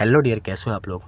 Hello dear, कैसे हो आप लोग।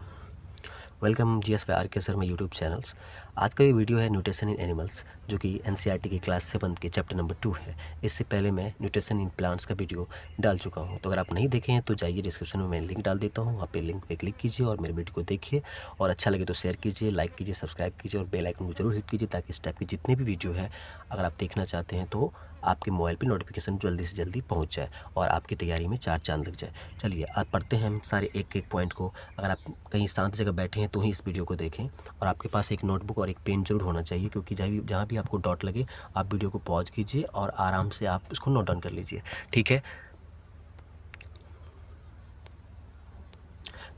वेलकम GS के सर में यूट्यूब चैनल्स। आज का ये वीडियो है न्यूट्रिशन इन एनिमल्स, जो कि NCERT की क्लास 7 के चैप्टर नंबर 2 है। इससे पहले मैं न्यूट्रिशन इन प्लांट्स का वीडियो डाल चुका हूँ, तो अगर आप नहीं देखे हैं तो जाइए, डिस्क्रिप्शन में मैं लिंक डाल देता हूँ, वहाँ पे लिंक पे क्लिक कीजिए और मेरे वीडियो को देखिए। और अच्छा लगे तो शेयर कीजिए, लाइक कीजिए, सब्सक्राइब कीजिए और बेल आइकन को जरूर हिट कीजिए, ताकि इस टाइप की जितने भी वीडियो है अगर आप देखना चाहते हैं तो आपके मोबाइल पे नोटिफिकेशन जल्दी से जल्दी पहुंच जाए और आपकी तैयारी में चार चांद लग जाए। चलिए आप पढ़ते हैं हम सारे एक एक पॉइंट को। अगर आप कहीं शांत जगह बैठे हैं तो ही इस वीडियो को देखें, और आपके पास एक नोटबुक और एक पेन जरूर होना चाहिए, क्योंकि जहाँ भी आपको डॉट लगे आप वीडियो को पॉज कीजिए और आराम से आप उसको नोट डाउन कर लीजिए। ठीक है।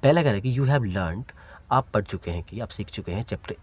पहला कह रहा है कि यू हैव लर्नड, आप पढ़ चुके हैं, कि आप सीख चुके हैं चैप्टर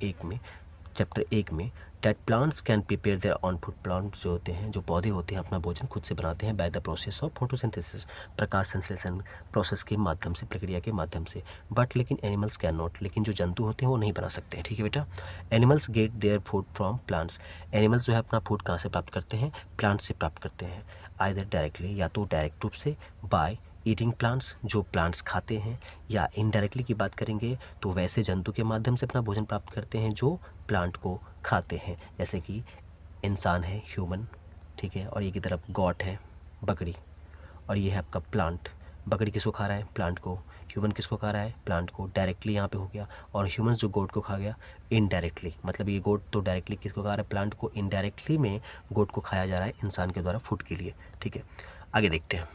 1 में that plants can prepare their own food. Plant जो होते हैं, जो पौधे होते हैं, अपना भोजन खुद से बनाते हैं by the process of photosynthesis, प्रकाश संश्लेषण प्रोसेस के माध्यम से, प्रक्रिया के माध्यम से। बट लेकिन एनिमल्स कैन नॉट, लेकिन जो जंतु होते हैं वो नहीं बना सकते हैं। ठीक है बेटा। Animals gate their food from plants, animals जो है अपना फूड कहाँ से प्राप्त करते हैं? प्लांट से प्राप्त करते हैं। आइदर डायरेक्टली, या तो डायरेक्ट रूप से, बाय ईटिंग प्लांट्स, जो प्लांट्स खाते हैं, या इनडायरेक्टली की बात करेंगे तो वैसे जंतु के माध्यम से अपना भोजन प्राप्त करते हैं जो प्लांट को खाते हैं, जैसे कि इंसान है, ह्यूमन। ठीक है। और ये की तरफ गॉट है, बकरी, और ये है आपका प्लांट। बकरी किसको खा रहा है? प्लांट को। ह्यूमन किसको खा रहा है? प्लांट को। डायरेक्टली यहाँ पे हो गया। और ह्यूमंस जो गोट को खा गया इनडायरेक्टली, मतलब ये गोट तो डायरेक्टली किसको खा रहा है? प्लांट को। इनडायरेक्टली में गोट को खाया जा रहा है इंसान के द्वारा फूड के लिए। ठीक है, आगे देखते हैं।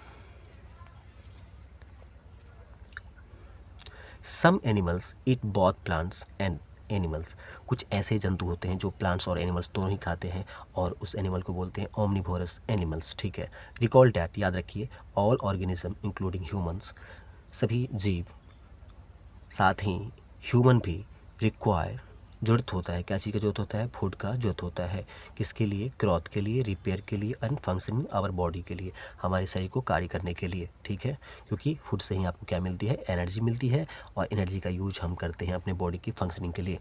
Some animals eat both plants and animals, कुछ ऐसे जंतु होते हैं जो प्लांट्स और एनिमल्स दोनों ही खाते हैं, और उस एनिमल को बोलते हैं ओमनिवोरस एनिमल्स। ठीक है। रिकॉल डैट, याद रखिए, ऑल ऑर्गेनिज्म इंक्लूडिंग ह्यूमंस, सभी जीव, साथ ही ह्यूमन भी, रिक्वायर, जरूरत होता है, क्या चीज़ का जरूरत होता है? फूड का जरूरत होता है। किसके लिए? ग्रोथ के लिए, रिपेयर के लिए, एंड फंक्शनिंग आवर बॉडी के लिए, हमारे शरीर को कार्य करने के लिए। ठीक है। क्योंकि फूड से ही आपको क्या मिलती है? एनर्जी मिलती है, और एनर्जी का यूज हम करते हैं अपने बॉडी की फंक्शनिंग के लिए।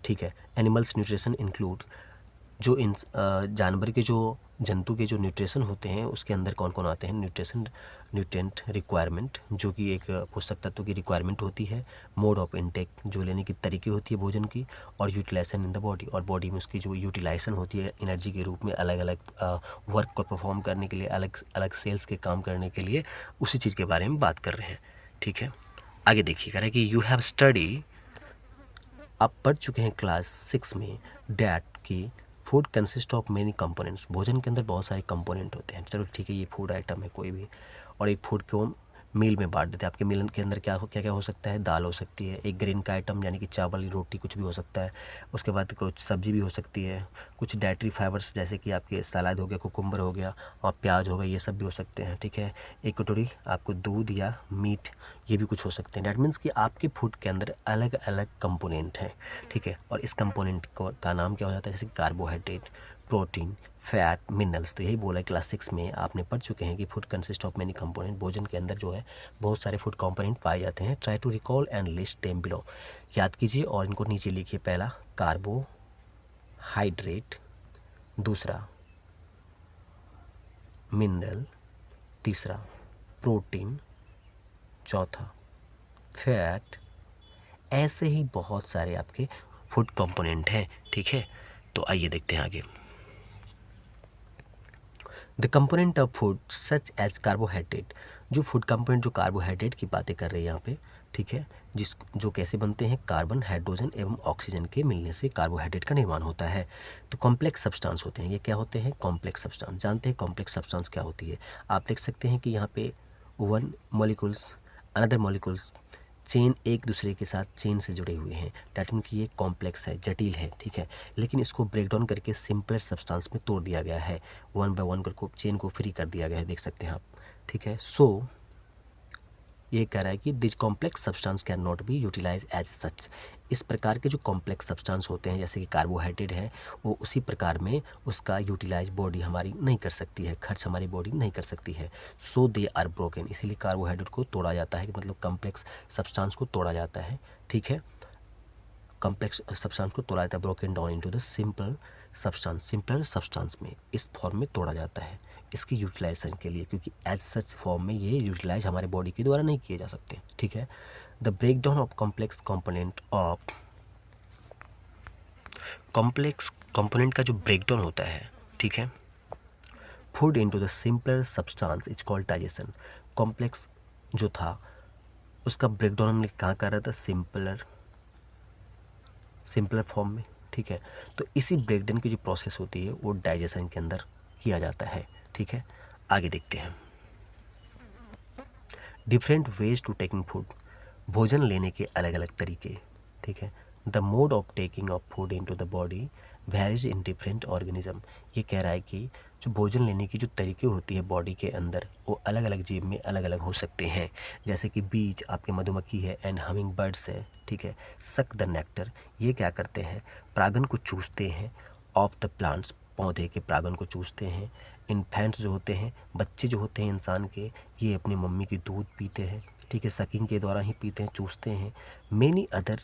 ठीक है। एनिमल्स न्यूट्रिशन इंक्लूड, जो इन जानवर के, जो जंतु के जो न्यूट्रिशन होते हैं उसके अंदर कौन कौन आते हैं? न्यूट्रेंट रिक्वायरमेंट, जो कि एक पोषक तत्व की रिक्वायरमेंट होती है। मोड ऑफ इनटेक, जो लेने की तरीके होती है भोजन की। और यूटिलाइजेशन इन द बॉडी, और बॉडी में उसकी जो यूटिलाइजेशन होती है एनर्जी के रूप में, अलग अलग वर्क को परफॉर्म करने के लिए, अलग अलग सेल्स के काम करने के लिए, उसी चीज़ के बारे में बात कर रहे हैं। ठीक है। आगे देखिए, कह रहे हैं कि यू हैव स्टडी, आप पढ़ चुके हैं क्लास 6 में, डैट की food consist of many components, भोजन के अंदर बहुत सारे कंपोनेंट होते हैं। चलो ठीक है, ये फूड आइटम है कोई भी, और एक फूड को मील में बांट देते हैं। आपके मील के अंदर क्या क्या हो सकता है? दाल हो सकती है, एक ग्रेन का आइटम यानी कि चावल, रोटी, कुछ भी हो सकता है। उसके बाद कुछ सब्जी भी हो सकती है, कुछ डाइटरी फाइबर्स जैसे कि आपके सलाद हो गया, कुकुम्बर हो गया, और प्याज हो गया, ये सब भी हो सकते हैं। ठीक है। एक कटोरी आपको दूध या मीट, ये भी कुछ हो सकते हैं। डैट मीन्स कि आपके फूड के अंदर अलग अलग कंपोनेंट हैं। ठीक है। और इस कंपोनेंट का नाम क्या हो जाता है? जैसे कार्बोहाइड्रेट, प्रोटीन, फैट, मिनरल्स। तो यही बोला है क्लास 6 में, आपने पढ़ चुके हैं कि food consist of many component, भोजन के अंदर जो है बहुत सारे फूड कंपोनेंट पाए जाते हैं। Try to recall and list them below, याद कीजिए और इनको नीचे लिखिए। पहला कार्बोहाइड्रेट, दूसरा मिनरल, तीसरा प्रोटीन, चौथा फैट। ऐसे ही बहुत सारे आपके फूड कंपोनेंट हैं। ठीक है। तो आइए देखते हैं आगे। The component of food such as carbohydrate, जो फूड कंपोनेंट, जो कार्बोहाइड्रेट की बातें कर रहे हैं यहाँ पे। ठीक है। जो कैसे बनते हैं? कार्बन, हाइड्रोजन एवं ऑक्सीजन के मिलने से कार्बोहाइड्रेट का निर्माण होता है। तो कॉम्प्लेक्स सब्सटेंस होते हैं। ये क्या होते हैं? Complex substance. जानते हैं कॉम्प्लेक्स सब्सटेंस क्या होती है? आप देख सकते हैं कि यहाँ पे one molecules, another molecules, chain एक दूसरे के साथ चेन से जुड़े हुए हैं। डैट मीन कि ये कॉम्प्लेक्स है, जटिल है। ठीक है। लेकिन इसको ब्रेक डाउन करके सिंपल सब्सटेंस में तोड़ दिया गया है, वन बाय वन करके चेन को फ्री कर दिया गया है, देख सकते हैं आप। ठीक है। सो ये कह रहा है कि this complex substance can not be utilize as such, इस प्रकार के जो कॉम्प्लेक्स सब्सटेंस होते हैं जैसे कि कार्बोहाइड्रेट है, वो उसी प्रकार में उसका यूटिलाइज बॉडी हमारी नहीं कर सकती है, खर्च हमारी बॉडी नहीं कर सकती है। सो दे आर ब्रोकन, इसीलिए कार्बोहाइड्रेट को तोड़ा जाता है, मतलब कॉम्प्लेक्स सब्सटेंस को तोड़ा जाता है। ठीक है। कॉम्प्लेक्स सब्सटेंस को तोड़ा जाता है, broken down into the simple substance, simple substance में, इस फॉर्म में तोड़ा जाता है। इसकी यूटिलाइजेशन के लिए, क्योंकि एज सच फॉर्म में ये यूटिलाइज हमारे बॉडी के द्वारा नहीं किए जा सकते, ठीक है। The breakdown of complex component का जो ब्रेकडाउन होता है, ठीक है, food into the simpler substance is called digestion. Complex जो था उसका ब्रेकडाउन हमने कहाँ कर रहा था, सिंपलर फॉर्म में, ठीक है। तो इसी ब्रेकडाउन की जो प्रोसेस होती है वो डाइजेशन के अंदर किया जाता है, ठीक है। आगे देखते हैं, different ways to taking food, भोजन लेने के अलग अलग तरीके, ठीक है। The mode of taking of food into the body varies in different organism. ये कह रहा है कि जो भोजन लेने की जो तरीके होती है बॉडी के अंदर वो अलग अलग जीव में अलग अलग हो सकते हैं। जैसे कि बीज आपके मधुमक्खी है एंड हमिंग बर्ड्स है, ठीक है। सक द नेक्टर, ये क्या करते हैं, परागन को चूसते हैं। ऑफ द प्लांट्स, पौधे के परागन को चूसते हैं। इन्फेंट्स जो होते हैं, बच्चे जो होते हैं इंसान के, ये अपनी मम्मी की दूध पीते हैं, ठीक है, सकिंग के द्वारा ही पीते हैं, चूसते हैं। मेनी अदर,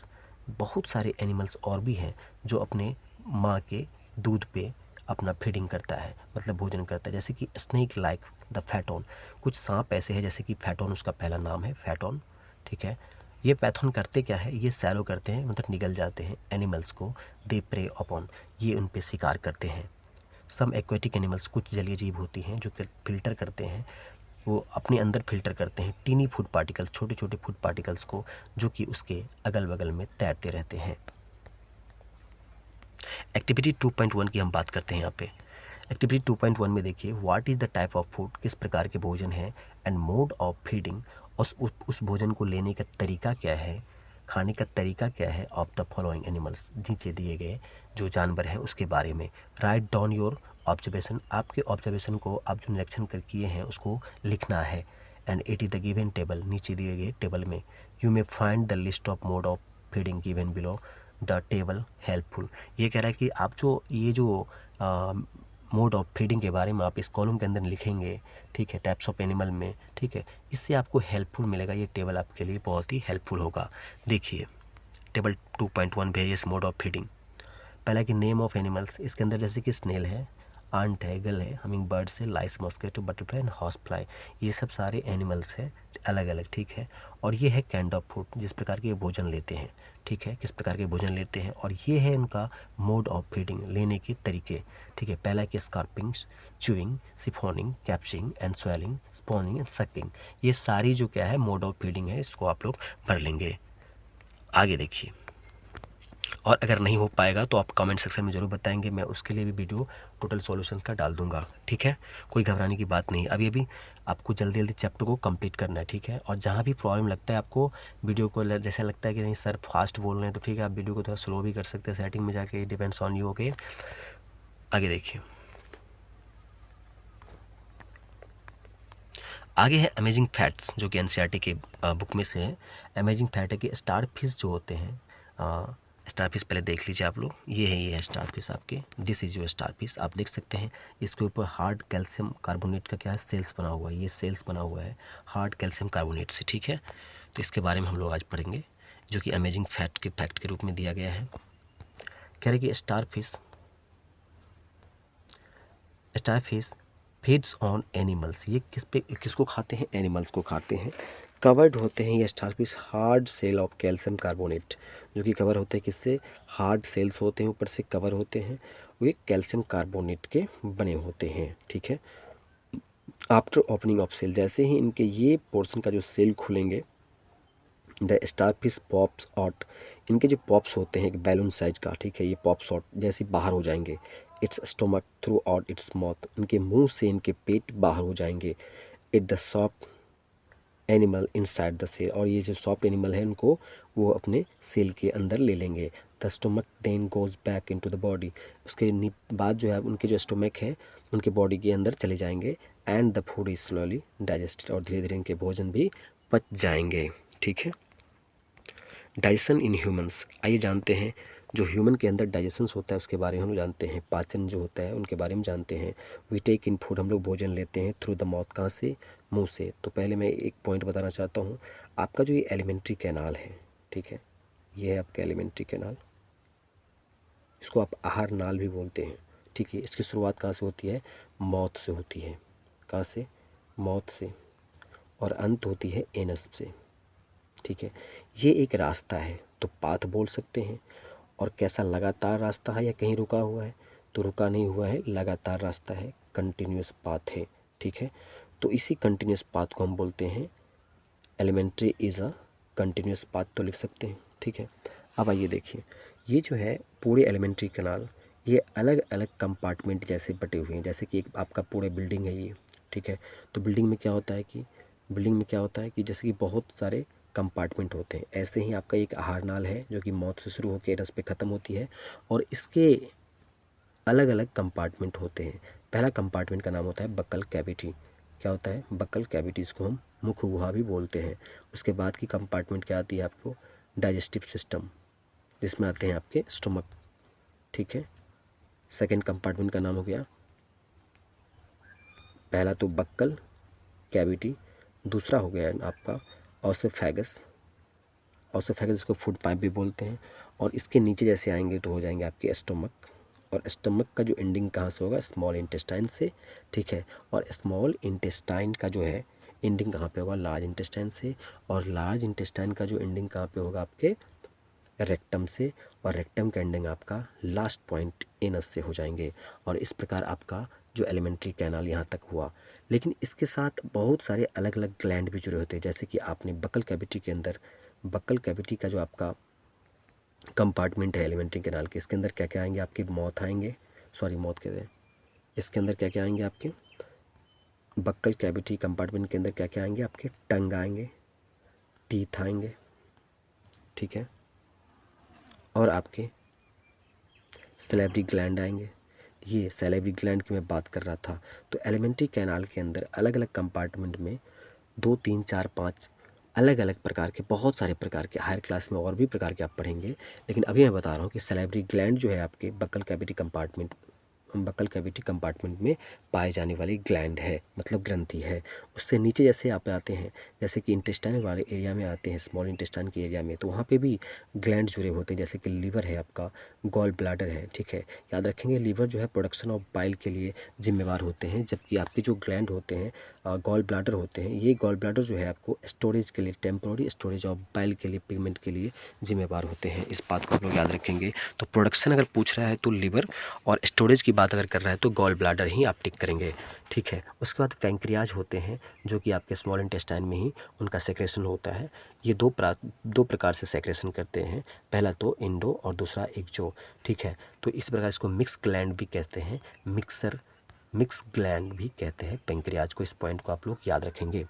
बहुत सारे एनिमल्स और भी हैं जो अपने माँ के दूध पे अपना फीडिंग करता है, मतलब भोजन करता है। जैसे कि स्नेक लाइक द फैटॉन, कुछ सांप ऐसे हैं जैसे कि फैटॉन, उसका पहला नाम है फैटॉन, ठीक है। ये पैथॉन करते क्या है, ये सैलो करते हैं, मतलब निगल जाते हैं एनिमल्स को। दे प्रे अपॉन, ये उन पे शिकार करते हैं। सम एक्वेटिक एनिमल्स, कुछ जलीय जीव होती हैं जो कि फिल्टर करते हैं, वो अपने अंदर फिल्टर करते हैं टीनी फूड पार्टिकल्स, छोटे छोटे फूड पार्टिकल्स को, जो कि उसके अगल बगल में तैरते रहते हैं। एक्टिविटी 2.1 की हम बात करते हैं यहाँ पे। एक्टिविटी 2.1 में देखिए, what is the type of food, किस प्रकार के भोजन है, एंड मोड ऑफ फीडिंग, उस भोजन को लेने का तरीका क्या है, खाने का तरीका क्या है, ऑफ द फॉलोइंग एनिमल्स, नीचे दिए गए जो जानवर हैं उसके बारे में। राइट डाउन योर ऑब्जर्वेशन, आपके ऑब्जर्वेशन को आप जो निरीक्षण कर किए हैं उसको लिखना है। And it is the given table, नीचे दिए गए टेबल में। You may find the list of mode of feeding given below the table helpful. ये कह रहा है कि आप जो ये जो मोड ऑफ फीडिंग के बारे में आप इस कॉलम के अंदर लिखेंगे, ठीक है, टाइप्स ऑफ एनिमल में, ठीक है, इससे आपको हेल्पफुल मिलेगा। ये टेबल आपके लिए बहुत ही हेल्पफुल होगा। देखिए table 2.1 various mode of feeding. पहला कि नेम ऑफ एनिमल्स, इसके अंदर जैसे कि स्नेल है, आंट है, गल है, हमिंग बर्ड्स है, lice, mosquito, butterfly and horse fly, ये सब सारे एनिमल्स हैं अलग अलग, ठीक है। और ये है काइंड ऑफ फूड, जिस प्रकार के भोजन लेते हैं, ठीक है, किस प्रकार के भोजन लेते हैं। और ये है उनका मोड ऑफ फीडिंग, लेने के तरीके, ठीक है। पहला कि scraping, chewing, siphoning, capturing and swallowing, sponging and sucking, ये सारी जो क्या है मोड ऑफ फीडिंग है, इसको आप लोग भर लेंगे। आगे देखिए, और अगर नहीं हो पाएगा तो आप कमेंट सेक्शन में ज़रूर बताएंगे, मैं उसके लिए भी वीडियो टोटल सॉल्यूशंस का डाल दूंगा, ठीक है। कोई घबराने की बात नहीं, अभी आपको जल्दी जल्दी चैप्टर को कंप्लीट करना है, ठीक है। और जहाँ भी प्रॉब्लम लगता है आपको, वीडियो को जैसे लगता है कि नहीं सर फास्ट बोल रहे हैं, तो ठीक है, आप वीडियो को थोड़ा स्लो भी कर सकते हैं सेटिंग में जाके, डिपेंड्स ऑन यू, ओके। आगे देखिए, आगे है अमेजिंग फैक्ट्स, जो कि एनसीईआरटी के बुक में से है। अमेजिंग फैक्ट है कि स्टार फिश जो होते हैं, स्टार फिश पहले देख लीजिए आप लोग, ये है स्टार फिश आपके, this is your star fish, आप देख सकते हैं। इसके ऊपर हार्ड कैल्शियम कार्बोनेट का क्या है, सेल्स बना हुआ है, ये सेल्स बना हुआ है हार्ड कैल्शियम कार्बोनेट से, ठीक है। तो इसके बारे में हम लोग आज पढ़ेंगे, जो कि अमेजिंग फैक्ट के रूप में दिया गया है। कह रहे कि star fish feeds on animals, ये किसको खाते हैं, एनिमल्स को खाते हैं। कवर्ड होते हैं ये starfish hard shell of calcium carbonate, जो कि कवर होते हैं किससे, हार्ड सेल्स होते हैं, ऊपर से कवर होते हैं, वो कैल्शियम कार्बोनेट के बने होते हैं, ठीक है। आफ्टर ओपनिंग ऑफ सेल, जैसे ही इनके ये पोर्शन का जो सेल खुलेंगे, द स्टारफिश पॉप्स आउट, इनके जो पॉप्स होते हैं एक बैलून साइज का, ठीक है, ये पॉप्स आउट जैसे बाहर हो जाएंगे। Its stomach through out its mouth, इनके मुंह से इनके पेट बाहर हो जाएंगे। It the soft animal inside the shell, और ये जो सॉफ्ट एनिमल है इनको वो अपने सेल के अंदर ले लेंगे। The stomach then goes back into the body, उसके बाद जो है उनके जो स्टोमक है उनके बॉडी के अंदर चले जाएंगे। And the food is slowly digested, और धीरे धीरे इनके भोजन भी पच जाएंगे, ठीक है। डाइजेशन इन ह्यूमंस, आइए जानते हैं जो ह्यूमन के अंदर डाइजेशन होता है उसके बारे में हम जानते हैं, पाचन जो होता है उनके बारे में जानते हैं। वी टेक इन फूड, हम लोग भोजन लेते हैं थ्रू द माउथ, कहाँ से, मुंह से। तो पहले मैं एक पॉइंट बताना चाहता हूँ, आपका जो ये एलिमेंट्री कैनाल है, ठीक है, ये है आपका एलिमेंट्री कैनाल, इसको आप आहार नाल भी बोलते हैं, ठीक है। इसकी शुरुआत कहाँ से होती है, माउथ से होती है, कहाँ से, माउथ से, और अंत होती है एनस से, ठीक है। ये एक रास्ता है, तो पाथ बोल सकते हैं। और कैसा, लगातार रास्ता है या कहीं रुका हुआ है, तो रुका नहीं हुआ है, लगातार रास्ता है, कंटिन्यूस पाथ है, ठीक है। तो इसी कंटिन्यूस पाथ को हम बोलते हैं alimentary is a continuous path, तो लिख सकते हैं, ठीक है। अब आइए देखिए, ये जो है पूरे एलिमेंट्री कैनाल, ये अलग अलग कंपार्टमेंट जैसे बटे हुए हैं। जैसे कि एक आपका पूरे बिल्डिंग है ये, ठीक है। तो बिल्डिंग में क्या होता है कि जैसे कि बहुत सारे कंपार्टमेंट होते हैं, ऐसे ही आपका एक आहार नाल है जो कि मौत से शुरू होकर रस पे ख़त्म होती है, और इसके अलग अलग कंपार्टमेंट होते हैं। पहला कंपार्टमेंट का नाम होता है बक्कल कैविटी। क्या होता है, बक्कल कैविटी, इसको हम मुख गुहा भी बोलते हैं। उसके बाद की कंपार्टमेंट क्या आती है आपको, डाइजेस्टिव सिस्टम, जिसमें आते हैं आपके स्टोमक, ठीक है। सेकंड कंपार्टमेंट का नाम हो गया, पहला तो बक्कल कैविटी, दूसरा हो गया आपका ऑसोफेगस। ऑसोफेगस इसको फूड पाइप भी बोलते हैं। और इसके नीचे जैसे आएंगे तो हो जाएंगे आपके स्टोमक, और स्टमक का जो एंडिंग कहाँ से होगा, स्मॉल इंटेस्टाइन से, ठीक है। और स्मॉल इंटेस्टाइन का जो है एंडिंग कहाँ पे होगा, लार्ज इंटेस्टाइन से, और लार्ज इंटेस्टाइन का जो एंडिंग कहाँ पे होगा, आपके रेक्टम से, और रेक्टम का एंडिंग आपका लास्ट पॉइंट एनस से हो जाएंगे। और इस प्रकार आपका जो एलिमेंट्री कैनाल यहाँ तक हुआ। लेकिन इसके साथ बहुत सारे अलग अलग ग्लैंड भी जुड़े होते हैं। जैसे कि आपने बक्कल कैविटी के अंदर, बक्कल कैविटी का जो आपका कंपार्टमेंट है एलिमेंट्री कैनाल के, इसके अंदर क्या क्या आएंगे, आपके मौत आएंगे, सॉरी मौत कहते हैं, इसके अंदर क्या क्या आएंगे, आपके बक्कल कैविटी कंपार्टमेंट के अंदर क्या क्या आएंगे, आपके टंग आएंगे, टीथ आएंगे, ठीक है, और आपके सैलिवरी ग्लैंड आएंगे। ये सैलिवरी ग्लैंड की मैं बात कर रहा था। तो एलिमेंट्री कैनाल के अंदर अलग अलग कंपार्टमेंट में 2, 3, 4, 5 अलग अलग प्रकार के, बहुत सारे प्रकार के, हायर क्लास में और भी प्रकार के आप पढ़ेंगे। लेकिन अभी मैं बता रहा हूँ कि सैलिवरी ग्लैंड जो है आपके बक्कल कैविटी कंपार्टमेंट में पाए जाने वाली ग्लैंड है, मतलब ग्रंथि है। उससे नीचे जैसे आप आते हैं, जैसे कि इंटेस्टाइन वाले एरिया में आते हैं, स्मॉल इंटेस्टाइन के एरिया में, तो वहाँ पे भी ग्लैंड जुड़े होते हैं। जैसे कि लीवर है आपका, गॉल ब्लैडर है, ठीक है। याद रखेंगे, लीवर जो है प्रोडक्शन ऑफ बाइल के लिए जिम्मेवार होते हैं, जबकि आपके जो ग्लैंड होते हैं, गॉल ब्लैडर होते हैं, ये गॉल ब्लैडर जो है आपको स्टोरेज के लिए, टेम्पोररी स्टोरेज ऑफ बाइल के लिए, पिगमेंट के लिए जिम्मेवार होते हैं। इस बात को आप लोग याद रखेंगे। तो प्रोडक्शन अगर पूछ रहा है तो लीवर, और स्टोरेज की बात अगर कर रहा है तो गॉल ब्लैडर ही आप टिक करेंगे, ठीक है। उसके बाद पैंक्रियाज होते हैं, जो कि आपके स्मॉल इंटेस्टाइन में ही उनका सेक्रेशन होता है। ये दो प्रकार से सेक्रेशन करते हैं, पहला तो इंडो और दूसरा एक्जो, ठीक है। तो इस प्रकार इसको मिक्स ग्लैंड भी कहते हैं, मिक्स ग्लैंड भी कहते हैं पैंक्रियाज को। इस पॉइंट को आप लोग याद रखेंगे,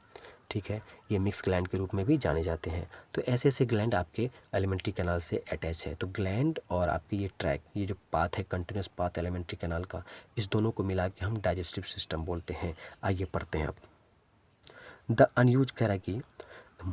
ठीक है। ये मिक्स ग्लैंड के रूप में भी जाने जाते हैं। तो ऐसे ऐसे ग्लैंड आपके एलिमेंट्री कैनाल से अटैच है। तो ग्लैंड और आपकी ये ट्रैक, ये जो पाथ है, कंटिन्यूस पाथ एलिमेंट्री कैनाल का, इस दोनों को मिला के हम डाइजेस्टिव सिस्टम बोलते हैं। आइए पढ़ते हैं अब। द अनयूज कह रहा है कि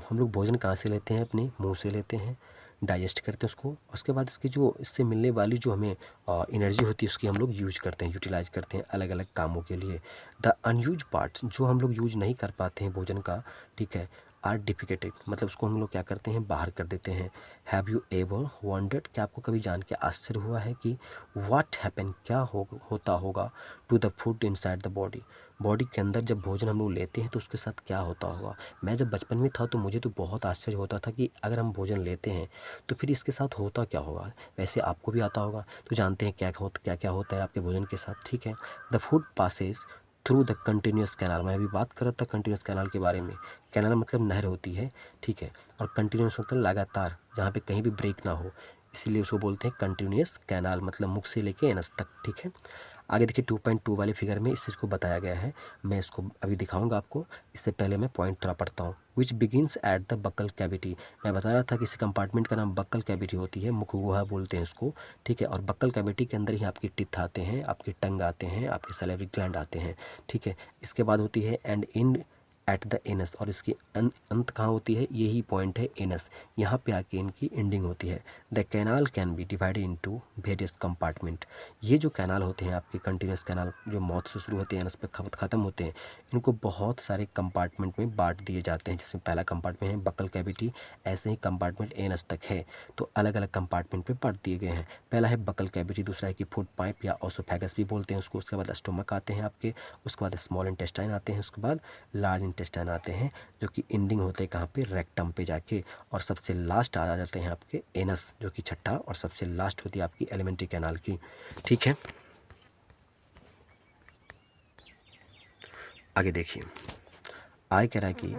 हम लोग भोजन कहाँ से लेते हैं, अपने मुंह से लेते हैं, डाइजेस्ट करते हैं उसको, उसके बाद इसकी जो इससे मिलने वाली जो हमें एनर्जी होती है, उसकी हम लोग यूज करते हैं, यूटिलाइज करते हैं अलग अलग कामों के लिए। द अनयूज पार्ट्स, जो हम लोग यूज नहीं कर पाते हैं भोजन का, ठीक है, आर डिफिकेटेड, मतलब उसको हम लोग क्या करते हैं, बाहर कर देते हैं। हैव यू एवर वंडर्ड, क्या आपको कभी जान के आश्चर्य हुआ है कि व्हाट हैपन, क्या होता होगा, to the food inside the body, body के अंदर जब भोजन हम लोग लेते हैं तो उसके साथ क्या होता होगा। मैं जब बचपन में था तो मुझे तो बहुत आश्चर्य होता था कि अगर हम भोजन लेते हैं तो फिर इसके साथ होता क्या होगा। वैसे आपको भी आता होगा, तो जानते हैं क्या क्या होता है आपके भोजन के साथ, ठीक है। The food passes through the continuous canal, मैं अभी बात कर रहा था कंटिन्यूस कैनाल के बारे में। कैनाल मतलब नहर होती है, ठीक है, और कंटिन्यूस मतलब लगातार, जहाँ पे कहीं भी ब्रेक ना हो, इसीलिए उसको बोलते हैं कंटिन्यूस कैनाल, मतलब मुख से लेके एनस तक, ठीक है। आगे देखिए 2.2 वाले फिगर में इस चीज़ को बताया गया है, मैं इसको अभी दिखाऊंगा आपको। इससे पहले मैं पॉइंट थोड़ा पढ़ता हूँ। Which begins at the buccal cavity, मैं बता रहा था कि इस कंपार्टमेंट का नाम बक्कल कैविटी होती है, मुख गुहा बोलते हैं इसको, ठीक है। और बक्कल कैविटी के अंदर ही आपकी टिथ आते हैं, आपके टंग आते हैं, आपके सैलिवरी ग्लैंड आते हैं, ठीक है। इसके बाद होती है and in at the anus, और इसकी अंत कहाँ होती है, यही पॉइंट है एनस, यहाँ पे आके इनकी एंडिंग होती है। The canal can be divided into various compartment. ये जो कैनाल होते हैं आपके कंटिन्यूस कैनाल, जो माउथ से शुरू होते हैं एनस पे ख़त्म होते हैं, इनको बहुत सारे कंपार्टमेंट में बांट दिए जाते हैं। जिसमें पहला कंपार्टमेंट है बकल कैविटी, ऐसे ही कंपार्टमेंट एनस तक है, तो अलग अलग कंपार्टमेंट पे बांट दिए गए हैं। पहला है बकल कैविटी, दूसरा है कि फूड पाइप या ओसोफेगस भी बोलते हैं उसको, उसके बाद स्टोमक आते हैं आपके, उसके बाद स्मॉल इंटेस्टाइन आते हैं, उसके बाद लार्ज इंटेस्टाइन आते हैं, जो कि एंडिंग होते हैं कहाँ पे, रेक्टम पे जाके, और सबसे लास्ट आ जाते हैं आपके एनस, जो कि छठा और सबसे लास्ट होती है आपकी एलिमेंट्री कैनाल की। ठीक है, आगे देखिए, आय कह रहा है कि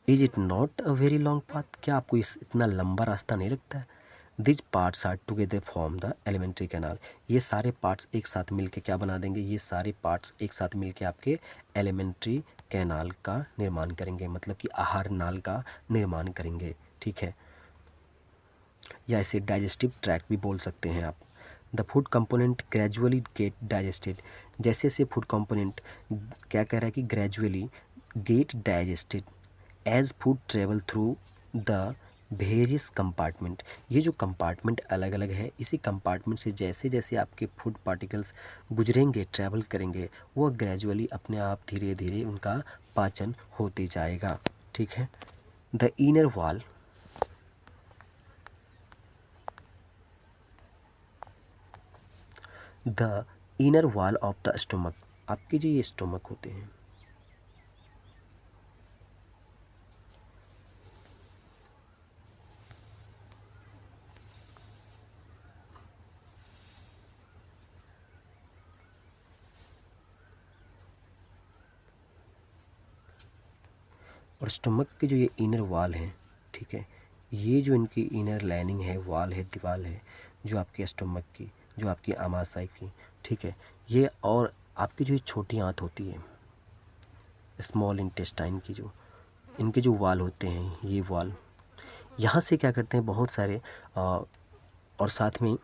is it not a very long path, क्या आपको इस इतना लंबा रास्ता नहीं लगता है। These parts are together form the alimentary canal, ये सारे पार्ट्स एक साथ मिलके क्या बना देंगे, ये सारे पार्ट्स एक साथ मिलके आपके एलिमेंट्री कैनाल का निर्माण करेंगे, मतलब कि आहार नाल का निर्माण करेंगे। ठीक है, या इसे डाइजेस्टिव ट्रैक भी बोल सकते हैं आप। The food component gradually get digested, जैसे जैसे फूड कंपोनेंट क्या कह रहा है कि gradually get digested as food travel through the various compartment, ये जो कंपार्टमेंट अलग अलग है, इसी कंपार्टमेंट से जैसे जैसे आपके फूड पार्टिकल्स गुजरेंगे, ट्रैवल करेंगे, वो ग्रेजुअली अपने आप धीरे धीरे उनका पाचन होते जाएगा। ठीक है, the inner wall, the inner wall of the stomach, आपके जो ये स्टोमक होते हैं, और स्टोमक के जो ये इनर वॉल हैं, ठीक है, ये जो इनकी इनर लाइनिंग है, वॉल है, दीवार है, जो आपके स्टोमक की, जो आपकी आमाशय की, ठीक है, ये और आपकी जो छोटी आंत होती है, स्मॉल इंटेस्टाइन की, जो इनके जो वाल होते हैं, ये वाल यहाँ से क्या करते हैं, बहुत सारे और साथ में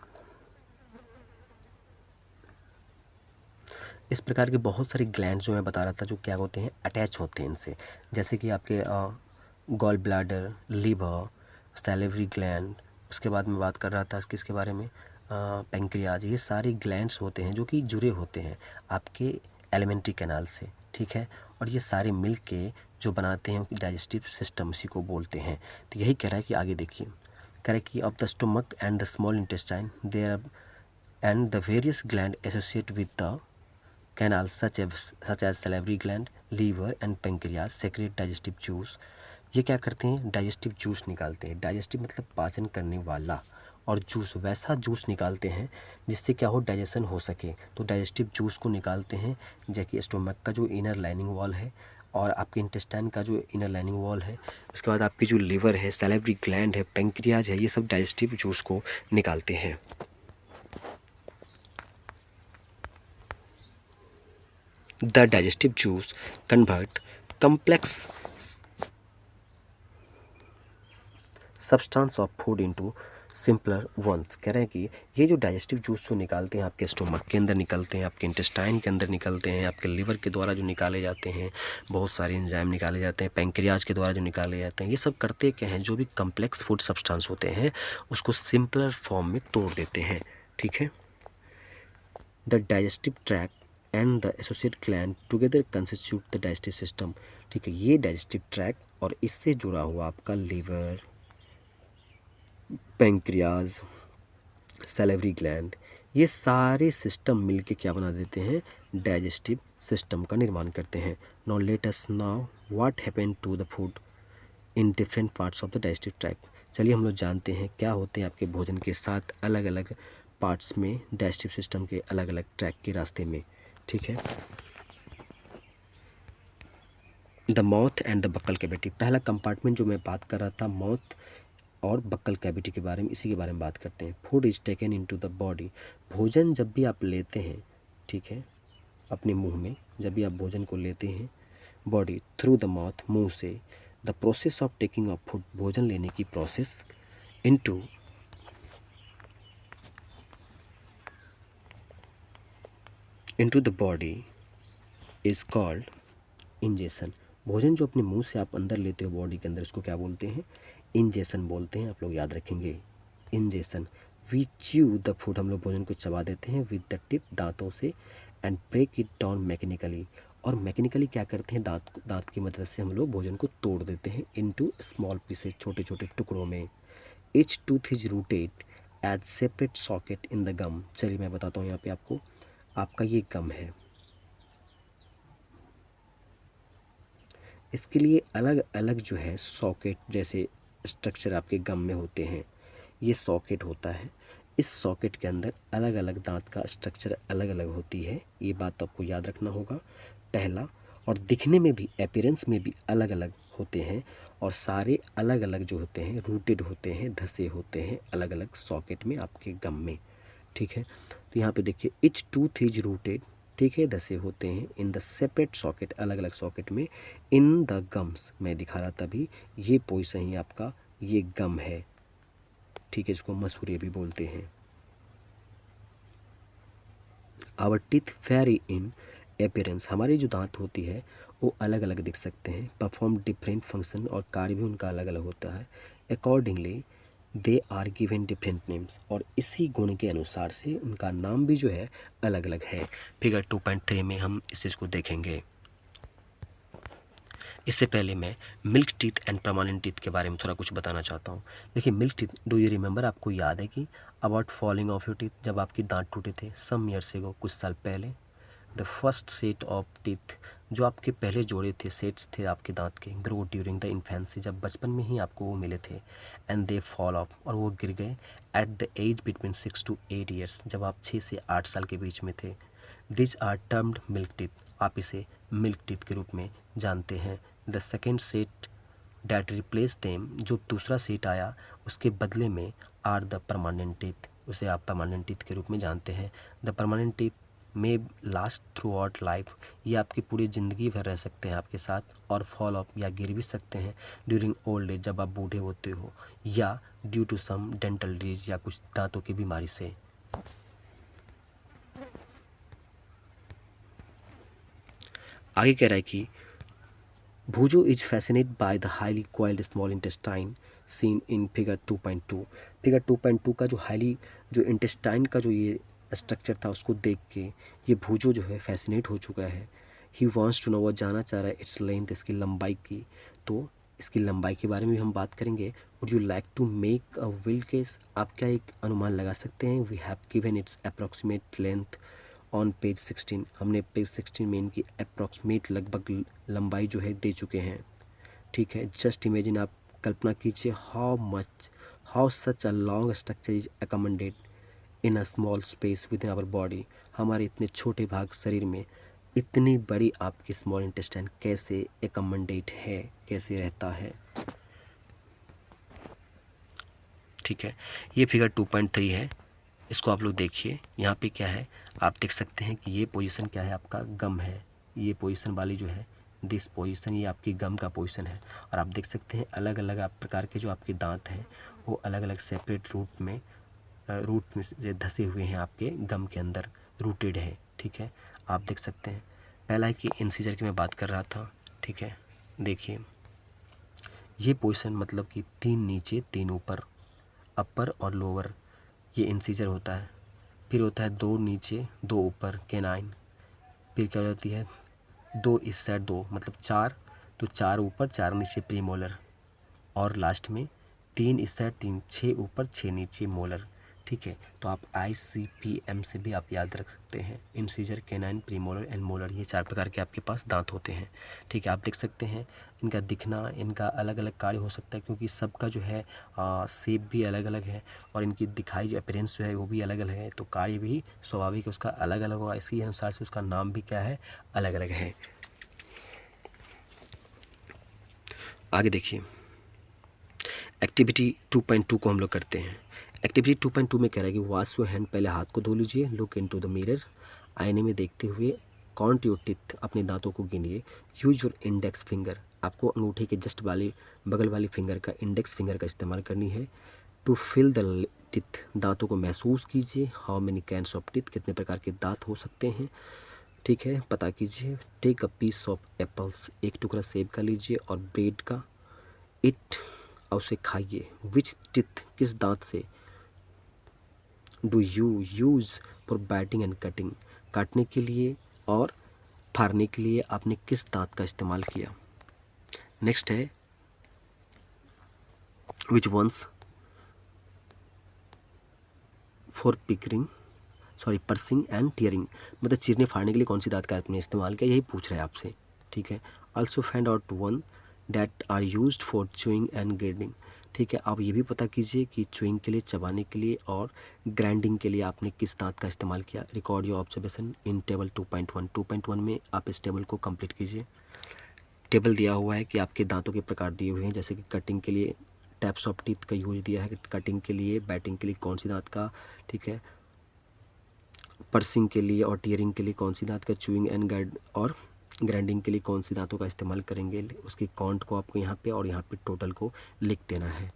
इस प्रकार के बहुत सारे ग्लैंड्स जो मैं बता रहा था, जो क्या होते हैं, अटैच होते हैं इनसे, जैसे कि आपके gall bladder, liver, salivary gland, उसके बाद मैं बात कर रहा था किसके बारे में, पेंक्रियाज, ये सारे ग्लैंड्स होते हैं जो कि जुड़े होते हैं आपके एलिमेंट्री कैनाल से। ठीक है, और ये सारे मिल के जो बनाते हैं डाइजेस्टिव सिस्टम, उसी को बोलते हैं। तो यही कह रहा है कि आगे देखिए, कह रहा है कि of the stomach and the small intestine there and the various gland associate with the canals such as salivary gland, liver and pancreas secrete digestive juice। ये क्या करते हैं, डाइजेस्टिव जूस निकालते हैं। डाइजेस्टिव मतलब पाचन करने वाला, और जूस वैसा जूस निकालते हैं जिससे क्या हो, डाइजेशन हो सके। तो डाइजेस्टिव जूस को निकालते हैं, जबकि स्टोमक का जो इनर लाइनिंग वॉल है और आपके इंटेस्टाइन का जो इनर लाइनिंग वॉल है, उसके बाद आपकी जो लीवर है, सैलिवरी ग्लैंड है, पेंक्रियाज है, ये सब डाइजेस्टिव जूस को निकालते हैं। The digestive juice convert complex substance of food into simpler ones. कह रहे हैं कि ये जो डाइजेस्टिव जूस जो निकालते हैं आपके स्टोमक के अंदर निकलते हैं, आपके इंटेस्टाइन के अंदर निकलते हैं, आपके लिवर के द्वारा जो निकाले जाते हैं, बहुत सारे एंजाइम निकाले जाते हैं, पेंक्रियाज के द्वारा जो निकाले जाते हैं, ये सब करते क्या हैं, जो भी कम्प्लेक्स फूड सब्सटेंस होते हैं उसको सिंपलर फॉर्म में तोड़ देते हैं। ठीक है, the digestive tract and the associate gland together constitute the digestive system. ठीक है, ये डाइजेस्टिव ट्रैक्ट और इससे जुड़ा हुआ आपका लीवर, पेंक्रियाज, सैलिवरी ग्लैंड, ये सारे सिस्टम मिलके क्या बना देते हैं, डाइजेस्टिव सिस्टम का निर्माण करते हैं। Now let us now what happen to the food in different parts of the digestive tract. चलिए हम लोग जानते हैं क्या होते हैं आपके भोजन के साथ अलग अलग पार्ट्स में, डाइजेस्टिव सिस्टम के अलग अलग ट्रैक के रास्ते में। ठीक है, the mouth and the buccal cavity, पहला कंपार्टमेंट जो मैं बात कर रहा था, माउथ और बक्कल कैविटी के बारे में, इसी के बारे में बात करते हैं। Food is taken into the body, भोजन जब भी आप लेते हैं, ठीक है, अपने मुंह में जब भी आप भोजन को लेते हैं, बॉडी थ्रू द माउथ, मुंह से, the process of taking of food, भोजन लेने की process, into the body is called ingestion. भोजन जो अपने मुंह से आप अंदर लेते हो बॉडी के अंदर, इसको क्या बोलते हैं? इंजेशन बोलते हैं। आप लोग याद रखेंगे, ingestion. We chew the food, हम लोग भोजन को चबा देते हैं, विद द टिप, दांतों से, and break it down mechanically, और मैकेनिकली क्या करते हैं, दांत की मदद से हम लोग भोजन को तोड़ देते हैं इनटू स्मॉल पीसेज, छोटे छोटे टुकड़ों में। Each tooth is rooted as separate socket in the gum. चलिए मैं बताता हूँ यहाँ पे आपको, आपका ये गम है, इसके लिए अलग अलग जो है सॉकेट जैसे स्ट्रक्चर आपके गम में होते हैं। ये सॉकेट होता है, इस सॉकेट के अंदर अलग अलग दांत का स्ट्रक्चर अलग अलग होती है, ये बात आपको याद रखना होगा पहला। और दिखने में भी, अपीयरेंस में भी अलग अलग होते हैं, और सारे अलग अलग जो होते हैं रूटेड होते हैं, धसे होते हैं अलग अलग सॉकेट में आपके गम में। ठीक है, तो यहाँ पे देखिए, इच टूथ इज रूटेड, ठीक है, धसे होते हैं, इन द सेपरेट सॉकेट, अलग अलग सॉकेट में, इन द गम्स, मैं दिखा रहा था अभी, ये पोजीशन ही आपका ये गम है। ठीक है, इसको मसूरे भी बोलते हैं। Our teeth vary in appearance, हमारी जो दांत होती है वो अलग अलग दिख सकते हैं, परफॉर्म डिफरेंट फंक्शन, और कार्य भी उनका अलग अलग होता है। Accordingly they are given different names, और इसी गुण के अनुसार से उनका नाम भी जो है अलग अलग है। फिगर 2.3 में हम इस चीज़ को देखेंगे। इससे पहले मैं milk teeth and permanent teeth के बारे में थोड़ा कुछ बताना चाहता हूँ। देखिए, milk teeth, do you remember, आपको याद है कि about falling of your teeth, जब आपके दांत टूटे थे सम ईयर्स एगो, कुछ साल पहले, the first set of teeth, जो आपके पहले जोड़े थे, सेट्स थे आपके दांत के, ग्रो ड्यूरिंग द इन्फेंसी, जब बचपन में ही आपको वो मिले थे, एंड दे फॉल ऑफ, और वो गिर गए at the age between 6 to 8 years, जब आप 6 से 8 साल के बीच में थे। These are termed milk teeth, आप इसे मिल्क टीथ के रूप में जानते हैं। The second set that replace them, जो दूसरा सेट आया उसके बदले में, आर द परमानेंट टीथ, उसे आप परमानेंट टीथ के रूप में जानते हैं। द परमानेंट टीथ में लास्ट थ्रू आउट लाइफ, ये आपकी पूरी ज़िंदगी भर रह सकते हैं आपके साथ, और फॉल ऑफ, या गिर भी सकते हैं ड्यूरिंग ओल्ड एज, जब आप बूढ़े होते हो, या due to some dental disease, या कुछ दांतों की बीमारी से। आगे कह रहा है कि Boojho is fascinate by the highly coiled small intestine seen in figure 2.2। Figure 2.2 का जो हाईली, जो इंटेस्टाइन का जो ये स्ट्रक्चर था उसको देख के ये भूजो जो है फैसिनेट हो चुका है। ही वॉन्ट्स टू नो, वो जानना चाह रहा है इट्स लेंथ, इसकी लंबाई की। तो इसकी लंबाई के बारे में भी हम बात करेंगे। Would you like to make a wild guess, आप क्या एक अनुमान लगा सकते हैं? We have given its approximate length on page 16, हमने पेज 16 में इनकी अप्रॉक्सीमेट लगभग लंबाई जो है दे चुके हैं। ठीक है, जस्ट इमेजिन, आप कल्पना कीजिए, how such a long structure is accommodate in a small space within our body, हमारे इतने छोटे भाग शरीर में इतनी बड़ी आपकी स्मॉल इंटेस्टाइन कैसे एकोमोडेट है, कैसे रहता है। ठीक है, ये फिगर 2.3 है, इसको आप लोग देखिए। यहाँ पे क्या है, आप देख सकते हैं कि ये पोजीशन क्या है, आपका गम है, ये पोजीशन वाली जो है, दिस पोजीशन, ये आपकी गम का पोजीशन है। और आप देख सकते हैं अलग अलग आप प्रकार के जो आपके दांत हैं वो अलग अलग सेपरेट रूट में से धसे हुए हैं आपके गम के अंदर, रूटेड है। ठीक है, आप देख सकते हैं। पहला है कि इंसीजर की मैं बात कर रहा था। ठीक है, देखिए ये पोजीशन मतलब कि 3 नीचे 3 ऊपर, अपर और लोअर, ये इंसीजर होता है। फिर होता है 2 नीचे 2 ऊपर, कैनाइन। फिर क्या हो जाती है, 2 इस साइड 2, मतलब 4, तो 4 ऊपर 4 नीचे प्रीमोलर, और लास्ट में 3 इस साइड 3, 6 ऊपर 6 नीचे मोलर। ठीक है, तो आप ICPM से भी आप याद रख सकते हैं, incisor, canine, premolar and molar, ये 4 प्रकार के आपके पास दांत होते हैं। ठीक है, आप देख सकते हैं इनका दिखना, इनका अलग अलग कार्य हो सकता है, क्योंकि सबका जो है शेप भी अलग अलग है, और इनकी दिखाई जो अपीयरेंस जो है वो भी अलग अलग है, तो कार्य भी स्वाभाविक उसका अलग अलग होगा, इसी अनुसार से उसका नाम भी क्या है, अलग अलग है। आगे देखिए, एक्टिविटी 2.2 को हम लोग करते हैं। एक्टिविटी 2.2 में कह रहा है कि वॉश योर हैंड, पहले हाथ को धो लीजिए, लुक इनटू द मिरर, आईने में देखते हुए, काउंट योर टीथ, अपने दांतों को गिनिए, यूज योर इंडेक्स फिंगर, आपको अंगूठे के जस्ट वाली बगल वाली फिंगर का, इंडेक्स फिंगर का इस्तेमाल करनी है। टू फिल द टीथ, दांतों को महसूस कीजिए, how many kinds of teeth, कितने प्रकार के दांत हो सकते हैं। ठीक है, पता कीजिए। Take a piece of apples, एक टुकड़ा सेब का लीजिए और ब्रेड का। इट, और उसे खाइए। विच टिथ, किस दांत से। Do you use for biting and cutting, काटने के लिए और फाड़ने के लिए आपने किस दांत का इस्तेमाल किया। नेक्स्ट है which ones for picking, sorry piercing and tearing, मतलब चीरने फाड़ने के लिए कौन सी दांत का आपने इस्तेमाल किया, यही पूछ रहा है आपसे। ठीक है। Also find out one that are use for chewing and grading. ठीक है, आप ये भी पता कीजिए कि चुइंग के लिए, चबाने के लिए और ग्राइंडिंग के लिए आपने किस दांत का इस्तेमाल किया। Record your observation in table 2.1। 2.1 में आप इस टेबल को कंप्लीट कीजिए। टेबल दिया हुआ है कि आपके दांतों के प्रकार दिए हुए हैं, जैसे कि कटिंग के लिए टैप्स ऑफ टीथ का यूज दिया है, कटिंग के लिए, बैटिंग के लिए कौन सी दांत का, ठीक है, पर्सिंग के लिए और टीयरिंग के लिए कौन सी दांत का, चूइंग एंड गाइड और ग्राइंडिंग के लिए कौन सी दांतों का इस्तेमाल करेंगे। उसकी काउंट को आपको यहाँ पे और यहाँ पे टोटल को लिख देना है।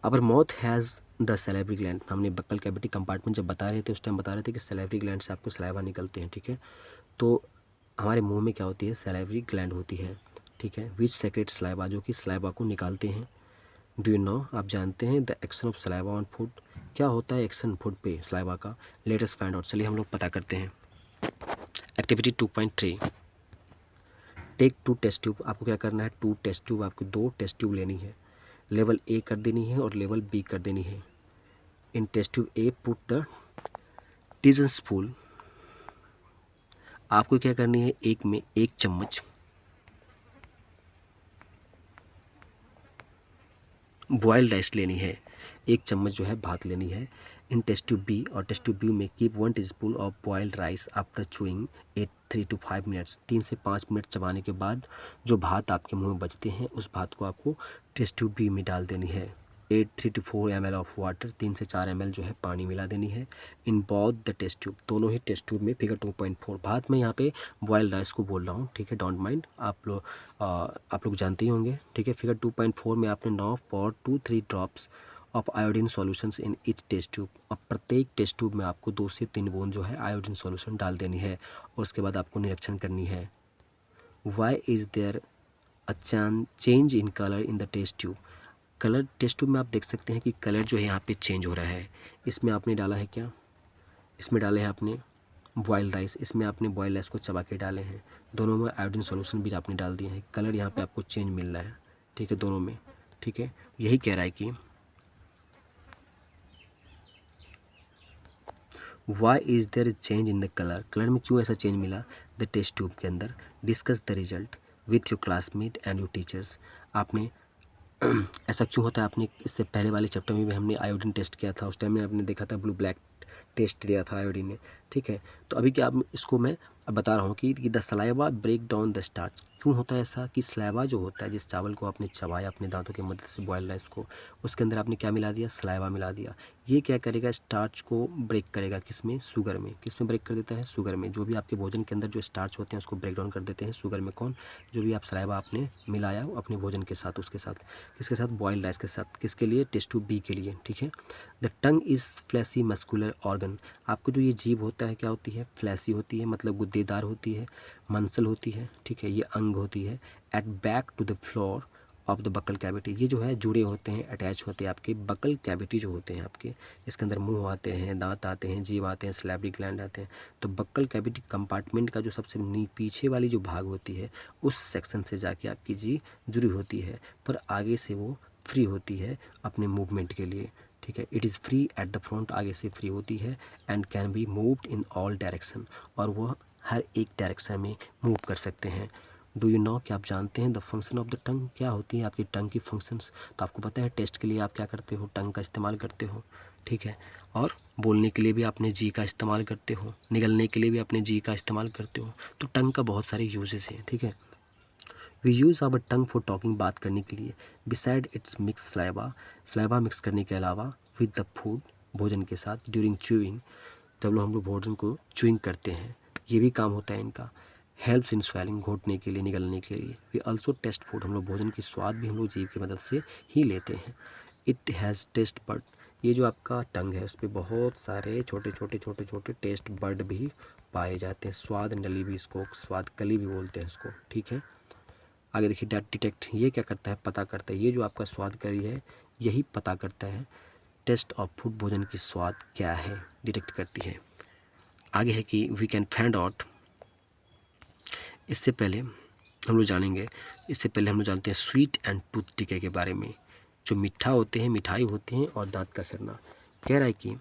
Our mouth has the salivary gland, हमने बक्कल कैविटी कंपार्टमेंट जब बता रहे थे उस टाइम बता रहे थे कि सैलिवरी ग्लैंड से आपको सलाइवा निकलते हैं। ठीक है, तो हमारे मुंह में क्या होती है, सैलिवरी ग्लैंड होती है। ठीक है, विच सेक्रेट सलाइवा, जो कि सलाइवा को निकालते हैं। डू यू नो, आप जानते हैं the action of saliva on food, क्या होता है एक्शन फूड पे सलाइवा का। लेट अस फाइंड आउट, चलिए हम लोग पता करते हैं। एक्टिविटी 2.3, टेक 2 टेस्ट ट्यूब, आपको क्या करना है, 2 टेस्ट ट्यूब, आपको 2 टेस्ट ट्यूब लेनी है। लेवल ए कर देनी है और लेवल बी कर देनी है। In test tube A put the teaspoon, आपको क्या करनी है, एक में 1 चम्मच बॉयल्ड राइस लेनी है, 1 चम्मच जो है भात लेनी है। इन टेस्ट ट्यूब बी, और टेस्ट ट्यूब बी में keep 1 teaspoon of boiled rice after chewing it 3 to 5 minutes, 3 से 5 मिनट चबाने के बाद जो भात आपके मुंह में बचते हैं उस भात को आपको टेस्ट ट्यूब बी में डाल देनी है। 3 to 4 ml ऑफ वाटर, 3 से 4 ml जो है पानी मिला देनी है। In both the test tube, दोनों ही टेस्ट ट्यूब में। फिगर 2.4, भात में यहाँ पे बॉयल्ड राइस को बोल रहा हूँ। ठीक है, डोंट माइंड, आप लोग जानते ही होंगे। ठीक है, फिगर 2.4 में आपने 9 और 2-3 drops of iodine solutions in each test tube, अब प्रत्येक टेस्ट ट्यूब में आपको 2 से 3 बूंद जो है आयोडीन सॉल्यूशन डाल देनी है और उसके बाद आपको निरीक्षण करनी है। Why is there a change in colour in the test tube, colour test tube में आप देख सकते हैं कि कलर जो है यहाँ पे चेंज हो रहा है। इसमें आपने डाला है क्या, इसमें डाले हैं आपने बॉयल्ड राइस, इसमें आपने बॉयल्ड राइस को चबा के डाले हैं, दोनों में आयोडीन सॉल्यूशन भी आपने डाल दिए हैं, कलर यहाँ पे आपको चेंज मिल रहा है। ठीक है, दोनों में। ठीक है, यही कह रहा है कि why is there change in the colour, colour में क्यों ऐसा चेंज मिला द टेस्ट ट्यूब के अंदर। Discuss the result with your classmate and your teachers, आपने ऐसा क्यों होता है, आपने इससे पहले वाले चैप्टर में भी हमने आयोडीन टेस्ट किया था, उस टाइम में आपने देखा था ब्लू ब्लैक टेस्ट दिया था आयोडीन ने। ठीक है, तो अभी क्या, आप इसको मैं अब बता रहा हूँ कि the saliva break down the starch, क्यों होता है ऐसा कि सलाइवा जो होता है, जिस चावल को आपने चबाया अपने दांतों की मदद से बॉयल राइस को, उसके अंदर आपने क्या मिला दिया, सलाइवा मिला दिया। ये क्या करेगा, स्टार्च को ब्रेक करेगा, किसमें, शुगर में। किसमें ब्रेक कर देता है, शुगर में। जो भी आपके भोजन के अंदर जो स्टार्च होते हैं उसको ब्रेक डाउन कर देते हैं शुगर में। कौन, जो भी आप सलाइवा आपने मिलाया अपने भोजन के साथ, उसके साथ, किसके साथ, बॉयल्ड राइस के साथ। किसके लिए, टेस्ट ट्यूब बी के लिए। ठीक है, the tongue is fleshy muscular organ, आपको जो ये जीभ होता है क्या होती है, फ्लैसी होती है, मतलब गुद्देदार होती है, मंसल होती है। ठीक है, ये अंग होती है। At back to the floor of the buccal cavity, ये जो है जुड़े होते हैं, अटैच होते हैं आपके बकल कैविटी जो होते हैं आपके, इसके अंदर मुंह आते हैं, दांत आते हैं, जीभ आते हैं, सैलिवरी ग्लैंड आते हैं। तो बकल कैविटी कंपार्टमेंट का जो सबसे पीछे वाली जो भाग होती है उस सेक्शन से जाके आपकी जीभ जुड़ी होती है, पर आगे से वो फ्री होती है अपने मूवमेंट के लिए। ठीक है, it is free at the front, आगे से फ्री होती है। And can be moved in all direction, और वह हर एक डायरेक्शन में मूव कर सकते हैं। डू यू नो, क्या आप जानते हैं द फंक्शन ऑफ द टंग, क्या होती है आपकी टंग की फंक्शंस। तो आपको पता है टेस्ट के लिए आप क्या करते हो, टंग का इस्तेमाल करते हो। ठीक है, और बोलने के लिए भी आपने जी का इस्तेमाल करते हो, निगलने के लिए भी अपने जी का इस्तेमाल करते हो। तो टंग का बहुत सारे यूजेस हैं। ठीक है, we use our tongue for talking, बात करने के लिए। Beside its mix saliva, saliva mix करने के अलावा विद द फूड, भोजन के साथ। ड्यूरिंग च्यूइंग, जब हम लोग भोजन को च्यूइंग करते हैं, ये भी काम होता है इनका। हेल्प्स इन स्वेलिंग, घोटने के लिए, निगलने के लिए। वी ऑल्सो टेस्ट फूड, हम लोग भोजन की स्वाद भी हम लोग जीभ की मदद से ही लेते हैं। It has taste bud. ये जो आपका टंग है उस पर बहुत सारे छोटे छोटे टेस्ट बड भी पाए जाते हैं। स्वाद नली भी, इसको स्वाद कली भी बोलते हैं इसको, ठीक है। आगे देखिए डेट डिटेक्ट, ये क्या करता है, पता करता है। ये जो आपका स्वाद कली है यही पता करता है टेस्ट ऑफ फूड, भोजन की स्वाद क्या है, डिटेक्ट करती है। आगे है कि वी कैन फाइंड आउट, इससे पहले हम लोग जानेंगे, इससे पहले हम लोग जानते हैं स्वीट एंड टूथ टिके के बारे में। जो मीठा होते हैं, मिठाई होती हैं और दांत का सड़ना। कह रहा है कि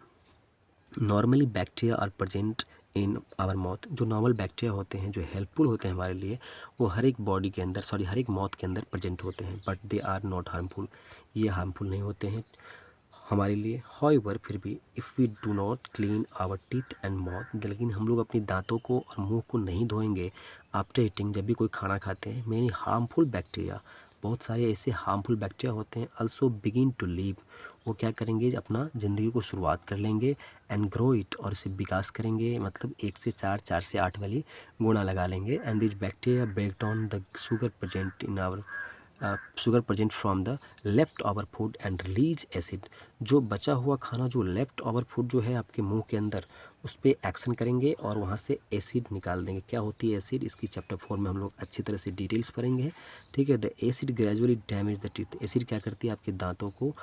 normally bacteria are present in our mouth. जो नॉर्मल बैक्टीरिया होते हैं जो हेल्पफुल होते हैं हमारे लिए, वो हर एक बॉडी के अंदर, सॉरी हर एक माउथ के अंदर प्रेजेंट होते हैं, but they are not harmful. ये हार्मफुल नहीं होते हैं हमारे लिए। हाउएवर, फिर भी, if we do not clean our teeth and mouth, लेकिन हम लोग अपनी दांतों को और मुंह को नहीं धोएंगे आफ्टर ईटिंग, जब भी कोई खाना खाते हैं, मेनी हार्मफुल बैक्टीरिया, बहुत सारे ऐसे हार्मफुल बैक्टीरिया होते हैं, अल्सो बिगिन टू लीव, वो क्या करेंगे, अपना ज़िंदगी को शुरुआत कर लेंगे, एंड ग्रो इट, और इसे विकास करेंगे, मतलब 1 से 4, 4 से 8 वाली गुणा लगा लेंगे। And this bacteria break down the sugar present in our sugar present from the left over food and release acid. जो बचा हुआ खाना, जो लेफ्ट ओवर फूड जो है आपके मुंह के अंदर, उस पर एक्शन करेंगे और वहाँ से एसिड निकाल देंगे। क्या होती है एसिड, इसकी चैप्टर 4 में हम लोग अच्छी तरह से डिटेल्स पढ़ेंगे, ठीक है। The acid gradually damage the teeth, acid क्या करती है, आपके दांतों को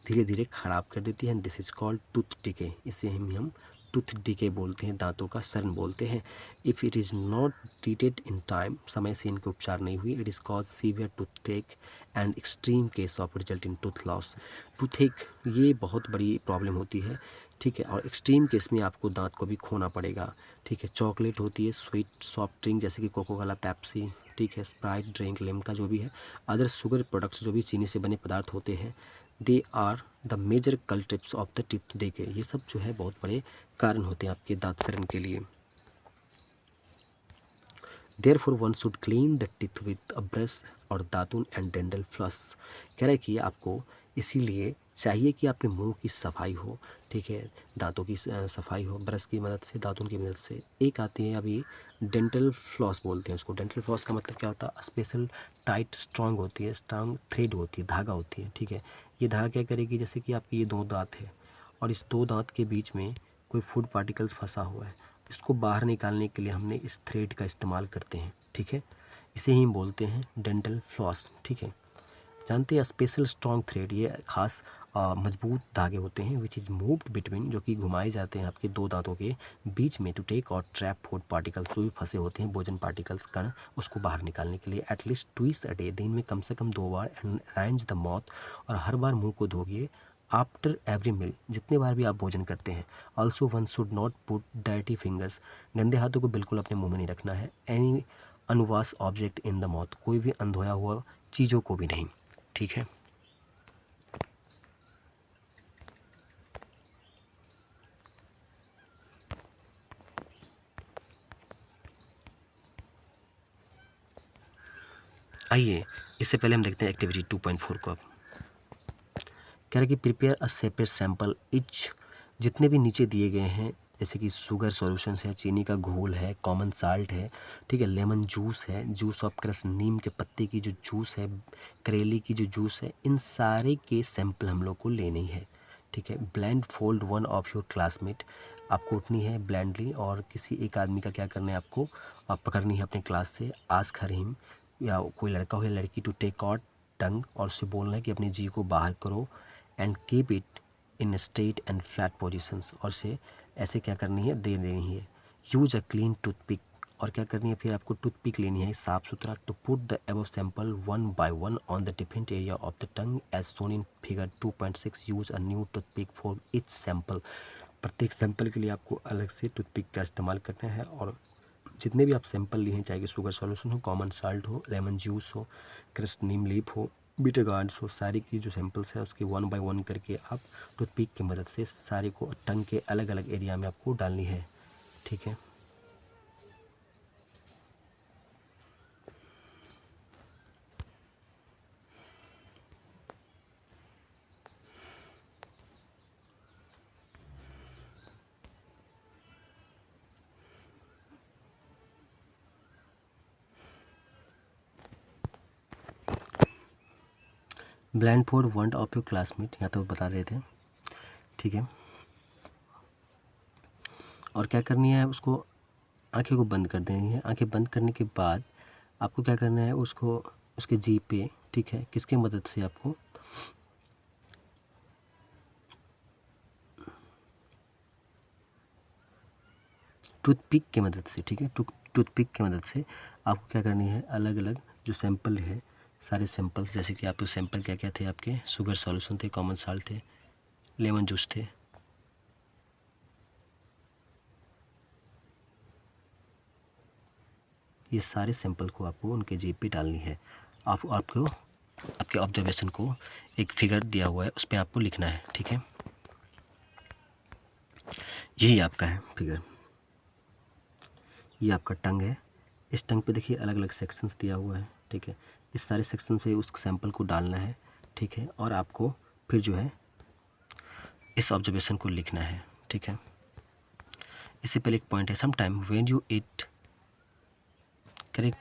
धीरे धीरे ख़राब कर देती है। This is called tooth decay, इसे हम टूथ डिके बोलते हैं, दांतों का सड़न बोलते हैं। If it is not treated in time, समय से इनके उपचार नहीं हुई, it is cause severe toothache and extreme case of result in tooth loss. Toothache ये बहुत बड़ी प्रॉब्लम होती है, ठीक है, और एक्सट्रीम केस में आपको दांत को भी खोना पड़ेगा, ठीक है। चॉकलेट होती है, स्वीट सॉफ्ट ड्रिंक जैसे कि कोको कोला, पेप्सी, ठीक है, स्प्राइट ड्रिंक, लिम्का जो भी है, अदर शुगर प्रोडक्ट्स जो भी चीनी से बने पदार्थ होते हैं, they are the major culprits of the teeth decay. ये सब जो है बहुत बड़े कारण होते हैं आपके दांत सड़न के लिए। Therefore one should clean the teeth with a brush और दातुन एंड डेंटल फ्लॉस। कह रहा है कि आपको इसीलिए चाहिए कि आपके मुंह की सफाई हो, ठीक है, दांतों की सफाई हो, ब्रश की मदद से, दातुन की मदद से। एक आती है अभी डेंटल फ्लॉस बोलते हैं उसको। डेंटल फ्लॉस का मतलब क्या होता है, स्पेशल टाइट स्ट्रांग होती है, स्ट्रांग थ्रेड होती है, धागा होती है, ठीक है। ये धागा क्या करेगी, जैसे कि आपके ये 2 दांत है और इस 2 दांत के बीच में कोई फूड पार्टिकल्स फंसा हुआ है, इसको बाहर निकालने के लिए हमने इस थ्रेड का इस्तेमाल करते हैं, ठीक है। इसे ही बोलते हैं डेंटल फ्लॉस, ठीक है। जानते हैं स्पेशल स्ट्रॉन्ग थ्रेड, ये खास मजबूत धागे होते हैं, विच इज़ मूव्ड बिटवीन, जो कि घुमाए जाते हैं आपके 2 दांतों के बीच में, टू टेक और ट्रैप फूड पार्टिकल्स, जो भी फंसे होते हैं भोजन पार्टिकल्स कण, उसको बाहर निकालने के लिए। एटलीस्ट ट्विस अ डे, दिन में कम से कम 2 बार, एंड राइंज द माउथ, और हर बार मुंह को धोइए। आफ्टर एवरी मील, जितने बार भी आप भोजन करते हैं। Also one should not put dirty fingers, गंदे हाथों को बिल्कुल अपने मुंह में नहीं रखना है। Any unwashed object in the mouth, कोई भी अनधोया हुआ चीज़ों को भी नहीं, ठीक है। आइए इससे पहले हम देखते हैं एक्टिविटी 2.4 को। अब कह रहा है कि prepare a separate sample etch, जितने भी नीचे दिए गए हैं, जैसे कि शुगर सॉल्यूशंस है, चीनी का घोल है, कॉमन साल्ट है, ठीक है, लेमन जूस है, जूस ऑफ क्रस, नीम के पत्ते की जो जूस है, करेले की जो जूस है, इन सारे के सैंपल हम लोग को लेने ही है, ठीक है। Blend fold one of your classmate, आपको उठनी है ब्लेंडली और किसी एक आदमी का क्या करना है आपको, पकड़नी है अपने क्लास से, आस्क हर हिम, या कोई लड़का हो या लड़की, टू टेक आउट टंग, और उससे बोलना है कि अपनी जी को बाहर करो, and keep it in straight and flat positions, और से ऐसे क्या करनी है, दे देनी है। यूज अ क्लीन टूथपिक, और क्या करनी है फिर आपको, टूथपिक लेनी है साफ़ सुथरा, to put the above sample one by one on the different area of the tongue as shown in figure 2.6। Use a new toothpick for each sample, प्रत्येक सैंपल के लिए आपको अलग से टूथपिक का इस्तेमाल करना है। और जितने भी आप सैंपल लिए हैं, चाहे कि शुगर सॉल्यूशन हो, कॉमन साल्ट हो, लेमन जूस हो, क्रस्ट नीम लीफ हो, बीटर गार्ड्स हो, सारी की जो सैंपल्स है उसकी 1 बाय 1 करके आप टूथपिक की मदद से सारे को टंग के अलग अलग एरिया में आपको डालनी है, ठीक है। Blind for one of your classmate, यहाँ तो बता रहे थे, ठीक है। और क्या करनी है, उसको आंखें को बंद कर देनी है। आंखें बंद करने के बाद आपको क्या करना है, उसको उसके जी पे, ठीक है, किसके मदद से, आपको टूथपिक की मदद से, ठीक है, टूथपिक की मदद से आपको क्या करनी है, अलग अलग जो सैंपल है, सारे सैंपल्स, जैसे कि आपके सैंपल क्या क्या थे, आपके शुगर सॉल्यूशन थे, कॉमन साल्ट थे, लेमन जूस थे, ये सारे सैंपल को आपको उनके जेब पे डालनी है। आपको आपके ऑब्जर्वेशन को एक फिगर दिया हुआ है, उस पर आपको लिखना है, ठीक है। यही आपका है फिगर, ये आपका टंग है। इस टंग पे देखिए अलग अलग सेक्शंस दिया हुआ है, ठीक है। इस सारे सेक्शन पे उस सैंपल को डालना है, ठीक है। और आपको फिर जो है इस ऑब्जर्वेशन को लिखना है, ठीक है। इससे पहले एक पॉइंट है, some time when you eat, correct,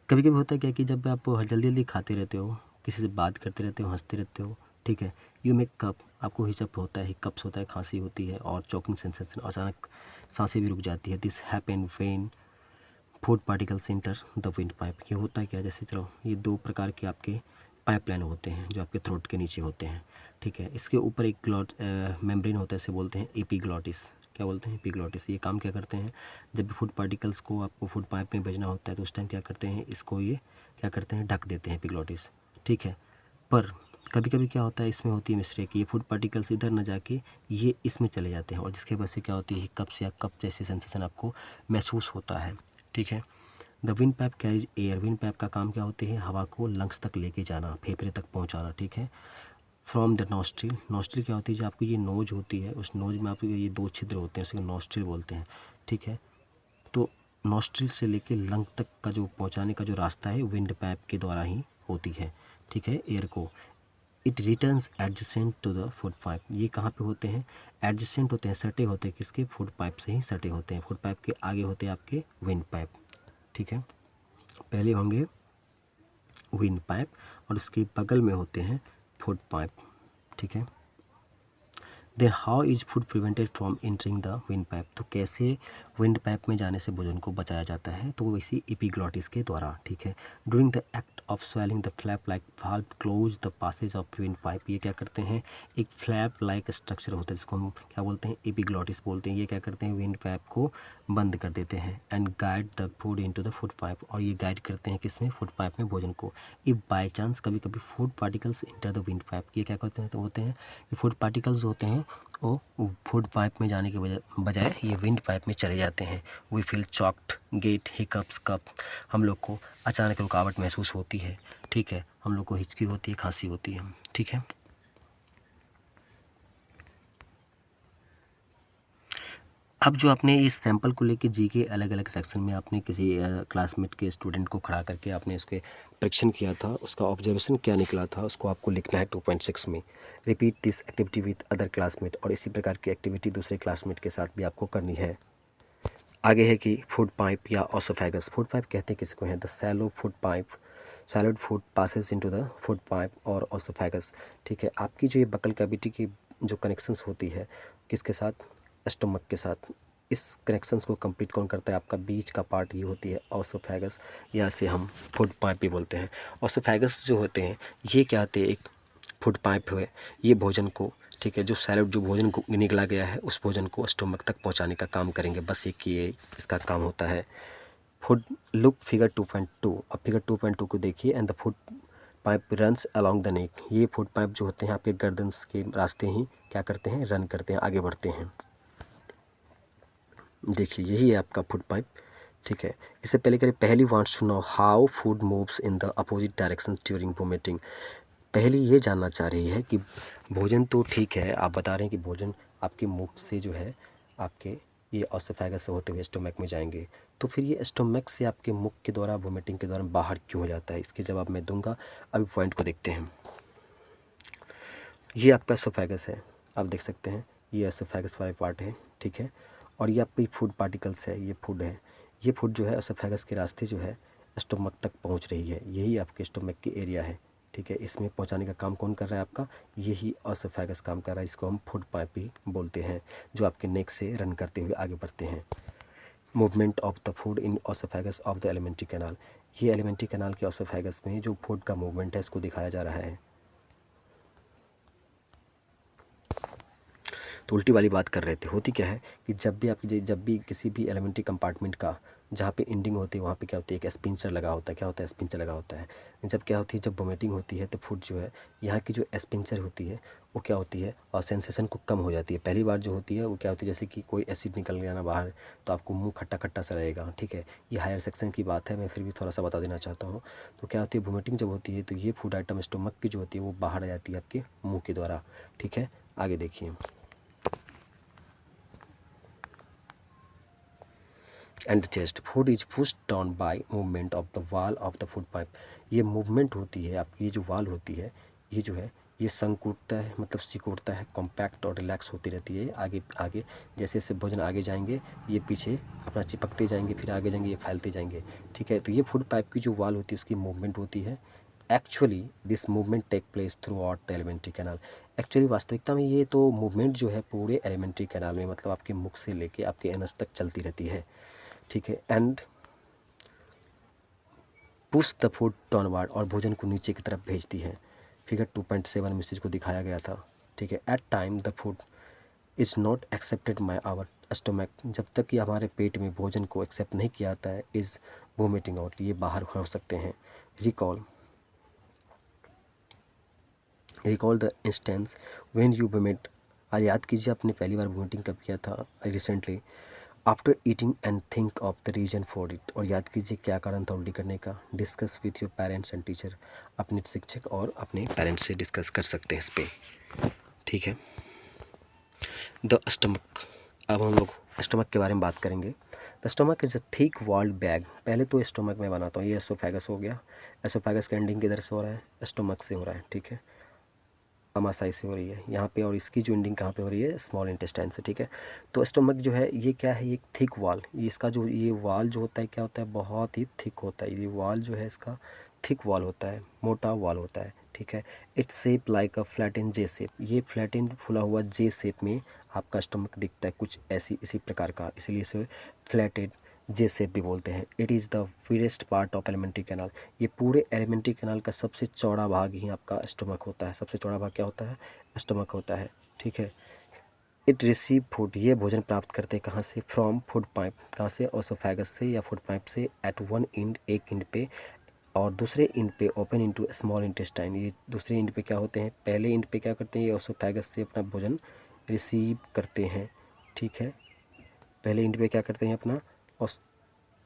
कभी कभी होता है क्या कि जब आप जल्दी जल्दी खाते रहते हो, किसी से बात करते रहते हो, हंसते रहते हो, ठीक है, यू मेक कप, आपको हिचक होता है, हिकअप्स होता है, खांसी होती है और चोकिंग सेंसेशन, अचानक सांसें भी रुक जाती है। This happen when food particles enter the wind pipe. ये होता है क्या, जैसे चलो ये दो प्रकार के आपके पाइपलाइन होते हैं जो आपके थ्रोट के नीचे होते हैं, ठीक है। इसके ऊपर एक मेम्ब्रेन होता है, इसे बोलते हैं एपिग्लॉटिस। क्या बोलते हैं, एपिग्लॉटिस। ये काम क्या करते हैं, जब भी फूड पार्टिकल्स को आपको फूड पाइप में भेजना होता है तो उस टाइम क्या करते हैं, इसको ये क्या करते हैं, ढक देते हैं, एपिग्लॉटिस, ठीक है। पर कभी कभी क्या होता है, इसमें होती है मिस्टेक, ये फूड पार्टिकल्स इधर न जाके ये इसमें चले जाते हैं, और जिसकी वजह से क्या होती है, कप्स या कप जैसे सेंसेशन आपको महसूस होता है, ठीक है। The wind pipe carries air, wind pipe का काम क्या होती है, हवा को लंग्स तक लेके जाना, फेफड़े तक पहुंचाना, ठीक है। फ्रॉम द नॉस्ट्रिल, नॉस्ट्रिल क्या होती है, जो आपकी ये नोज होती है, उस नोज में आपके ये दो छिद्र होते हैं, उसे नॉस्ट्रिल बोलते हैं, ठीक है। तो नॉस्ट्रिल से लेके लंग तक का जो पहुंचाने का जो रास्ता है विंड पाइप के द्वारा ही होती है, ठीक है, एयर को। It returns adjacent to the food pipe, ये कहाँ पे होते हैं, एडजेसेंट होते हैं, सटे होते हैं, किसके, फूड पाइप से ही सटे होते हैं। फूड पाइप के आगे होते हैं आपके विंड पाइप, ठीक है। पहले होंगे विंड पाइप और उसके बगल में होते हैं फूड पाइप, ठीक है। Then how is food prevented from entering the wind pipe, तो कैसे विंड पाइप में जाने से भोजन को बचाया जाता है, तो वैसी एपिग्लॉटिस के द्वारा, ठीक है। During the act of swallowing the flap like valve close the passage of wind pipe, ये क्या करते हैं, एक फ्लैप लाइक स्ट्रक्चर होता है जिसको हम क्या बोलते हैं, एपिग्लॉटिस बोलते हैं। ये क्या करते हैं, विंड पाइप को बंद कर देते हैं, and guide the food into the food pipe, और ये गाइड करते हैं किसमें, फूड पाइप में भोजन को। इफ बाय चांस कभी कभी food particles enter the wind pipe, ये क्या करते हैं, तो होते हैं कि फूड पार्टिकल्स होते हैं वो फूड पाइप में जाने के बजाय ये विंड पाइप में चले जाते हैं। We feel choked, get, hiccups, cough, हम लोग को अचानक रुकावट महसूस होती है, ठीक है। हम लोग को हिचकी होती है, खांसी होती है, ठीक है। अब जो आपने इस सैंपल को लेके जी के अलग अलग सेक्शन में आपने किसी क्लासमेट के स्टूडेंट को खड़ा करके आपने उसके परीक्षण किया था, उसका ऑब्जर्वेशन क्या निकला था, उसको आपको लिखना है 2.6 में। Repeat this activity with other classmate, और इसी प्रकार की एक्टिविटी दूसरे क्लासमेट के साथ भी आपको करनी है। आगे है कि फूड पाइप या ऑसोफेगस, फूड पाइप कहते हैं किसको है, the swallow food pipe, swallowed food passes into the food pipe और ऑसोफेगस, ठीक है। आपकी जो ये बकल कैविटी की जो कनेक्शंस होती है किसके साथ, स्टमक के साथ, इस कनेक्शंस को कंप्लीट कौन करता है, आपका बीच का पार्ट ये होती है ऑसोफेगस, या से हम फूड पाइप भी बोलते हैं। ऑसोफेगस जो होते हैं ये क्या होते हैं, एक फूड पाइप है, ये भोजन को, ठीक है, जो सैलेड जो भोजन को निकला गया है उस भोजन को स्टमक तक पहुंचाने का काम करेंगे, बस एक ये इसका काम होता है। फूड लुक फिगर 2.2, अब फिगर 2.2 को देखिए, and the food pipe runs along the neck, ये फूड पाइप जो होते हैं आपके गर्दन के रास्ते ही क्या करते हैं, रन करते हैं, आगे बढ़ते हैं। देखिए यही है आपका फूड पाइप, ठीक है। इससे पहले करें, Paheli wants to know how food moves in the opposite direction during vomiting. Paheli ये जानना चाह रही है कि भोजन तो ठीक है, आप बता रहे हैं कि भोजन आपके मुख से जो है आपके ये ऑसोफेगस से होते हुए स्टोमक में जाएंगे, तो फिर ये स्टोमक से आपके मुख के द्वारा वोमिटिंग के दौरान बाहर क्यों हो जाता है, इसके जवाब मैं दूंगा। अभी पॉइंट को देखते हैं। ये आपका एसोफेगस है, आप देख सकते हैं ये एसोफेगस वाला पार्ट है, ठीक है। और ये आपकी फूड पार्टिकल्स है, ये फूड है, ये फूड जो है एसोफेगस के रास्ते जो है स्टोमक तक पहुंच रही है, यही आपके स्टोमक की एरिया है, ठीक है। इसमें पहुंचाने का काम कौन कर रहा है आपका, यही ओसोफेगस काम कर रहा है, इसको हम फूड पाइप भी बोलते हैं, जो आपके नेक से रन करते हुए आगे बढ़ते हैं। Movement of the food in oesophagus of the alimentary canal, ये एलिमेंट्री कैनाल के ओसोफेगस में जो फूड का मूवमेंट है इसको दिखाया जा रहा है। तो उल्टी वाली बात कर रहे थे। होती क्या है कि जब भी किसी भी एलिमेंट्री कंपार्टमेंट का जहाँ पे एंडिंग होती है वहाँ पे क्या होती है, एक स्पिंचर लगा होता है। क्या होता है, स्पिंचर लगा होता है। जब क्या होती है, जब वोमिटिंग होती है तो फूड जो है, यहाँ की जो स्पिंचर होती है वो क्या होती है, और सेंसेशन को कम हो जाती है। पहली बार जो होती है वो क्या होती है, जैसे कि कोई एसिड निकल गया ना बाहर, तो आपको मुंह खट्टा खट्टा सा रहेगा। ठीक है, ये हायर सेक्शन की बात है, मैं फिर भी थोड़ा सा बता देना चाहता हूँ। तो क्या होती है, वोमिटिंग जब होती है तो ये फूड आइटम स्टोमक की जो होती है वो बाहर आ जाती है आपके मुँह के द्वारा। ठीक है, आगे देखिए। And chest, food is pushed down by movement of the वाल ऑफ द फूड पाइप। ये मूवमेंट होती है आपकी, ये जो वाल होती है ये जो है ये संकुड़ता है, मतलब सिकुड़ता है, कॉम्पैक्ट और रिलैक्स होती रहती है। आगे आगे जैसे जैसे भोजन आगे जाएंगे ये पीछे अपना चिपकते जाएंगे, फिर आगे जाएंगे ये फैलते जाएंगे। ठीक है, तो ये फूड पाइप की जो वाल होती है उसकी मूवमेंट होती है। Actually this movement take place throughout the alimentary canal. Actually वास्तविकता में ये तो मूवमेंट जो है पूरे एलिमेंट्री कैनाल में, मतलब आपके मुख से लेके आपके एनस तक चलती रहती है। ठीक है, and push the food downward, और भोजन को नीचे की तरफ भेजती है। फिगर 2.7 में इस चीज़ को दिखाया गया था। ठीक है, at time the food is not accepted by our stomach, जब तक कि हमारे पेट में भोजन को एक्सेप्ट नहीं किया जाता है, इज़ वोमिटिंग आउट, ये बाहर हो सकते हैं। Recall the instance when you vomit, याद कीजिए आपने पहली बार वोमिटिंग कब किया था recently. After eating and think of the reason for it, और याद कीजिए क्या कारण था उल्टी करने का। Discuss with your parents and teacher, अपने शिक्षक और अपने पेरेंट्स से डिस्कस कर सकते हैं इस पर। ठीक है, द स्टमक, अब हम लोग स्टमक के बारे में बात करेंगे। The stomach is a thick walled bag. पहले तो स्टमक में बनाता हूँ, ये एसोफेगस हो गया। एसोफेगस का एंडिंग किधर से हो रहा है, स्टमक से हो रहा है। ठीक है, अमाशाई से हो रही है यहाँ पे, और इसकी जो एंडिंग कहाँ पे हो रही है, स्मॉल इंटेस्टाइन से। ठीक है, तो स्टोमक जो है ये क्या है, ये थिक वाल, ये इसका जो ये वाल जो होता है क्या होता है, बहुत ही थिक होता है। ये वाल जो है इसका थिक वाल होता है, मोटा वाल होता है। ठीक है, it's shape like a flatten J shape, ये फ्लैटेन फुला हुआ जे शेप में आपका स्टोमक दिखता है, कुछ ऐसी इसी प्रकार का, इसीलिए इसे फ्लैटेड जे शेप भी बोलते हैं। It is the widest part of alimentary canal, ये पूरे एलिमेंट्री कैनाल का सबसे चौड़ा भाग ही आपका स्टोमक होता है। सबसे चौड़ा भाग क्या होता है, स्टोमक होता है। ठीक है, इट रिसीव फूड, ये भोजन प्राप्त करते हैं कहाँ से, फ्रॉम फूड पाइप, कहाँ से, ओसोफेगस से या फूड पाइप से। एट वन इंड, एक इंड पे, और दूसरे इंड पे ओपन इनटू स्मॉल इंटेस्टाइन, ये दूसरे इंड पे क्या होते हैं, पहले इंड पे क्या करते हैं, ये ओसोफेगस से अपना भोजन रिसीव करते हैं। ठीक है, पहले इंड पे क्या करते हैं, अपना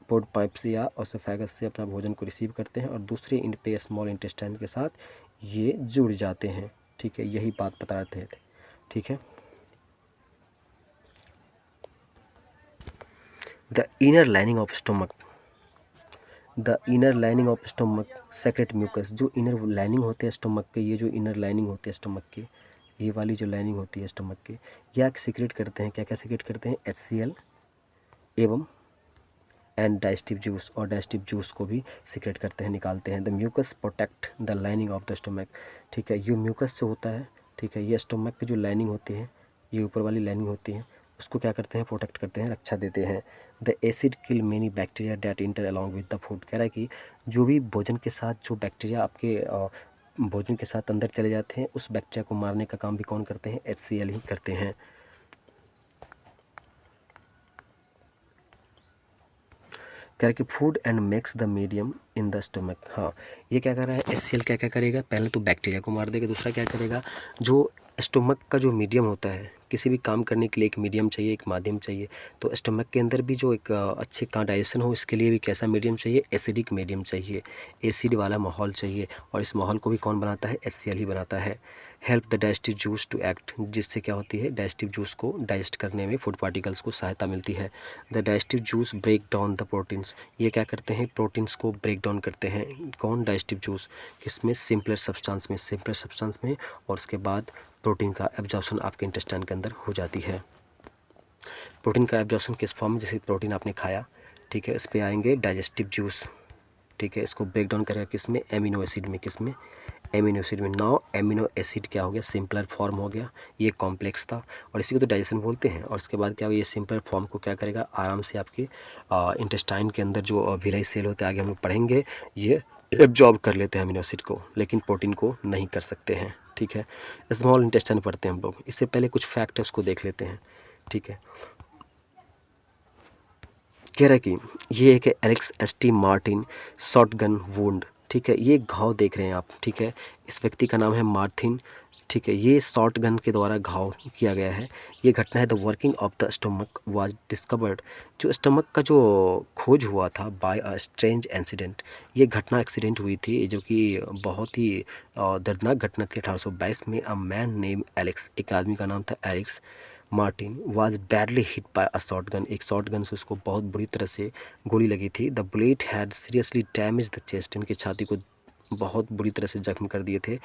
फूड पाइप से या ओसोफेगस से अपना भोजन को रिसीव करते हैं, और दूसरे इंड पे स्मॉल इंटेस्टाइन के साथ ये जुड़ जाते हैं। ठीक है, यही बात बता रहे थे। ठीक है, the inner lining of stomach, the inner lining of stomach secrete mucus, जो इनर लाइनिंग होते हैं स्टोमक के, ये जो इनर लाइनिंग होती है स्टोमक के, ये वाली जो लाइनिंग होती है स्टोमक के, यह सीक्रेट करते हैं, क्या क्या सीक्रेट करते हैं, HCl एवं एंड डाइजेस्टिव जूस, और डाइजेस्टिव जूस को भी सीक्रेट करते हैं, निकालते हैं। The mucus protect the lining of the stomach. ठीक है, ये म्यूकस जो होता है, ठीक है, ये स्टोमक की जो लाइनिंग होती है, ये ऊपर वाली लाइनिंग होती है, उसको क्या करते हैं, प्रोटेक्ट करते हैं, रक्षा देते हैं। The acid kill many bacteria that inter along with the food, कह रहा है कि जो भी भोजन के साथ जो बैक्टीरिया आपके भोजन के साथ अंदर चले जाते हैं, उस बैक्टीरिया को मारने का काम भी कौन करते हैं, HCl ही करते हैं। कह रहा है कि food and makes the medium in the stomach. हाँ, ये क्या कर रहा है, HCl क्या क्या करेगा, पहले तो बैक्टीरिया को मार देगा, दूसरा क्या करेगा, जो स्टमक का जो मीडियम होता है, किसी भी काम करने के लिए एक मीडियम चाहिए, एक माध्यम चाहिए। तो स्टमक के अंदर भी जो एक अच्छे का डाइजेशन हो, इसके लिए भी कैसा मीडियम चाहिए, एसिडिक मीडियम चाहिए, एसिड वाला माहौल चाहिए, और इस माहौल को भी कौन बनाता है, HCl ही बनाता है। Help the digestive juice to act, जिससे क्या होती है, डाइजेस्टिव जूस को डाइजेस्ट करने में फूड पार्टिकल्स को सहायता मिलती है। The digestive juice break down the proteins, ये क्या करते हैं, प्रोटीन्स को ब्रेक डाउन करते हैं, कौन, डाइजेस्टिव जूस, किसमें, सिंपलर सब्सटेंस में, सिंपलर सब्सटेंस में, और उसके बाद प्रोटीन का एब्जॉर्प्शन आपके इंटेस्टाइन के अंदर हो जाती है। प्रोटीन का एब्जॉर्प्शन किस फॉर्म में, जैसे प्रोटीन आपने खाया, ठीक है, इस पर आएंगे डाइजेस्टिव जूस, ठीक है। इसको ब्रेक डाउन करेगा किस में, एमिनो एसिड में, किस में, एमिनो एसिड में। नाउ एमिनो एसिड क्या हो गया, सिंपलर फॉर्म हो गया, ये कॉम्प्लेक्स था और इसी को तो डाइजेशन बोलते हैं। और इसके बाद क्या होगा, ये सिंपलर फॉर्म को क्या करेगा, आराम से आपके इंटेस्टाइन के अंदर जो विलाई सेल होते हैं, आगे हम लोग पढ़ेंगे, ये एब्जॉर्ब कर लेते हैं अमीनो एसिड को, लेकिन प्रोटीन को नहीं कर सकते हैं, ठीक है। स्मॉल इंटेस्टाइन पढ़ते हैं हम लोग, इससे पहले कुछ फैक्टर्स को देख लेते हैं, ठीक है। कह रहा है कि ये एक है Alex ST. Martin shotgun wound, ठीक है। ये घाव देख रहे हैं आप, ठीक है। इस व्यक्ति का नाम है मार्टिन, ठीक है। ये शॉटगन के द्वारा घाव किया गया है। ये घटना है the working of the stomach was discovered, जो स्टमक का जो खोज हुआ था बाय अ स्ट्रेंज इंसिडेंट। ये घटना एक्सीडेंट हुई थी जो कि बहुत ही दर्दनाक घटना थी 1822 में। अ मैन नेम एलेक्स, एक आदमी का नाम था Alex Martin, was badly hit by a shotgun, एक शॉटगन से उसको बहुत बुरी तरह से गोली लगी थी। The bullet had seriously damage the chest, इनकी छाती को बहुत बुरी तरह से जख्म कर दिए थे,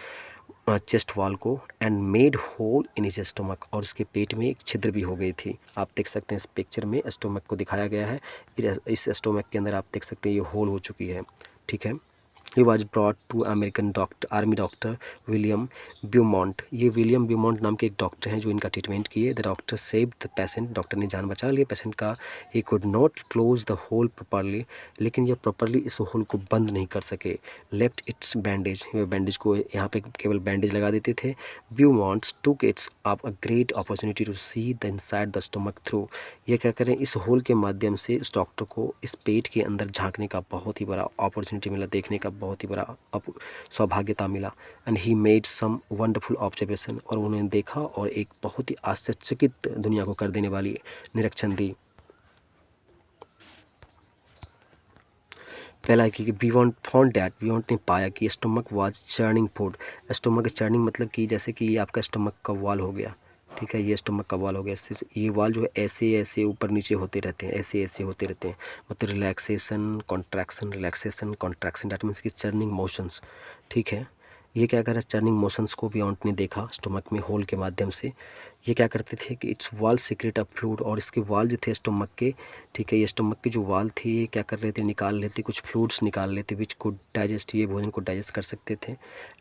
चेस्ट वॉल को, and made hole in his stomach, और इसके पेट में एक छिद्र भी हो गई थी। आप देख सकते हैं इस पिक्चर में स्टोमक को दिखाया गया है, इस स्टोमक के अंदर आप देख सकते हैं ये होल हो चुकी है, ठीक है। He was brought to American doctor, army doctor William Beaumont. ये विलियम ब्यूमॉन्ट नाम के एक डॉक्टर हैं जो इनका ट्रीटमेंट किए। The doctor save the patient, doctor ने जान बचा लिया पेशेंट का। He could not close the hole properly, लेकिन ये प्रॉपरली इस होल को बंद नहीं कर सके। लेफ्ट इट्स बैंडेज, वे बैंडेज को यहाँ पे केवल बैंडेज लगा देते थे। Beaumont's took its up a great opportunity to see the inside the stomach through, ये क्या करें, इस होल के माध्यम से इस डॉक्टर को इस पेट के अंदर झांकने का बहुत ही बड़ा अपॉर्चुनिटी मिला, देखने का बहुत ही बड़ा सौभाग्यता मिला। And he made some wonderful observation, और उन्होंने देखा और एक बहुत ही आश्चर्यचकित दुनिया को कर देने वाली निरीक्षण दी। पहला है कि बियॉन्ड फाउंड डैट, बियॉन्ड ने पाया कि stomach was churning food. Stomach churning मतलब कि जैसे कि ये आपका स्टमक का वॉल हो गया, ठीक है, ये स्टमक का वॉल हो गया। ये वॉल जो है ऐसे ऐसे ऊपर नीचे होते रहते हैं, ऐसे ऐसे होते रहते हैं, मतलब relaxation contraction, relaxation contraction, that means की चर्निंग मोशंस, ठीक है। ये क्या कर रहा है, चर्निंग मोशंस को बियॉन्ड ने देखा स्टमक में होल के माध्यम से। ये क्या करते थे कि it's wall secret of fluid, और इसके वॉल जो थे स्टमक के, ठीक है, ये स्टमक की जो वाल थी ये क्या कर रहे थे, निकाल लेते, कुछ फ्लूइड्स निकाल लेते विच को डाइजेस्ट, ये भोजन को डाइजेस्ट कर सकते थे।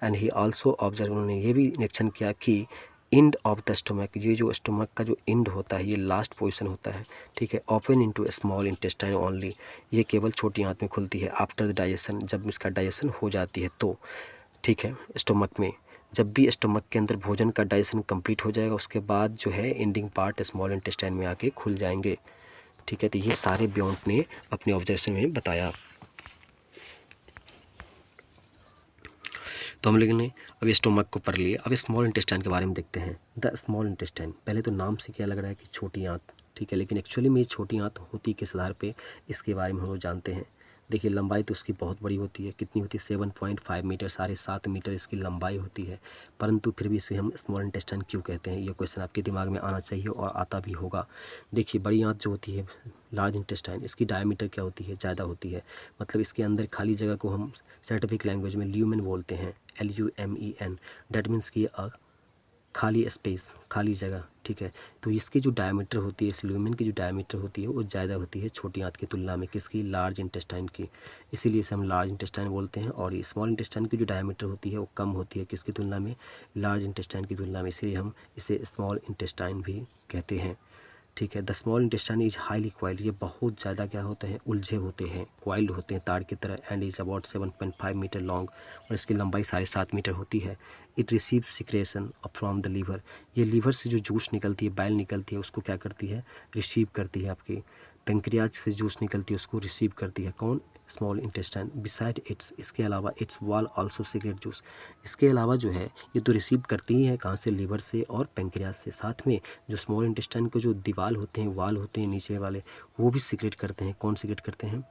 एंड ही आल्सो ऑब्जर्व, उन्होंने ये भी निरीक्षण किया कि इंड ऑफ द स्टमक, ये जो स्टमक का जो इंड होता है, ये लास्ट पोजीशन होता है, ठीक है, open into small intestine only, ये केवल छोटी आंत में खुलती है आफ्टर द डाइजेशन, जब इसका डाइजेशन हो जाती है तो, ठीक है। स्टमक में जब भी स्टमक के अंदर भोजन का डाइजेशन कंप्लीट हो जाएगा उसके बाद जो है एंडिंग पार्ट स्मॉल इंटेस्टाइन में आके खुल जाएंगे, ठीक है। तो ये सारे ब्योंट ने अपने ऑब्जर्वेशन में बताया। तो हम लोगों ने अब स्टोमक को पढ़ लिए, अब स्मॉल इंटेस्टाइन के बारे में देखते हैं। द स्मॉल इंटेस्टाइन, पहले तो नाम से क्या लग रहा है कि छोटी आंत, ठीक है, लेकिन एक्चुअली में ये छोटी आंत होती किस आधार पे, इसके बारे में हम लोग जानते हैं। देखिए लंबाई तो उसकी बहुत बड़ी होती है, कितनी होती है, 7.5 मीटर, 7.5 मीटर इसकी लंबाई होती है, परंतु फिर भी इसे हम स्मॉल इंटेस्टाइन क्यों कहते हैं, ये क्वेश्चन आपके दिमाग में आना चाहिए और आता भी होगा। देखिए बड़ी आंत जो होती है लार्ज इंटेस्टाइन, इसकी डायमीटर क्या होती है, ज़्यादा होती है, मतलब इसके अंदर खाली जगह को हम साइंटिफिक लैंग्वेज में ल्यूमेन बोलते हैं, LUMEN, डैट मीन्स की खाली स्पेस, खाली जगह, ठीक है। तो इसकी जो डायमीटर होती है, इस ल्यूमेन की जो डायमीटर होती है वो ज़्यादा होती है छोटी आंत की तुलना में, किसकी, लार्ज इंटेस्टाइन की, इसीलिए इसे हम लार्ज इंटेस्टाइन बोलते हैं। और स्मॉल इंटेस्टाइन की जो डायमीटर होती है वो कम होती है किसकी तुलना में, लार्ज इंटेस्टाइन की तुलना में, इसीलिए हम इसे स्मॉल इंटेस्टाइन भी कहते हैं, ठीक है। The small intestine is highly coiled, ये बहुत ज़्यादा क्या होते हैं, उलझे होते हैं, क्वाइल्ड होते हैं तार की तरह, and is about 7.5 metre long, और इसकी लंबाई 7.5 मीटर होती है। It receive secretion from the liver, ये लीवर से जो जूस निकलती है, बाइल निकलती है, उसको क्या करती है, रिसीव करती है। आपकी पेंक्रियाज से जूस निकलती है, उसको रिसीव करती है कौन, स्मॉल इंटेस्टाइन। बिसाइड इट्स, इसके अलावा it's wall also secret juice, इसके अलावा जो है ये तो रिसीव करती ही है कहाँ से, लीवर से और पेंक्रियाज से, साथ में जो स्मॉल इंटेस्टाइन के जो दीवार होते हैं, वाल होते हैं नीचे वाले, वो भी सीक्रेट करते हैं, कौन सीक्रेट करते हैं,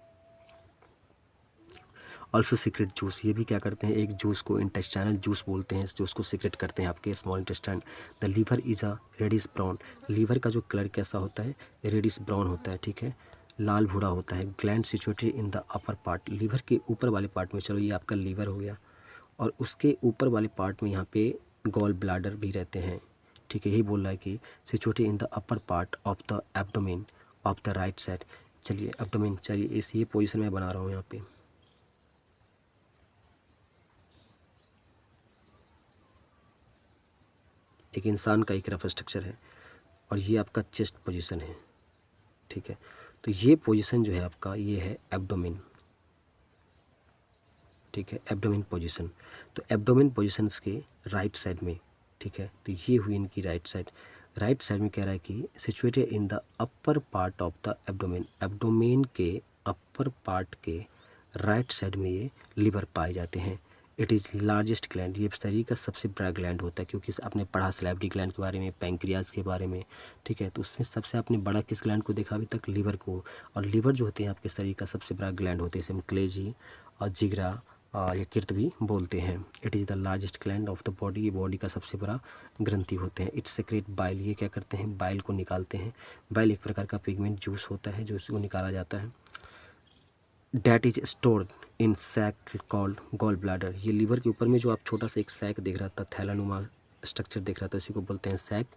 ऑल्सो सीक्रेट जूस, ये भी क्या करते हैं, एक जूस को इंटेस्टाइनल जूस बोलते हैं, इस जूस को सीक्रेट करते हैं आपके small intestine. The liver is a reddish brown, liver का जो कलर कैसा होता है, रेडिश ब्राउन होता है, ठीक है, लाल भूरा होता है। Gland situated in the upper part, liver के ऊपर वाले पार्ट में, चलो ये आपका लीवर हो गया, और उसके ऊपर वाले पार्ट में यहाँ पे गॉल ब्लैडर भी रहते हैं, ठीक है। यही बोल रहा है कि situated in the upper part of the abdomen of the right side. चलिए एब्डोमेन, चलिए इस ये पोजीशन में बना रहा हूँ यहाँ पे, एक इंसान का एक रफ स्ट्रक्चर है और ये आपका चेस्ट पोजीशन है, ठीक है। तो ये पोजीशन जो है आपका ये है एब्डोमेन, ठीक है, एब्डोमेन पोजीशन। तो एब्डोमेन पोजीशंस के राइट साइड में, ठीक है, तो ये हुई इनकी राइट साइड। राइट साइड में कह रहा है कि situated in the upper part of the abdomen, abdomen के अपर पार्ट के राइट साइड में ये लिवर पाए जाते हैं। इट इज़ लार्जेस्ट ग्लैंड, ये शरीर का सबसे बड़ा ग्लैंड होता है, क्योंकि आपने पढ़ा सैलिवरी ग्लैंड के बारे में, पैंक्रियाज के बारे में, ठीक है। तो उसमें सबसे आपने बड़ा किस ग्लैंड को देखा अभी तक? लिवर को। और लिवर जो होते हैं आपके शरीर का सबसे बड़ा ग्लैंड होते हैं, इसे हम कलेजी और जिगरा या किर्त भी बोलते हैं। It is the largest gland of the body, ये बॉडी का सबसे बड़ा ग्रंथि होते हैं। इट्स सेक्रेट बाइल, ये क्या करते हैं? बाइल को निकालते हैं। बाइल एक प्रकार का पिगमेंट जूस होता है जो उसको निकाला जाता है। That is stored in sac called gall bladder, ये लीवर के ऊपर में जो आप छोटा सा एक सैक देख रहा था, थैलानुमा स्ट्रक्चर देख रहा था, उसी को बोलते हैं सैक।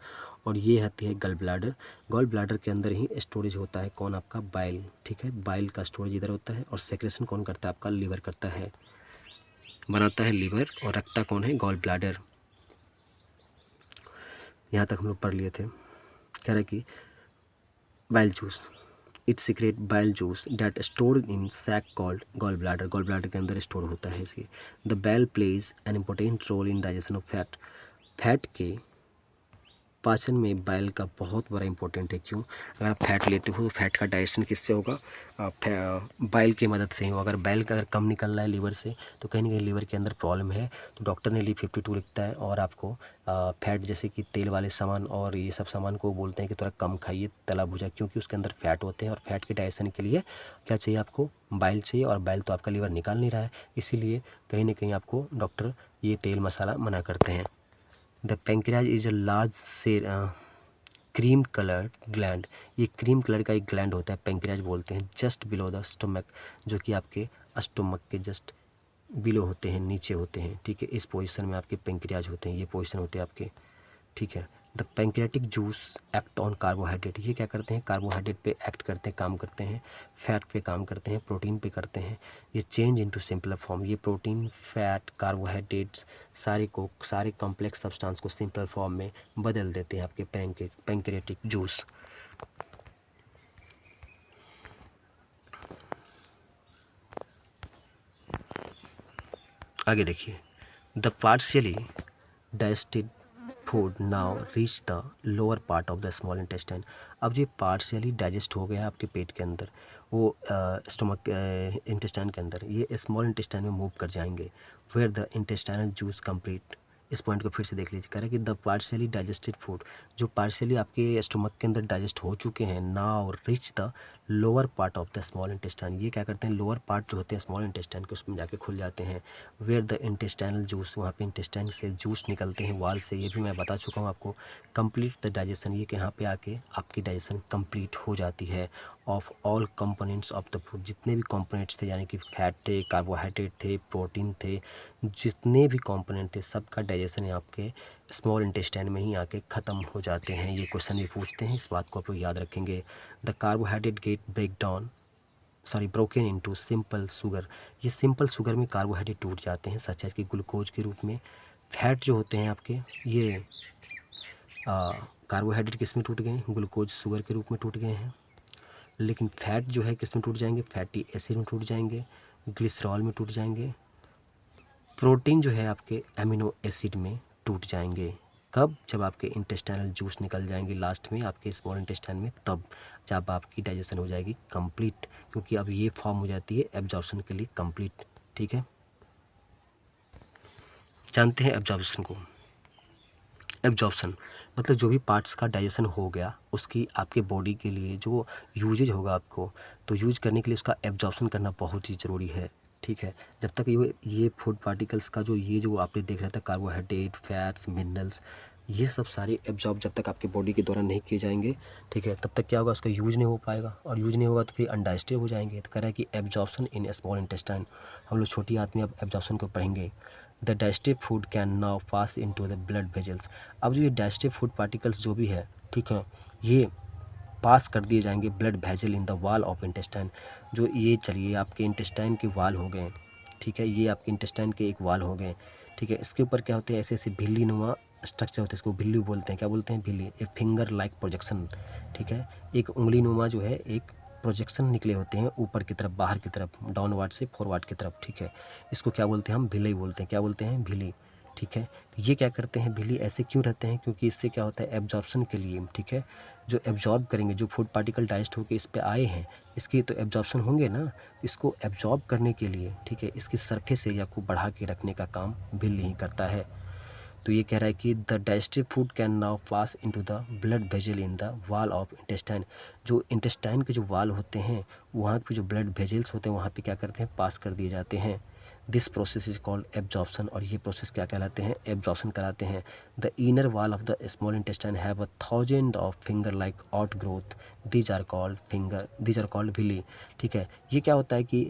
और ये आती है गल ब्लैडर। गॉल ब्लैडर के अंदर ही स्टोरेज होता है कौन? आपका बाइल, ठीक है। बाइल का स्टोरेज इधर होता है और सेक्रेशन कौन करता है? आपका लीवर करता है, बनाता है लीवर, और रखता कौन है? Gall bladder. यहाँ तक हम लोग पढ़ लिए थे। कह रहा है कि bile juice, it secrete bile juice that stored in sac called gall bladder, gall bladder के अंदर स्टोर होता है इसकी। The bile plays an important role in digestion of fat, fat के पाचन में बाइल का बहुत बड़ा इंपॉर्टेंट है। क्यों? अगर आप फैट लेते हो तो फैट का डाइजेशन किससे होगा? बाइल की मदद से ही हो। अगर बाइल का अगर कम निकल रहा है लीवर से तो कहीं ना कहीं लीवर के अंदर प्रॉब्लम है। तो डॉक्टर ने Li52 लिखता है और आपको फैट जैसे कि तेल वाले सामान और ये सब सामान को बोलते हैं कि थोड़ा कम खाइए तला भुजा, क्योंकि उसके अंदर फैट होते हैं। और फैट के डाइजेशन के लिए क्या चाहिए आपको? बाइल चाहिए, और बाइल तो आपका लीवर निकाल नहीं रहा है, इसीलिए कहीं ना कहीं आपको डॉक्टर ये तेल मसाला मना करते हैं। The pancreas is a large से क्रीम कलर्ड ग्लैंड, ये क्रीम कलर का एक ग्लैंड होता है, पेंक्रियाज बोलते हैं। जस्ट बिलो द स्टमक, जो कि आपके स्टमक के जस्ट बिलो होते हैं, नीचे होते हैं, ठीक है। इस पोजीशन में आपके पेंक्रियाज होते हैं, ये पोजीशन होते हैं आपके, ठीक है। The pancreatic juice act on carbohydrate, ये क्या करते हैं? कार्बोहाइड्रेट पे एक्ट करते हैं, काम करते हैं। फैट पे काम करते हैं, प्रोटीन पे करते हैं। ये चेंज इनटू सिंपल फॉर्म, ये प्रोटीन, फैट, कार्बोहाइड्रेट्स सारे कॉम्प्लेक्स सब्सटेंस को सिंपल फॉर्म में बदल देते हैं आपके पेंक्रियाटिक जूस। आगे देखिए, the partially digested food now reach the lower part of the small intestine. अब जो पार्शियली डाइजेस्ट हो गया आपके पेट के अंदर, वो स्टमक इंटेस्टाइन के अंदर, ये स्मॉल इंटेस्टाइन में मूव कर जाएंगे। Where the intestinal juice complete, इस पॉइंट को फिर से देख लीजिए। कह रहा है कि द पार्शियली डाइजेस्टेड फूड, जो पार्शियली आपके स्टमक के अंदर डाइजेस्ट हो चुके हैं, now reach the lower part of the small intestine, ये क्या करते हैं? लोअर पार्ट जो होते हैं स्मॉल इंटेस्टाइन के, उसमें जाके खुल जाते हैं। वेयर द इंटेस्टाइनल जूस, वहाँ पे इंटेस्टाइन से जूस निकलते हैं, वाल से, ये भी मैं बता चुका हूँ आपको। कंप्लीट द डाइजेशन, ये कि यहाँ पे आके आपकी डाइजेशन कंप्लीट हो जाती है। Of all components of the food, जितने भी कंपोनेंट्स थे, यानी कि फैट थे, कार्बोहाइड्रेट थे, प्रोटीन थे, जितने भी कंपोनेंट थे, सबका डाइजेशन आपके स्मॉल इंटेस्टाइन में ही आके ख़त्म हो जाते हैं। ये क्वेश्चन भी पूछते हैं, इस बात को आप लोग याद रखेंगे। The carbohydrate get broken into simple sugar, ये सिंपल शुगर में कार्बोहाइड्रेट टूट जाते हैं, सच है कि ग्लूकोज के रूप में। फैट जो होते हैं आपके, ये कार्बोहाइड्रेट किस में टूट गए हैं? ग्लूकोज शुगर के रूप में टूट गए हैं। लेकिन फैट जो है किस में टूट जाएंगे? फैटी एसिड में टूट जाएंगे, ग्लिसरॉल में टूट जाएंगे। प्रोटीन जो है आपके एमिनो एसिड में टूट जाएंगे। कब? जब आपके इंटेस्टाइनल जूस निकल जाएंगे लास्ट में आपके स्मॉल इंटेस्टाइन में, तब जब आपकी डाइजेशन हो जाएगी कंप्लीट, क्योंकि अब ये फॉर्म हो जाती है एब्जॉर्प्शन के लिए कंप्लीट, ठीक है। जानते हैं एब्जॉर्प्शन को? एब्जॉर्प्शन मतलब जो भी पार्ट्स का डाइजेशन हो गया, उसकी आपके बॉडी के लिए जो यूजेज होगा आपको, तो यूज करने के लिए उसका एब्जॉर्प्शन करना बहुत ही ज़रूरी है, ठीक है। जब तक ये फूड पार्टिकल्स का ये जो आपने देख रहा था, कार्बोहाइड्रेट, फैट्स, मिनरल्स, ये सब सारे एब्जॉर्ब जब तक आपके बॉडी के द्वारा नहीं किए जाएंगे, ठीक है, तब तक क्या होगा? उसका यूज नहीं हो पाएगा, और यूज नहीं होगा तो फिर अनडाइजेस्टेड हो जाएंगे। तो कह रहा है कि एब्जॉर्प्शन इन स्मॉल इंटेस्टाइन, हम लोग छोटी आंत में अब एब्जॉर्प्शन को पढ़ेंगे। The digestive food can now pass into the blood vessels, अब जो ये डाइजेस्टिव फूड पार्टिकल्स जो भी है, ठीक है, ये पास कर दिए जाएंगे blood vessel in the wall of intestine, जो ये चलिए आपके इंटेस्टाइन के वाल हो गए, ठीक है, ये आपके इंटेस्टाइन के एक वाल हो गए, ठीक है। इसके ऊपर क्या होते हैं? ऐसे ऐसे झिल्ली नुमा स्ट्रक्चर होता है, इसको भिल्ली बोलते हैं। क्या बोलते हैं? भिल्ली। ए फिंगर लाइक प्रोजेक्शन, ठीक है, एक उंगली नुमा जो है एक प्रोजेक्शन निकले होते हैं ऊपर की तरफ, बाहर की तरफ, डाउनवर्ड से फॉरवर्ड की तरफ, ठीक है, इसको क्या बोलते हैं? हम भिल्ली बोलते हैं। क्या बोलते हैं? भिल्ली, ठीक है। तो ये क्या करते हैं? भिल्ली ऐसे क्यों रहते हैं? क्योंकि इससे क्या होता है? एब्जॉर्प्शन के लिए, ठीक है, जो एब्जॉर्ब करेंगे, जो फूड पार्टिकल डाइजेस्ट होकर इस पे आए हैं, इसके तो एब्जॉर्प्शन होंगे ना, इसको एब्जॉर्ब करने के लिए, ठीक है, इसकी सरफेस एरिया को बढ़ा के रखने का काम भिल्ली ही करता है। तो ये कह रहा है कि the digestive food can now pass into the blood vessel in the wall of intestine. जो इंटेस्टाइन के जो वाल होते हैं वहाँ पे जो ब्लड वेजल्स होते हैं वहाँ पे क्या करते हैं? पास कर दिए जाते हैं। This process is called absorption, और ये प्रोसेस क्या कहलाते हैं? एब्जॉर्प्शन कहलाते हैं। The inner wall of the small intestine have a thousand of finger like out growth, these are called villi, ठीक है। ये क्या होता है कि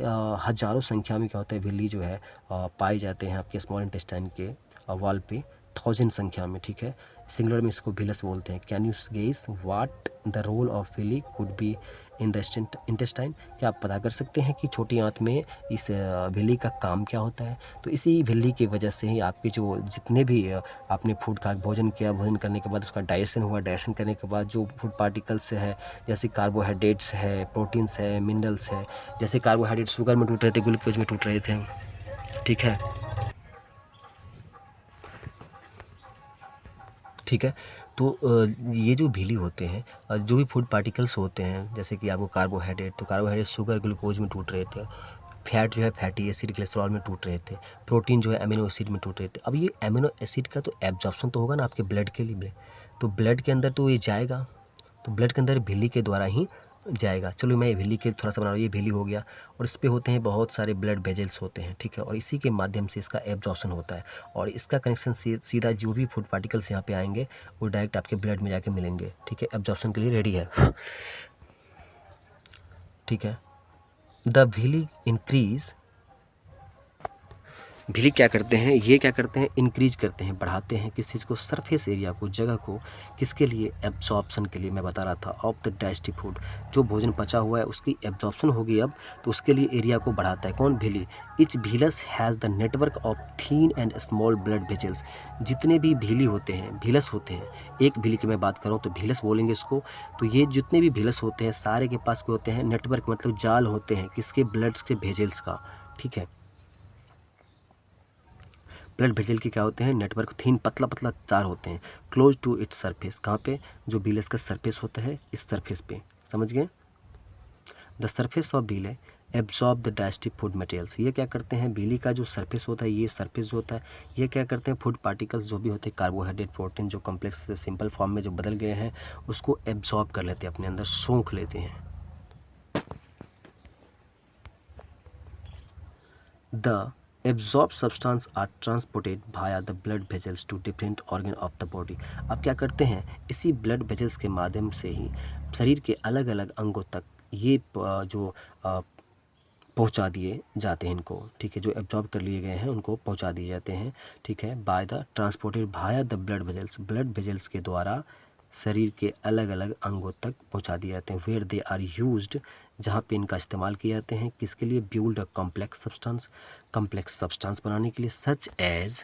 हजारों संख्या में क्या होता है? विली जो है पाए जाते हैं आपके स्मॉल इंटेस्टाइन के वाल पे, 1000 संख्या में, ठीक है। सिंगुलर में इसको विलस बोलते हैं। Can you guess what the role of villi could be in the intestine? क्या आप पता कर सकते हैं कि छोटी आंत में इस विली का काम क्या होता है? तो इसी विली की वजह से ही आपके जो जितने भी आपने फूड का भोजन किया, भोजन करने के बाद उसका डाइजेशन हुआ, डाइजेशन करने के बाद जो फूड पार्टिकल्स है, जैसे कार्बोहाइड्रेट्स है, प्रोटीन्स है, मिनरल्स है, जैसे कार्बोहाइड्रेट शुगर में टूट रहे थे, ग्लूकोज में टूट रहे थे, ठीक है, ठीक है। तो ये जो भीली होते हैं, जो भी फूड पार्टिकल्स होते हैं, जैसे कि आपको कार्बोहाइड्रेट, तो कार्बोहाइड्रेट शुगर ग्लूकोज में टूट रहे थे, फैट जो है फैटी एसिड कोलेस्ट्रॉल में टूट रहे थे, प्रोटीन जो है अमीनो एसिड में टूट रहे थे। अब ये अमीनो एसिड का तो एब्जॉर्प्शन तो होगा ना आपके ब्लड के लिए, तो ब्लड के अंदर तो ये जाएगा, तो ब्लड के अंदर झिल्ली के द्वारा ही जाएगा। चलो मैं ये झिल्ली के थोड़ा सा बना रहा हूँ, ये झिल्ली हो गया, और इस पे होते हैं बहुत सारे ब्लड वेजल्स होते हैं, ठीक है, और इसी के माध्यम से इसका एब्जॉर्प्शन होता है, और इसका कनेक्शन सीधा जो भी फूड पार्टिकल्स यहाँ पे आएंगे वो डायरेक्ट आपके ब्लड में जाके मिलेंगे, ठीक है, एब्जॉर्प्शन के लिए रेडी है, ठीक है। द झिल्ली इंक्रीज, भिली क्या करते हैं? ये क्या करते हैं? इंक्रीज करते हैं, बढ़ाते हैं किस चीज़ को? सरफेस एरिया को, जगह को, किसके लिए? एब्जॉर्प्शन के लिए। मैं बता रहा था ऑफ द डाइजेस्टिव फूड, जो भोजन पचा हुआ है उसकी एब्जॉर्प्शन होगी अब, तो उसके लिए एरिया को बढ़ाता है। कौन? Villi. Each villus has the network of thin and small blood vessels. जितने भी भीली होते हैं, भीलस होते हैं, एक भीली की मैं बात करूँ तो भीलस बोलेंगे इसको, तो ये जितने भी भीलस होते हैं सारे के पास क्या होते हैं? नेटवर्क, मतलब जाल होते हैं, किसके? ब्लड्स के वेजल्स का, ठीक है। ब्लड वेसल के क्या होते हैं? नेटवर्क, थीन, पतला पतला तार होते हैं, क्लोज टू इट्स सरफेस। कहाँ पे? जो बीलेस का सरफेस होता है, इस सरफेस पे, समझ गए? The surface of villi absorb the digestive food materials. ये क्या करते हैं? बीली का जो सरफेस होता है, ये सरफेस जो होता है, ये क्या करते हैं? फूड पार्टिकल्स जो भी होते हैं, कार्बोहाइड्रेट, प्रोटीन, जो कम्प्लेक्स सिंपल फॉर्म में जो बदल गए हैं, उसको एब्जॉर्ब कर लेते हैं, अपने अंदर सोख लेते हैं। The absorb substance are transported via the blood vessels to different organ of the body. अब क्या करते हैं? इसी ब्लड वेजल्स के माध्यम से ही शरीर के अलग अलग अंगों तक ये जो पहुंचा दिए जाते हैं इनको, ठीक है, जो एब्जॉर्ब कर लिए गए हैं उनको पहुंचा दिए जाते हैं, ठीक है, by the transported via the blood vessels, blood vessels के द्वारा शरीर के अलग अलग अंगों तक पहुंचा दिए जाते हैं। वेयर दे आर यूज्ड, जहाँ पे इनका इस्तेमाल किए जाते हैं, किसके लिए? बिल्ड अ कॉम्प्लेक्स सब्सटेंस बनाने के लिए, सच एज,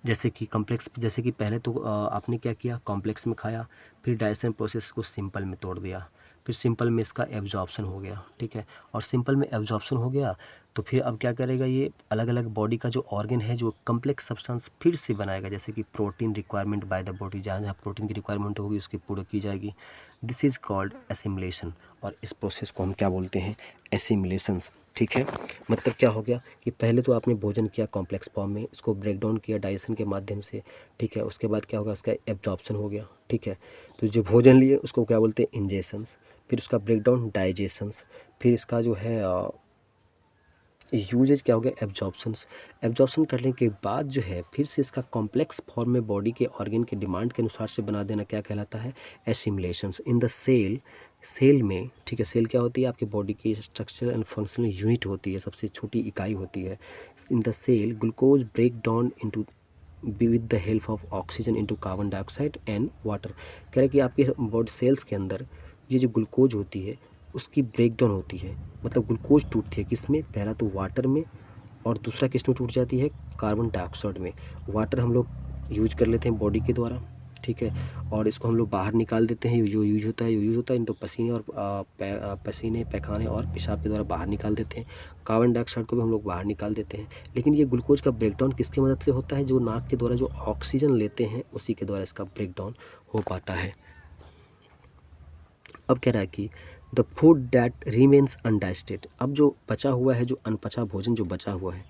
जैसे कि कॉम्प्लेक्स, जैसे कि पहले तो आपने क्या किया? कॉम्प्लेक्स में खाया, फिर डाइजेशन प्रोसेस को सिंपल में तोड़ दिया, फिर सिंपल में इसका एब्जॉर्प्शन हो गया, ठीक है, और सिंपल में एब्जॉर्प्शन हो गया तो फिर अब क्या करेगा? ये अलग अलग बॉडी का जो ऑर्गन है, जो कम्प्लेक्स सब्सटेंस फिर से बनाएगा, जैसे कि protein requirement by the body, जहाँ जहाँ प्रोटीन की रिक्वायरमेंट होगी उसकी पूरी की जाएगी। दिस इज़ कॉल्ड एसिमिलेशन, और इस प्रोसेस को हम क्या बोलते हैं? एसिमिलेशंस, ठीक है। मतलब क्या हो गया कि पहले तो आपने भोजन किया कॉम्प्लेक्स फॉर्म में, इसको ब्रेक डाउन किया डाइजेशन के माध्यम से, ठीक है, उसके बाद क्या होगा? उसका एब्जॉर्प्शन हो गया, ठीक है, तो जो भोजन लिए उसको क्या बोलते हैं? इंजेशंस, फिर उसका ब्रेक डाउन डाइजेशंस, फिर इसका जो है यूजेज क्या हो गया? एब्जॉर्प्शंस। एब्जॉर्प्शन करने के बाद जो है फिर से इसका कॉम्प्लेक्स फॉर्म में बॉडी के ऑर्गन के डिमांड के अनुसार से बना देना क्या कहलाता है? एसिमिलेशंस। इन द सेल में, ठीक है, सेल क्या होती है? आपकी बॉडी की स्ट्रक्चर एंड फंक्शनल यूनिट होती है, सबसे छोटी इकाई होती है। In the cell glucose break down into with the help of oxygen into carbon dioxide and water. कह रहे हैं कि आपके बॉडी सेल्स के अंदर ये जो ग्लूकोज होती है उसकी ब्रेक डाउन होती है, मतलब ग्लूकोज टूटती है किस में? पहला तो वाटर में, और दूसरा किस में टूट जाती है, कार्बन डाइऑक्साइड में। वाटर हम लोग यूज कर लेते हैं बॉडी के द्वारा, ठीक है, और इसको हम लोग बाहर निकाल देते हैं। जो यूज होता है इन तो पसीने और पसीने, पैखाने और पेशाब के द्वारा बाहर निकाल देते हैं। कार्बन डाइऑक्साइड को भी हम लोग बाहर निकाल देते हैं। लेकिन ये ग्लूकोज का ब्रेकडाउन किसकी मदद से होता है, जो नाक के द्वारा जो ऑक्सीजन लेते हैं उसी के द्वारा इसका ब्रेकडाउन हो पाता है। अब कह रहा है कि the food that remains undigested, अब जो बचा हुआ है, जो अनपचा भोजन जो बचा हुआ है,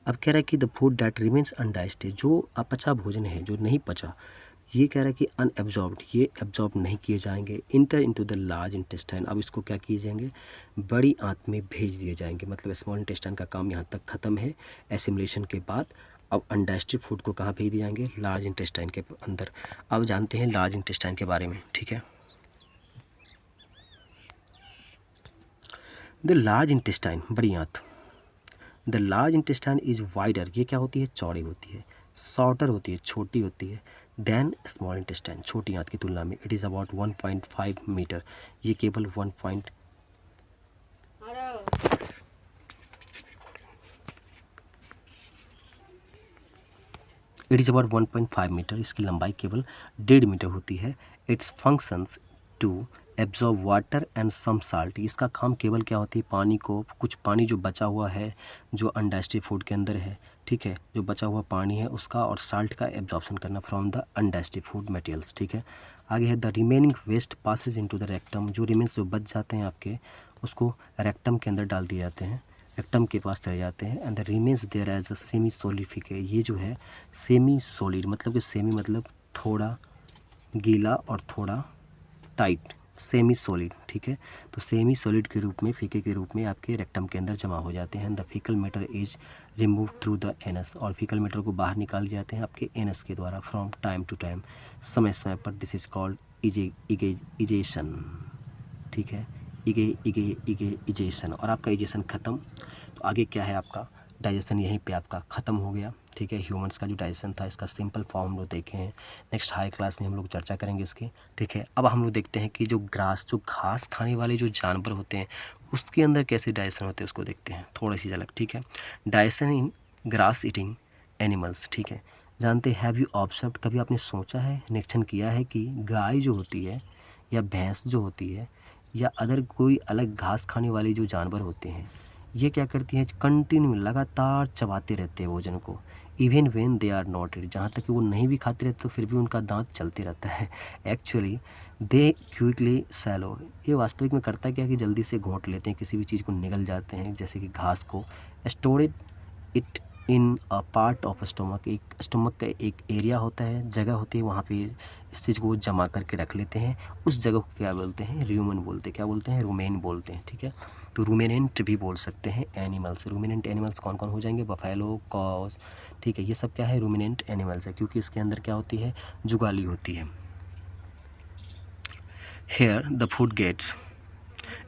अब कह रहा है कि the food that remains undigested, जो अपचा भोजन है, जो नहीं पचा, ये कह रहा है कि अनएब्जॉर्ब्ड, ये एब्जॉर्ब नहीं किए जाएंगे, inter into the large intestine, अब इसको क्या किए जाएंगे, बड़ी आंत में भेज दिए जाएंगे। मतलब स्मॉल इंटेस्टाइन का काम यहाँ तक ख़त्म है एसिमिलेशन के बाद। अब अनडाइजेस्टेड फूड को कहाँ भेज दिए जाएंगे, लार्ज इंटेस्टाइन के अंदर। अब जानते हैं लार्ज इंटेस्टाइन के बारे में, ठीक है। द लार्ज इंटेस्टाइन, बड़ी आंत, the large intestine is wider, ये क्या होती है, चौड़ी होती है, शॉर्टर होती है, छोटी होती है, देन स्मॉल इंटेस्टाइन, छोटी आंत की तुलना में। इट इज़ अबाउट 1.5 मीटर, ये केवल 1 point it is about 1.5 metre, इसकी लंबाई केवल 1.5 मीटर होती है। Its functions to absorb water and some salt, इसका काम केवल क्या होती है, पानी को, कुछ पानी जो बचा हुआ है जो अनडाइजेस्टेड फूड के अंदर है, ठीक है, जो बचा हुआ पानी है उसका, और साल्ट का एब्जॉर्प्शन करना from the undigested food materials, ठीक है। आगे है the remaining waste passes into the rectum, जो रिमेन्स जो बच जाते हैं आपके, उसको रेक्टम के अंदर डाल दिए जाते हैं, रेक्टम के पास चले जाते हैं। And the remains there as a semi solidified, ये जो है सेमी सॉलिड, मतलब कि सेमी मतलब थोड़ा गीला और थोड़ा टाइट, सेमी सॉलिड, ठीक है। तो सेमी सॉलिड के रूप में, फीके के रूप में आपके रेक्टम के अंदर जमा हो जाते हैं। The faecal matter is remove through the anus, और फीकल मैटर को बाहर निकाल जाते हैं आपके एनस के द्वारा फ्रॉम टाइम टू टाइम, समय समय पर। दिस इज कॉल्ड इजेशन, ठीक है, इजेशन। और आपका इजेशन ख़त्म, तो आगे क्या है आपका डाइजेशन, यहीं पे आपका ख़त्म हो गया, ठीक है। ह्यूमंस का जो डाइजेशन था इसका सिंपल फॉर्म हम लोग देखे हैं, नेक्स्ट हाई क्लास में हम लोग चर्चा करेंगे इसकी, ठीक है। अब हम लोग देखते हैं कि जो ग्रास, जो घास खाने वाले जो जानवर होते हैं उसके अंदर कैसे डाइजेशन होते हैं उसको देखते हैं, थोड़ी सी झलक, ठीक है। डाइजेशन इन ग्रास ईटिंग एनिमल्स, ठीक है। जानते हैव यू ऑब्जर्व, कभी आपने सोचा है, निरीक्षण किया है कि गाय जो होती है या भैंस जो होती है या अदर कोई अलग घास खाने वाले जो जानवर होते हैं, ये क्या करती हैं, कंटिन्यू लगातार चबाते रहते हैं भोजन को, even when they are not eat, जहाँ तक कि वो नहीं भी खाते रहते तो फिर भी उनका दांत चलते रहता है। एक्चुअली दे क्विकली सैलो, ये वास्तविक में करता क्या कि जल्दी से घोंट लेते हैं, किसी भी चीज़ को निगल जाते हैं, जैसे कि घास को। Storeyed it in a part of stomach, एक स्टोमक का एक एरिया होता है, जगह होती है, वहाँ पे इस चीज़ को जमा करके रख लेते हैं। उस जगह को क्या बोलते हैं, रूमेन बोलते हैं, क्या बोलते हैं, रूमेन बोलते हैं, ठीक है। तो रूमिनेंट भी बोल सकते हैं एनिमल्स। रूमिनेंट एनिमल्स कौन कौन हो जाएंगे, बफेलो, कॉज, ठीक है, ये सब क्या है, रूमिनेंट एनिमल्स है, क्योंकि इसके अंदर क्या होती है, जुगाली होती है। हेयर द फूड गेट्स,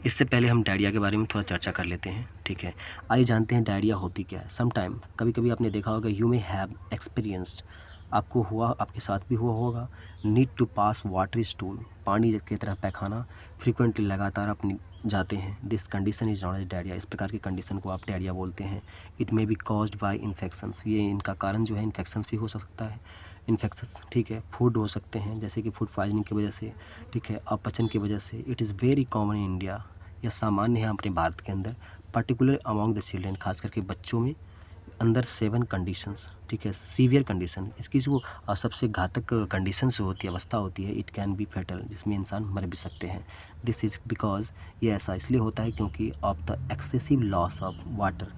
इससे पहले हम डायरिया के बारे में थोड़ा चर्चा कर लेते हैं, ठीक है। आइए जानते हैं डायरिया होती क्या है। सम टाइम, कभी कभी आपने देखा होगा, यू मे हैव एक्सपीरियंस्ड, आपको हुआ, आपके साथ भी हुआ होगा, need to pass water stool, पानी की तरह पैखाना फ्रीक्वेंटली, लगातार अपनी जाते हैं। This condition is not as diarrhoea, इस प्रकार की कंडीशन को आप डायरिया बोलते हैं। It may be caused by infections, ये इनका कारण जो है इन्फेक्शंस भी हो सकता है, इन्फेक्शंस, ठीक है। फूड हो सकते हैं, जैसे कि फूड पॉइजनिंग की वजह से, ठीक है, अपचन की वजह से। It is very common in India, यह सामान्य है अपने भारत के अंदर, पर्टिकुलर अमॉन्ग द चिल्ड्रेन, खास करके बच्चों में, अंदर 7 कंडीशंस, ठीक है, सीवियर कंडीशन, इसकी जो सबसे घातक कंडीशन जो होती है, अवस्था होती है, इट कैन बी फेटल, जिसमें इंसान मर भी सकते हैं। दिस इज़ बिकॉज, ये ऐसा इसलिए होता है क्योंकि of the excessive loss of water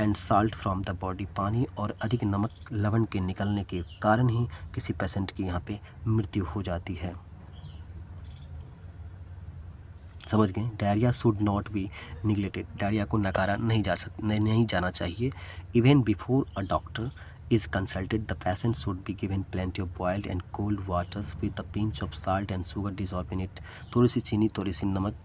and salt from the body, पानी और अधिक नमक लवण के निकलने के कारण ही किसी पेशेंट की यहाँ पे मृत्यु हो जाती है। समझ गए, diarrhoea should not be neglected, diarrhoea को नकारा नहीं जाना चाहिए। Even before a doctor is consulted, the patient should be given plenty of boiled and cold waters with a pinch of salt and sugar dissolved in it, थोड़ी सी चीनी, थोड़ी सी नमक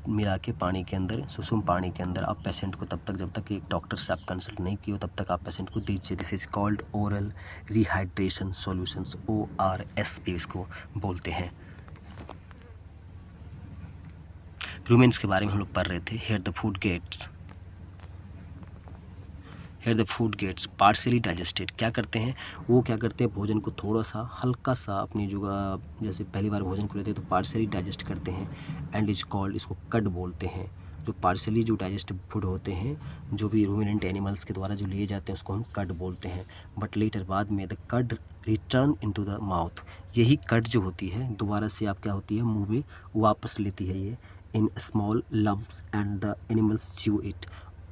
मिला के पानी के अंदर, सुसुम पानी के अंदर आप पेशेंट को, तब तक जब तक एक डॉक्टर से आप कंसल्ट नहीं किए हो तब तक आप पेशेंट को दीजिए। This is called oral rehydration solutions, ORSP इसको बोलते हैं। रूमेंस के बारे में हम लोग पढ़ रहे थे। Here the food gets partially digested. क्या करते हैं वो, क्या करते हैं भोजन को थोड़ा सा हल्का सा अपनी जगह, जैसे पहली बार भोजन को लेते हैं तो पार्शियली डाइजेस्ट करते हैं एंड इज कॉल्ड, इसको कड बोलते हैं। जो पार्शियली जो डाइजेस्टिव फूड होते हैं, जो भी रूमिनेंट एनिमल्स के द्वारा जो लिए जाते हैं उसको हम कड बोलते हैं। बट लेटर बाद में द कड रिटर्न इनटू द माउथ। यही कड जो होती है दोबारा से आप क्या होती है मुंह में वापस लेती है ये in small lumps and the animals chew it.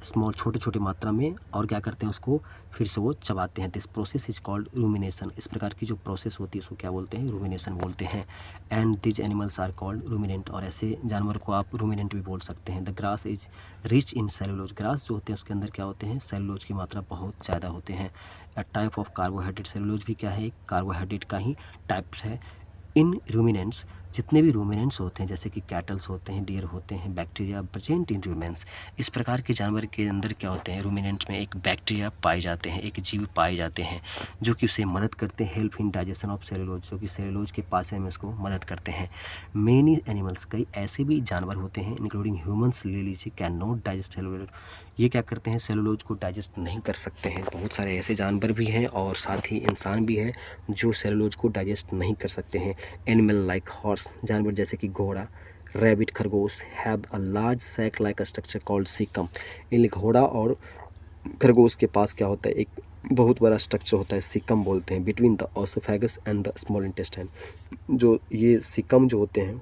Small छोटे छोटे मात्रा में, और क्या करते हैं उसको फिर से वो चबाते हैं। This process is called rumination. इस प्रकार की जो प्रोसेस होती है उसको क्या बोलते हैं, रूमिनेशन बोलते हैं। And these animals are called ruminant. और ऐसे जानवर को आप रूमिनेंट भी बोल सकते हैं। The grass is rich in cellulose. Grass जो होते हैं उसके अंदर क्या होते हैं, सेलुलोज की मात्रा बहुत ज़्यादा होते हैं। A type of carbohydrate. Cellulose भी क्या है, एक कार्बोहाइड्रेट का ही टाइप्स है। इन रूमिनेंट्स, जितने भी रूमिनेंट्स होते हैं जैसे कि कैटल्स होते हैं, डियर होते हैं, बैक्टीरिया प्रेजेंट इन रूमेंस। इस प्रकार के जानवर के अंदर क्या होते हैं, रूमिनेंट्स में एक बैक्टीरिया पाए जाते हैं, एक जीव पाए जाते हैं जो कि उसे मदद करते हैं, help in digestion of cellulose, जो कि सेलुलोज के पाचन में उसको मदद करते हैं। मेनी एनिमल्स, कई ऐसे भी जानवर होते हैं इंक्लूडिंग ह्यूमंस ले लीजिए, कैन नॉट डाइजेस्ट सेलुलोज। ये क्या करते हैं, सेलुलोज को डाइजेस्ट नहीं कर सकते हैं। बहुत सारे ऐसे जानवर भी हैं और साथ ही इंसान भी हैं जो सेलुलोज को डाइजेस्ट नहीं कर सकते हैं। एनिमल लाइक हॉर्स, जानवर जैसे कि घोड़ा, रैबिट खरगोश, have a large sac like a structure called caecum. इन घोड़ा और खरगोश के पास क्या होता है, एक बहुत बड़ा स्ट्रक्चर होता है, सीकम बोलते हैं, between the oesophagus and the small intestine. जो ये सीकम जो होते हैं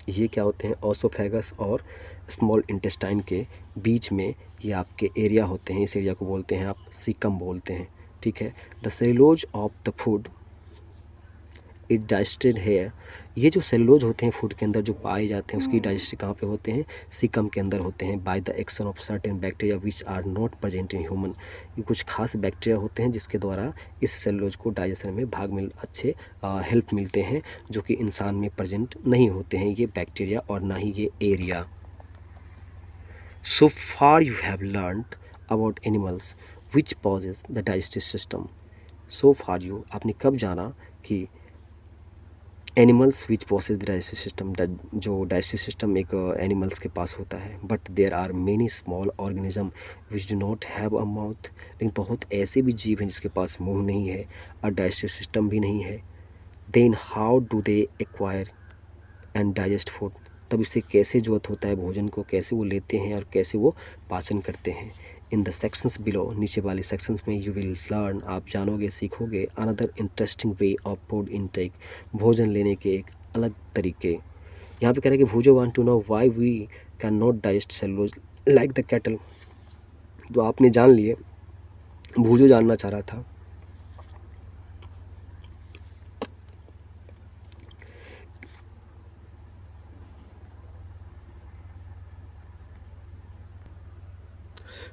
ये क्या होते हैं, ओसोफेगस और स्मॉल इंटेस्टाइन के बीच में ये आपके एरिया होते हैं। इस एरिया को बोलते हैं आप सीकम बोलते हैं, ठीक है। The cellulose of the food is digested here. ये जो सेलुलोज होते हैं फूड के अंदर जो पाए जाते हैं उसकी डाइजेस्ट कहाँ पे होते हैं, सीकम के अंदर होते हैं। By the action of certain bacteria which are not present in human. ये कुछ खास बैक्टीरिया होते हैं जिसके द्वारा इस सेलुलोज को डाइजेशन में भाग मिल अच्छे हेल्प मिलते हैं, जो कि इंसान में प्रेजेंट नहीं होते हैं ये बैक्टीरिया और ना ही ये area. So far you have learned about animals which possess the digestive system. So far you, आपने कब जाना कि animals which possess the digestive system, जो डाइजेस्टिव सिस्टम एक एनिमल्स के पास होता है। But there are many small organism which do not have a mouth. लेकिन बहुत ऐसे भी जीव हैं जिसके पास मुंह नहीं है और डाइजेस्टिव सिस्टम भी नहीं है। Then how do they acquire and digest food. तब इसे कैसे जरूरत होता है भोजन को, कैसे वो लेते हैं और कैसे वो पाचन करते हैं। इन द सेक्शंस बिलो, नीचे वाले सेक्शंस में यू विल लर्न, आप जानोगे सीखोगे another interesting way of food intake, भोजन लेने के एक अलग तरीके। यहाँ पे कह रहे हैं कि Boojho want to know why we can not digest cellulose like the cattle. तो आपने जान लिए, भूजो जानना चाह रहा था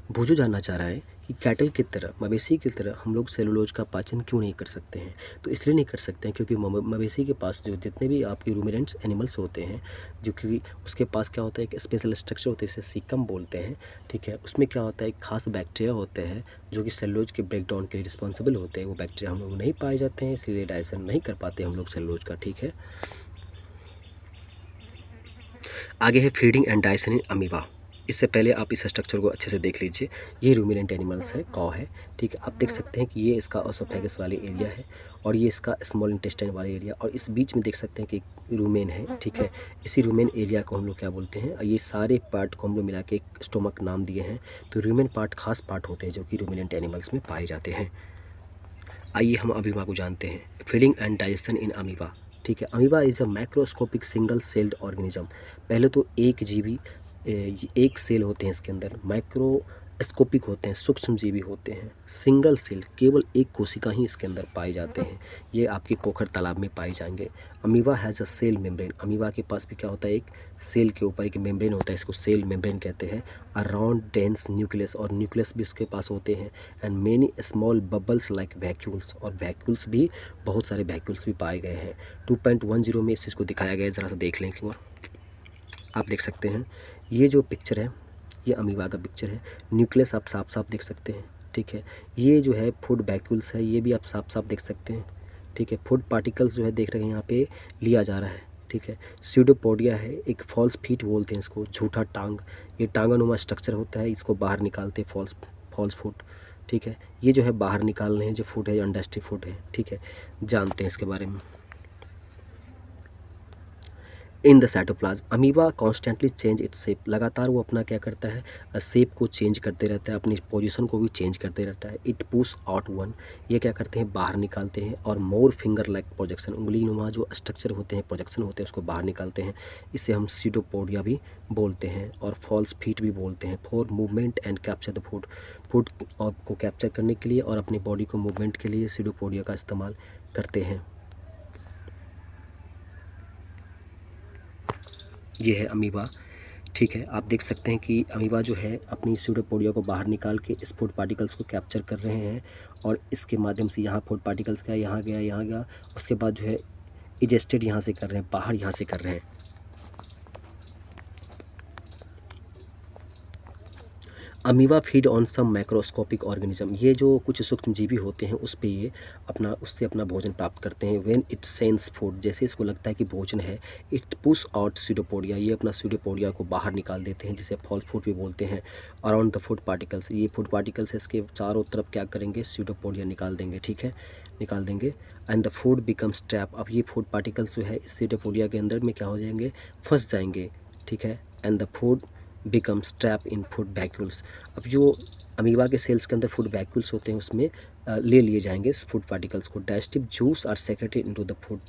भूजो जानना चाह रहा है कि कैटल की तरह, मवेशी की तरह हम लोग सेलुलोज का पाचन क्यों नहीं कर सकते हैं। तो इसलिए नहीं कर सकते हैं क्योंकि मवेशी के पास जो जितने भी आपके रूमिनेंट्स एनिमल्स होते हैं, जो कि उसके पास क्या होता है, एक स्पेशल स्ट्रक्चर होता है, इसे सीकम बोलते हैं, ठीक है। उसमें क्या होता है, एक खास बैक्टीरिया होते हैं जो कि सेलुलोज के ब्रेकडाउन के लिए रिस्पॉन्सिबल होते हैं। वो बैक्टीरिया हम लोग नहीं पाए जाते हैं, इसलिए डाइजेशन नहीं कर पाते हम लोग सेलुलोज का, ठीक है। आगे है feeding and digestion in amoeba. इससे पहले आप इस स्ट्रक्चर को अच्छे से देख लीजिए। ये रूमिनेंट एनिमल्स है, कॉ है, ठीक है। आप देख सकते हैं कि ये इसका ओसोफेगस वाली एरिया है और ये इसका स्मॉल इंटेस्टाइन वाला एरिया, और इस बीच में देख सकते हैं कि रूमेन है, ठीक है। इसी रूमेन एरिया को हम लोग क्या बोलते हैं, ये सारे पार्ट को हम लोग मिला के एक स्टोमक नाम दिए हैं। तो रूमेन पार्ट खास पार्ट होते हैं जो कि रूमिनेंट एनिमल्स में पाए जाते हैं। आइए हम अमीबा को जानते हैं। Feeding and digestion in amoeba, ठीक है। Amoeba is a microscopic single celled organism. पहले तो एक जीवी, एक सेल होते हैं इसके अंदर, माइक्रोस्कोपिक होते हैं, सूक्ष्म जीवी होते हैं। सिंगल सेल, केवल एक कोशिका ही इसके अंदर पाए जाते हैं। ये आपके पोखर तालाब में पाए जाएंगे। Amoeba has a cell membrane. Amoeba के पास भी क्या होता है, एक सेल के ऊपर एक मेम्ब्रेन होता है, इसको सेल मेम्ब्रेन कहते हैं। अराउंड डेंस न्यूक्लियस, और न्यूक्लियस भी उसके पास होते हैं। And many small bubbles like vacuoles, और वैक्यूल्स भी, बहुत सारे वैक्यूल्स भी पाए गए हैं। 2.10 में इस चीज़ को दिखाया गया है, ज़रा सा देख लें एक बार। आप देख सकते हैं ये जो पिक्चर है ये अमीबा का पिक्चर है। न्यूक्लियस आप साफ साफ देख सकते हैं, ठीक है। ये जो है फूड वैक्यूल्स है, ये भी आप साफ साफ देख सकते हैं, ठीक है। फूड पार्टिकल्स जो है देख रहे हैं यहाँ पे लिया जा रहा है, ठीक है। स्यूडोपोडिया है, एक फॉल्स फीट बोलते हैं इसको, झूठा टांग। ये टांगानुमा स्ट्रक्चर होता है, इसको बाहर निकालते हैं फॉल्स फॉल्स फुट, ठीक है। ये जो है बाहर निकाल रहे हैं जो फुट है, अनडस्टी फुट है, ठीक है। जानते हैं इसके बारे में। In the cytoplasm amoeba constantly change its shape, लगातार वो अपना क्या करता है, शेप को चेंज करते रहता है, अपनी पोजीशन को भी चेंज करते रहता है। इट पुश आउट वन, ये क्या करते हैं, बाहर निकालते हैं। और मोर फिंगर लाइक प्रोजेक्शन, उंगली नुमा जो स्ट्रक्चर होते हैं, प्रोजेक्शन होते हैं, उसको बाहर निकालते हैं। इसे हम सीडोपोडिया भी बोलते हैं और फॉल्स फीट भी बोलते हैं। For movement and capture the food, food को कैप्चर करने के लिए और अपनी बॉडी को मूवमेंट के लिए सीडोपोडिया का इस्तेमाल करते हैं। ये है अमीबा, ठीक है। आप देख सकते हैं कि अमीबा जो है अपनी स्यूडोपोडिया को बाहर निकाल के इस फूड पार्टिकल्स को कैप्चर कर रहे हैं और इसके माध्यम से यहाँ फूड पार्टिकल्स का यहाँ गया, यहाँ गया, उसके बाद जो है इजेस्टेड यहाँ से कर रहे हैं, बाहर यहाँ से कर रहे हैं। Amoeba feed on some macroscopic organism, ये जो कुछ सूक्ष्मजीवी होते हैं उस पे ये उससे अपना भोजन प्राप्त करते हैं। व्हेन इट सेंस फूड, जैसे इसको लगता है कि भोजन है, इट पुश आउट सीडोपोडिया, ये अपना सीडोपोडिया को बाहर निकाल देते हैं, जिसे फॉल्स फूड भी बोलते हैं। अराउंड द फूड पार्टिकल्स, ये फूड पार्टिकल्स इसके चारों तरफ क्या करेंगे, सीडोपोडिया निकाल देंगे, ठीक है, निकाल देंगे। And the food becomes trap, अब ये फूड पार्टिकल्स जो है इस सीडोपोडिया के अंदर में क्या हो जाएंगे, फंस जाएंगे, ठीक है। And the food becomes trap in food vacuoles, अब जो अमीबा के सेल्स के अंदर फूड वैक्यूल्स होते हैं उसमें ले लिए जाएंगे इस फूड पार्टिकल्स को। Digestive juice are secreted into the food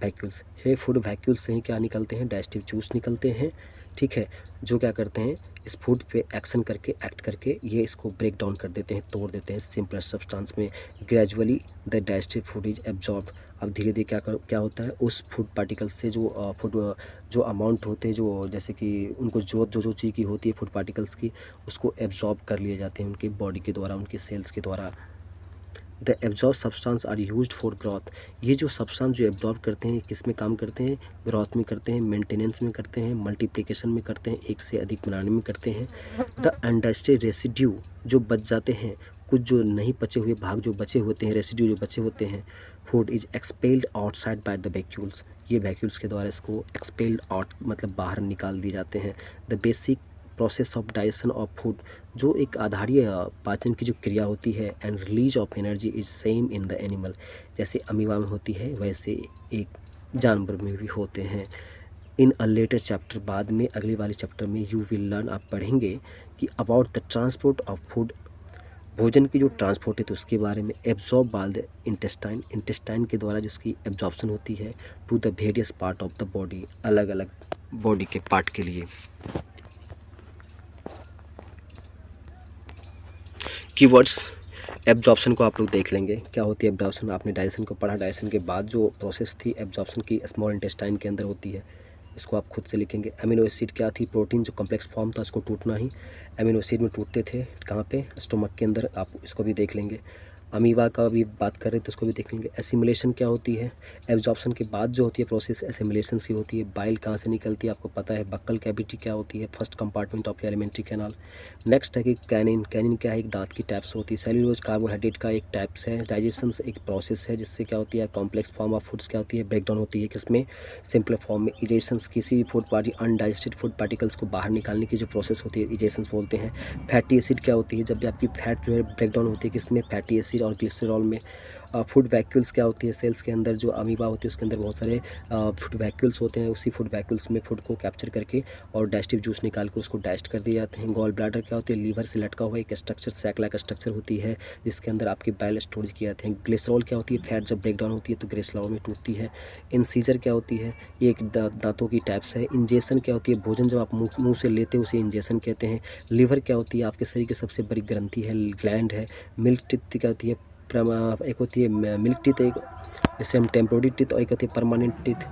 vacuoles, ये फूड वैक्यूल्स से ही क्या निकलते हैं, डाइजेस्टिव जूस निकलते हैं, ठीक है, जो क्या करते हैं इस फूड पे एक्शन करके, एक्ट करके ये इसको ब्रेक डाउन कर देते हैं, तोड़ देते हैं सिंपलर सब्सटेंस में। Gradually the digestive food is absorb, अब धीरे धीरे क्या होता है, उस फूड पार्टिकल से जो फूड जो अमाउंट होते हैं, जो जैसे कि उनको जो चीज़ की होती है फूड पार्टिकल्स की, उसको एब्जॉर्ब कर लिए जाते हैं उनकी बॉडी के द्वारा, उनके सेल्स के द्वारा। The absorb substance are used for growth, ये जो सब्सटेंस जो एब्जॉर्ब करते हैं किस में काम करते हैं, ग्रोथ में करते हैं, मेंटेनेंस में करते हैं, मल्टीप्लिकेशन में करते हैं, एक से अधिक बनाने में करते हैं। द अनडाइजेस्टेड रेसिड्यू, जो बच जाते हैं, कुछ जो नहीं पचे हुए भाग जो बचे होते हैं, रेसिड्यू जो बचे होते हैं, food is expelled outside by the vacuoles, ये वैक्यूल्स के द्वारा इसको एक्सपेल्ड आउट मतलब बाहर निकाल दिए जाते हैं। The basic process of digestion of food, जो एक आधारीय पाचन की जो क्रिया होती है, and release of energy is same in the animal, जैसे अमीबा में होती है वैसे एक जानवर में भी होते हैं। इन अ लेटर चैप्टर, बाद में अगले वाले चैप्टर में यू विल लर्न, आप पढ़ेंगे कि about the transport of food, भोजन की जो ट्रांसपोर्ट है तो उसके बारे में। Absorb by the intestine, intestine के द्वारा जिसकी एब्जॉर्प्शन होती है to the various part of the body, अलग अलग बॉडी के पार्ट के लिए। कीवर्ड्स, एब्जॉर्प्शन को आप लोग देख लेंगे, क्या होती है एब्जॉर्प्शन, आपने डाइजेशन को पढ़ा, डाइजेशन के बाद जो प्रोसेस थी एब्जॉर्प्शन की स्मॉल इंटेस्टाइन के अंदर होती है, इसको आप खुद से लिखेंगे। अमीनो एसिड क्या थी, प्रोटीन जो कॉम्प्लेक्स फॉर्म था उसको टूटना ही अमीनो एसिड में टूटते थे, कहाँ पे, स्टोमक के अंदर, आप इसको भी देख लेंगे। अमीबा का भी बात कर रहे थे, उसको भी देख लेंगे। एसिमिलेशन क्या होती है, एब्जॉर्प्शन के बाद जो होती है प्रोसेस एसिमिलेशन की होती है। बाइल कहाँ से निकलती है आपको पता है, बक्कल कैविटी क्या होती है, first compartment of alimentary canal. Next है कि कैनिन, कैनिन क्या है, एक दांत की टाइप्स होती है। सेल्यूलोज कार्बोहाइड्रेट का एक टाइप्स है। डाइजेशन एक प्रोसेस है जिससे क्या होती है, कॉम्प्लेक्स फॉर्म ऑफ फूड्स क्या होती है, ब्रेकडाउन होती है किसमें, सिंपल फॉर्म में। इजेशन, किसी भी food party undigested food particles को बाहर निकालने की जो प्रोसेस होती है इजेशन बोलते हैं। फैटी एसिड क्या होती है, जब भी आपकी फैट जो है ब्रेकडाउन होती है किसमें, फैटी एसिड और ग्लिसरॉल में। फूड वैक्यूल्स क्या होती है, सेल्स के अंदर जो अमीबा होती है उसके अंदर बहुत सारे फूड वैक्यूल्स होते हैं, उसी फूड वैक्यूल्स में फूड को कैप्चर करके और डाइजेस्टिव जूस निकाल के उसको डाइजेस्ट कर दिए जाते हैं। गॉल ब्लैडर क्या होती है, लीवर से लटका हुआ एक स्ट्रक्चर, सैक लाइक स्ट्रक्चर होती है जिसके अंदर आपके बाइल स्टोरेज किए जाते हैं। ग्लिसरॉल क्या होती है, फैट जब ब्रेकडाउन होती है तो ग्लिसरॉल में टूटती है। इंसीजर क्या होती है, ये एक दांतों की टाइप्स है। इंजेशन क्या होती है, भोजन जब आप मुँह से लेते हो उसे इंजेशन कहते हैं। लिवर क्या होती है, आपके शरीर की सबसे बड़ी ग्रंथि है, ग्लैंड है। मिल्क टीथ क्या होती है, एक होती है मिल्क टीथ, एक जिसे हम टेम्पोररी टीथ, और एक होती है परमानेंट टीथ।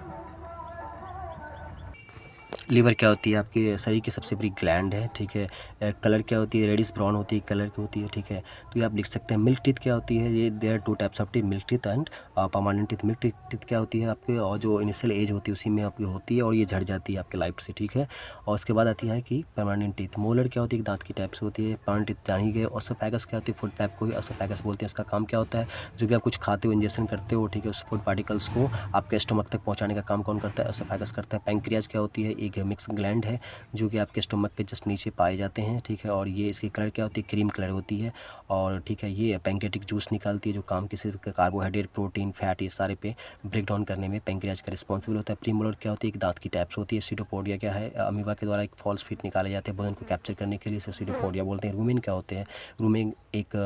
लीवर क्या होती है? आपके शरीर की सबसे बड़ी ग्लैंड है, ठीक है। कलर क्या होती है? रेडिश ब्राउन होती है, कलर की होती है, ठीक है। तो ये आप लिख सकते हैं। मिल्क टीथ क्या होती है? ये there 2 types of teeth, milk teeth and permanent teeth. Milk teeth क्या होती है आपके, और जो इनिशियल एज होती है उसी में आपकी होती है और ये झड़ जाती है आपके लाइफ से, ठीक है। और उसके बाद आती है कि परमानेंट टीथ। मोलर क्या होती है? दांत की टाइप से होती है। परमानेंट टीथ जान ही गए। ओसोफेगस क्या होती है? फूड पाइप को ही ओसोफेगस बोलते हैं। इसका काम क्या होता है? जो भी आप कुछ खाते हो, इंजेक्शन करते हो, ठीक है, उस फूड पार्टिकल्स को आपके स्टोमक तक पहुंचाने का काम कौन करता है? ओसोफेगस करता है। पैंक्रियाज क्या होती है? एक मिक्स ग्लैंड है जो कि आपके स्टोमक के जस्ट नीचे पाए जाते हैं, ठीक है। और ये इसकी कलर क्या होती है? क्रीम कलर होती है। और ठीक है, ये पैंक्रियाटिक जूस निकालती है जो काम किसी कार्बोहाइड्रेट, प्रोटीन, फैट, ये सारे पे ब्रेक डाउन करने में पैंक्रियाज का रिस्पॉन्सिबल होता है। प्रीमोलर क्या होती है? एक दांत की टाइप्स होती है। सीटोपोडिया क्या है? अमीबा के द्वारा एक फॉल्स फीट निकाले जाते हैं भोजन को कैप्चर करने के लिए, इसे सीटोपोडिया बोलते हैं। रूमेन क्या होते हैं? रूमेन एक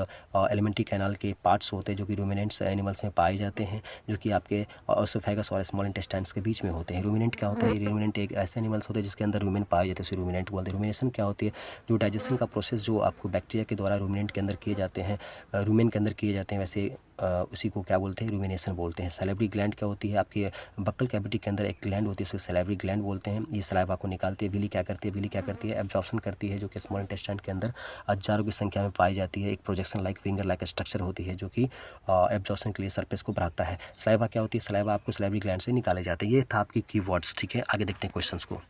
एलिमेंट्री कैनाल के पार्ट्स होते हैं जो कि रूमिनेंट्स एनिमल्स में पाए जाते हैं, जो कि आपके ओसोफेगस और स्मॉल इंटेस्टाइन्स के बीच में होते हैं। रूमिनेंट क्या होता है? रूमिनेंट एक ऐसे एनिमल्स होते हैं जिसके अंदर रूमेन पाए जाते हैं, उसे रूमिनेंट बोलते हैं। रूमिनेशन क्या होती है? जो डाइजेशन का प्रोसेस जो आपको बैक्टीरिया के द्वारा रूमिनेंट के अंदर किए जाते हैं, रूमेन के अंदर किए जाते हैं, वैसे उसी को क्या बोलते हैं? रूमिनेशन बोलते हैं। सैलिवरी ग्लैंड क्या होती है? आपकी बक्कल कैविटी के अंदर एक ग्लैंड होती है, उसे सैलिवरी ग्लैंड बोलते हैं। ये सलाइवा को निकालती है। विली क्या करती है? विली क्या करती है? एब्जॉर्प्शन करती है, जो कि स्मॉल इंटेस्टाइन के अंदर हजारों की संख्या में पाई जाती है। एक projection like finger like structure होती है जो कि एब्जॉर्प्शन के लिए सरफेस को बढ़ाता है। सलाइवा क्या होती है? सलाइवा आपको सैलिवरी ग्लैंड से निकाले जाते हैं। ये था आपकी कीवर्ड्स, ठीक है। आगे देखते हैं क्वेश्चंस को।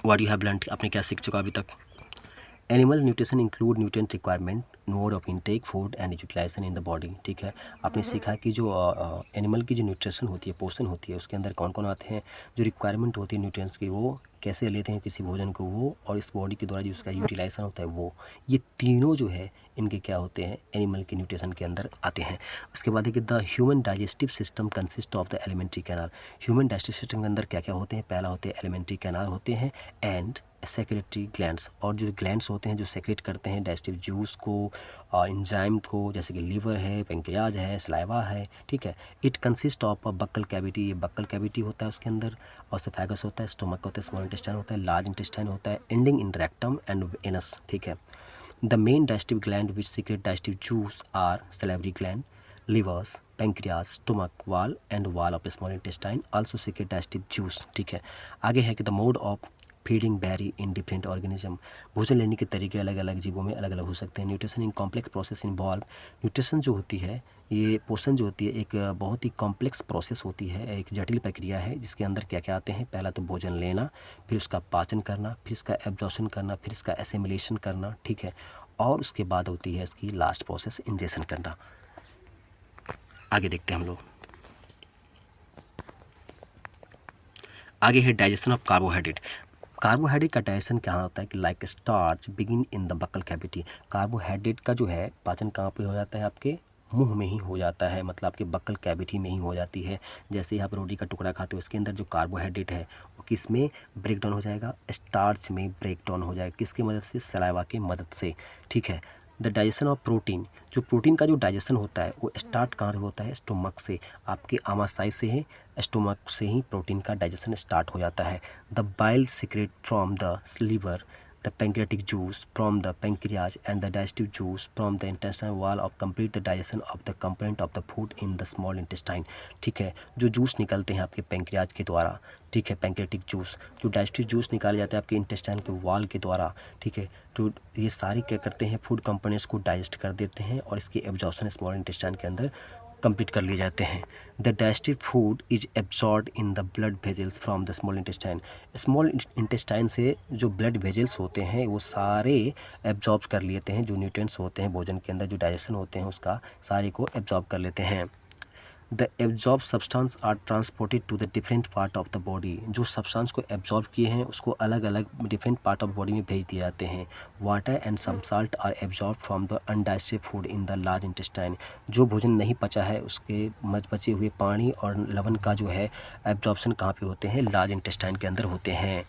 व्हाट यू हैव लर्नड, आपने क्या सीख चुका अभी तक? Animal nutrition include nutrient requirement, mode of intake food and utilisation in the body, ठीक है। आपने सीखा कि जो एनिमल की जो न्यूट्रिशन होती है, पोषण होती है, उसके अंदर कौन कौन आते हैं, जो रिक्वायरमेंट होती है न्यूट्रिएंट्स की, वो कैसे लेते हैं किसी भोजन को वो, और इस बॉडी के द्वारा जो उसका यूटिलाइजेशन होता है वो, ये तीनों जो है इनके क्या होते हैं? एनिमल की न्यूट्रिशन के अंदर आते हैं। उसके बाद है कि the human digestive system consist of the alimentary canal. Human digestive system के अंदर क्या क्या होते हैं? पहला होते हैं एलिमेंट्री कैनाल होते हैं एंड सेक्रेटरी ग्लैंड्स, और जो ग्लैंड्स होते हैं जो सेक्रेट करते हैं डाइजेस्टिव जूस को, एंजाइम को, जैसे कि लीवर है, पैंक्रियाज है, सलाइवा है, ठीक है। It consist of a buccal cavity, ये बक्कल कैविटी होता है उसके अंदर, ओसोफेगस होता है, स्टोमक होता है, स्मॉल इंटेस्टाइन होता है, लार्ज इंटेस्टाइन होता है, ending in rectum and anus, ठीक है। The main digestive gland which secrete digestive juice are salivary gland, livers, pancreas, stomach, wall and wall of small intestine also secrete digestive juice, ठीक है। आगे है कि the mode of feeding very in different organism, भोजन लेने के तरीके अलग अलग जीवों में अलग अलग हो सकते हैं। Nutrition in complex process involve, nutrition जो होती है, ये पोषण जो होती है एक बहुत ही कॉम्प्लेक्स प्रोसेस होती है, एक जटिल प्रक्रिया है जिसके अंदर क्या क्या आते हैं? पहला तो भोजन लेना, फिर उसका पाचन करना, फिर इसका एब्जॉर्प्शन करना, फिर इसका एसिमिलेशन करना, ठीक है। और उसके बाद होती है इसकी लास्ट प्रोसेस इंजेक्शन करना। आगे देखते हैं हम लोग। आगे है डाइजेशन ऑफ कार्बोहाइड्रेट। कार्बोहाइड्रेट का डाइजेशन क्या होता है कि like starch begin in the buccal cavity. Carbohydrate का जो है पाचन कहाँ पे हो जाता है? आपके मुंह में ही हो जाता है, मतलब आपके बक्कल कैविटी में ही हो जाती है। जैसे ही आप रोटी का टुकड़ा खाते हो उसके अंदर जो कार्बोहाइड्रेट है वो किस में ब्रेक डाउन हो जाएगा? स्टार्च में ब्रेक डाउन हो जाएगा। किसकी मदद से? सलाइवा की मदद से, ठीक है। द डाइजेशन ऑफ प्रोटीन, जो प्रोटीन का जो डाइजेशन होता है वो स्टार्ट कहाँ से होता है? स्टोमक से, आपके आमाशय से ही, स्टोमक से ही प्रोटीन का डाइजेशन स्टार्ट हो जाता है। The bile secrete from the liver, the pancreatic juice from the pancreas and the digestive juice from the intestinal wall of complete the digestion of the component of the food in the small intestine, ठीक है। जो juice निकलते हैं आपके pancreas के द्वारा, ठीक है, पैंक्रेटिक जूस, जो डाइजेस्टिव जूस निकाले जाते हैं आपके इंटेस्टाइन के वॉल के द्वारा, ठीक है। तो ये सारी क्या करते हैं? फूड कंपोनेंट्स को डाइजेस्ट कर देते हैं और इसकी एब्जॉर्प्शन स्मॉल इंटेस्टाइन के अंदर कंप्लीट कर लिए जाते हैं। The digestive food is absorb in the blood vessels from the small intestine. Small intestine से जो ब्लड वेजल्स होते हैं वो सारे एब्जॉर्ब कर लेते हैं, जो न्यूट्रिएंट्स होते हैं भोजन के अंदर जो डाइजेशन होते हैं उसका सारे को एब्जॉर्ब कर लेते हैं। The absorb substance are transported to the different part of the body, जो सब्सटेंस को एब्जॉर्ब किए हैं उसको अलग अलग डिफरेंट पार्ट ऑफ बॉडी में भेज दिए जाते हैं। Water and some salt are absorb from the undigested food in the large intestine, जो भोजन नहीं पचा है उसके बचे हुए पानी और लवण का जो है एब्जॉर्प्शन कहाँ पे होते हैं? लार्ज इंटेस्टाइन के अंदर होते हैं।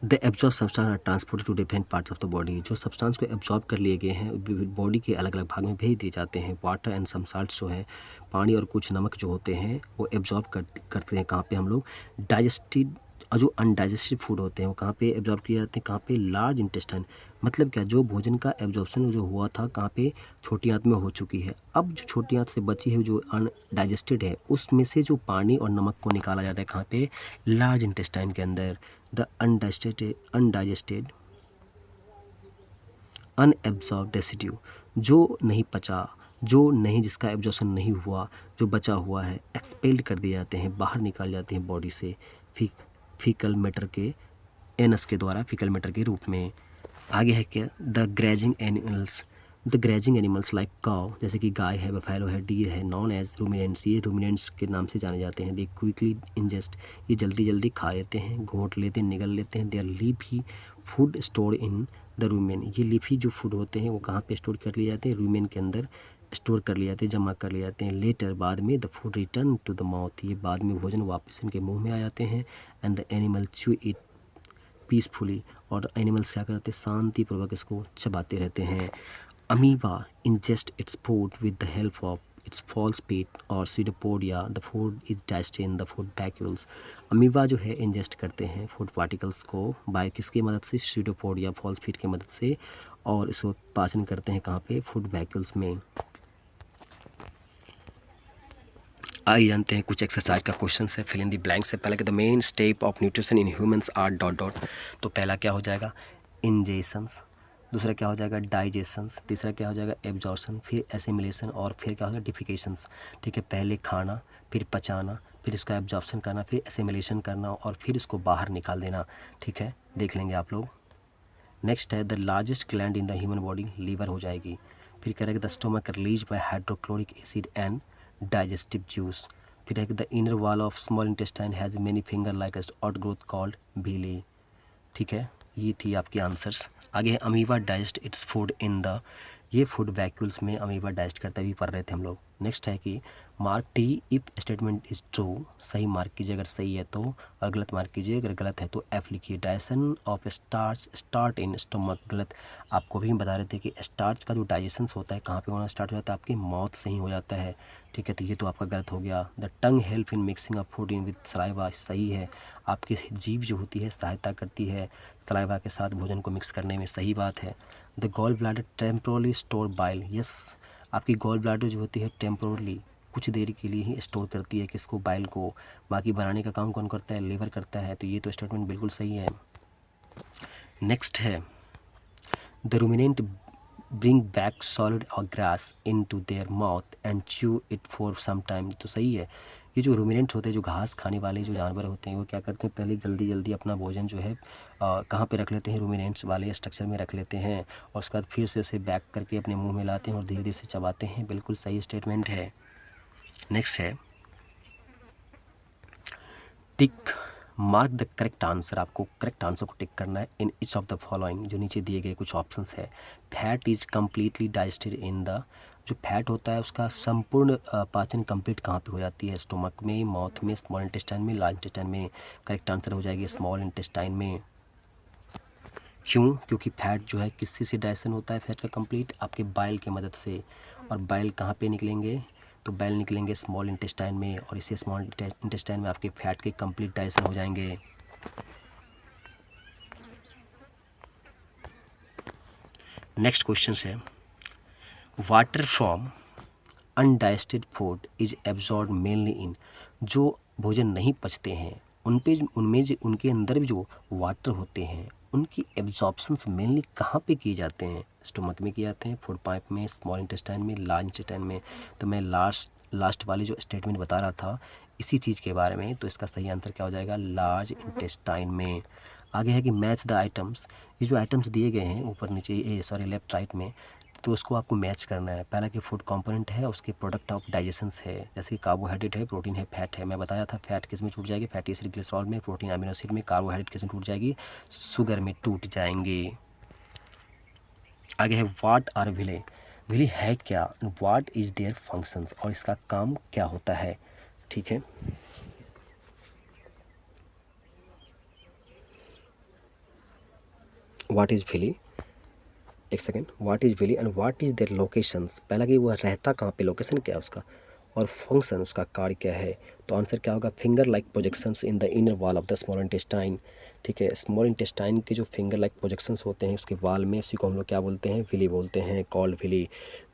The absorb substance are transported to different parts of the body, जो सब्सटेंस को एब्जॉर्ब कर लिए गए हैं बॉडी के अलग अलग भाग में भेज दिए जाते हैं। वाटर एंड सम साल्ट्स जो है पानी और कुछ नमक जो होते हैं वो एब्जॉर्ब करते हैं कहाँ पे? हम लोग डाइजेस्टिव और जो अनडाइजेस्टेड फूड होते हैं वो कहाँ पे एब्जॉर्ब किए जाते हैं, कहाँ पे, लार्ज इंटेस्टाइन। मतलब क्या, जो भोजन का एब्जॉर्प्शन जो हुआ था कहाँ पे, छोटी आंत में हो चुकी है। अब जो छोटी आंत से बची है जो अनडाइजेस्टेड है उसमें से जो पानी और नमक को निकाला जाता है कहाँ पे, लार्ज इंटेस्टाइन के अंदर। द अनडाइजेस्टेड अनएब्जॉर्ब रेसिड्यू, जो नहीं पचा, जो नहीं, जिसका एब्जॉर्प्शन नहीं हुआ, जो बचा हुआ है, एक्सपेल्ड कर दिए जाते हैं, बाहर निकाल जाते हैं बॉडी से फीकल मैटर के, एनस के द्वारा, फीकल मैटर के रूप में। आगे है क्या, the grazing animals like cow, जैसे कि गाय है, बफेलो है, डीर है, नॉन एज रूमिनेंट्स, ये रूमिनेंट्स के नाम से जाने जाते हैं। दे क्विकली इंजेस्ट, ये जल्दी जल्दी खा लेते हैं, घोंट लेते हैं, निगल लेते हैं। Their leafy food store in the rumen, ये लीफी जो फूड होते हैं वो कहाँ पे स्टोर कर लिए जाते हैं, रूमेन के अंदर स्टोर कर लिए जाते हैं, जमा कर लिए जाते हैं। लेटर, बाद में, the food return to the mouth, ये बाद में भोजन वापस इनके मुंह में आ जाते हैं। And the animal chew it peacefully, और एनिमल्स क्या करते हैं, शांतिपूर्वक इसको चबाते रहते हैं। Amoeba ingest its food with the help of its false feet और pseudopodia, the food is digested in the food vacuoles. Amoeba जो है इंजेस्ट करते हैं फूड पार्टिकल्स को बाय किसकी मदद से, सीडोपोडिया, फॉल्स पेट की मदद से, और इसको पाचन करते हैं कहाँ पे, फूड वैक्यूल्स में। आइए जानते हैं कुछ एक्सरसाइज का क्वेश्चन है, फिल इन द ब्लैंक से। पहले कि the main step of nutrition in humans R dot dot, तो पहला क्या हो जाएगा, इंजेशंस, दूसरा क्या हो जाएगा, डाइजेशंस, तीसरा क्या हो जाएगा, एब्जॉर्प्शन, फिर एसिमिलेशन, और फिर क्या हो जाएगा, डिफिकेशंस। ठीक है, पहले खाना, फिर पचाना, फिर इसका एब्जॉर्प्शन करना, फिर एसिमिलेशन करना, और फिर इसको बाहर निकाल देना। ठीक है, देख लेंगे आप लोग। नेक्स्ट है the largest gland in the human body, liver हो जाएगी। फिर कह रहा है the stomach release by hydrochloric acid and digestive juice. फिर है the inner wall of small intestine has many finger like outgrowth called villi. ठीक है, ये थी आपकी आंसर्स। आगे है amoeba digest its food in the, ये फूड वैक्यूल्स में अमीबा डाइजेस्ट करते भी पढ़ रहे थे हम लोग। नेक्स्ट है कि mark T if statement is true, सही मार्क कीजिए अगर सही है तो, और गलत मार्क कीजिए अगर गलत है तो एफ लिखिए। Digestion of starch start in stomach, गलत। आपको भी हम बता रहे थे कि स्टार्च का जो डाइजेशन होता है कहाँ पे होना स्टार्ट हो जाता है, आपकी माउथ से ही हो जाता है। ठीक है, तो ये तो आपका गलत हो गया। The tongue help in mixing up food in with saliva, सही है, आपकी जीभ जो होती है सहायता करती है सलाइवा के साथ भोजन को मिक्स करने में, सही बात है। The gall bladder temporarily store bile, yes, आपकी गॉल ब्लैडर जो होती है टेम्पोरली कुछ देर के लिए ही स्टोर करती है किसको, बाइल को। बाकी बनाने का काम कौन करता है, लीवर करता है। तो ये तो स्टेटमेंट बिल्कुल सही है। नेक्स्ट है the ruminant bring back solid और grass into their mouth and chew it for some time, तो सही है। ये जो रूमिनेंट होते हैं, जो घास खाने वाले जो जानवर होते हैं, वो क्या करते हैं, पहले जल्दी जल्दी अपना भोजन जो है कहाँ पे रख लेते हैं, रूमिनेंट्स वाले स्ट्रक्चर में रख लेते हैं, और उसके बाद फिर से उसे बैक करके अपने मुंह में लाते हैं और धीरे धीरे से चबाते हैं। बिल्कुल सही स्टेटमेंट है। नेक्स्ट है tick mark the correct answer, आपको करेक्ट आंसर को टिक करना है in each of the following, जो नीचे दिए गए कुछ ऑप्शंस है। Fat is completely digested in the, जो फैट होता है उसका संपूर्ण पाचन कंप्लीट कहाँ पे हो जाती है, स्टोमक में, माउथ में, स्मॉल इंटेस्टाइन में, लार्ज इंटेस्टाइन में। करेक्ट आंसर हो जाएगी स्मॉल इंटेस्टाइन में। क्यों, क्योंकि फैट जो है किससे से डाइजेशन होता है, फैट का कंप्लीट आपके बाइल की मदद से, और बाइल कहाँ पे निकलेंगे, तो बाइल निकलेंगे स्मॉल इंटेस्टाइन में, और इसी स्मॉल इंटेस्टाइन में आपके फैट के कंप्लीट डाइजेशन हो जाएंगे। नेक्स्ट क्वेश्चन है water from undigested food is absorb mainly इन, जो भोजन नहीं पचते हैं उनमें जो उनके अंदर भी जो वाटर होते हैं उनकी एब्जॉर्प्शंस मेनली कहाँ पे किए जाते हैं, स्टोमक में किए जाते हैं, फूड पाइप में, स्मॉल इंटेस्टाइन में, लार्ज इंटेस्टाइन में। तो मैं लास्ट वाली जो स्टेटमेंट बता रहा था इसी चीज़ के बारे में, तो इसका सही आंसर क्या हो जाएगा, लार्ज इंटेस्टाइन में। आगे है कि मैच द आइटम्स, ये जो आइटम्स दिए गए हैं ऊपर नीचे, सॉरी लेफ्ट राइट में, तो उसको आपको मैच करना है। पहला कि फूड कंपोनेंट है, उसके प्रोडक्ट ऑफ डाइजेशंस है, जैसे कि कार्बोहाइड्रेट है, प्रोटीन है, फैट है। मैं बताया था फैट किस में टूट जाएगी, फैटी एसिड ग्लिसरॉल में, प्रोटीन अमीनो एसिड में, कार्बोहाइड्रेट किस में टूट जाएगी, शुगर में टूट जाएंगे। आगे है व्हाट आर विले, विले है क्या, व्हाट इज देयर फंक्शंस, और इसका काम क्या होता है। ठीक है, व्हाट इज विले, एक second, what is villi and what is their locations. पहला कि वो रहता कहाँ पे, लोकेशन क्या है उसका, और फंक्शन उसका कार्य क्या है। तो आंसर क्या होगा, finger like projections in the inner wall of the small intestine. ठीक है, स्मॉल इंटेस्टाइन के जो फिंगर लाइक प्रोजेक्शंस होते हैं उसके वाल में, उसी को हम लोग क्या बोलते हैं, विली बोलते हैं, called villi.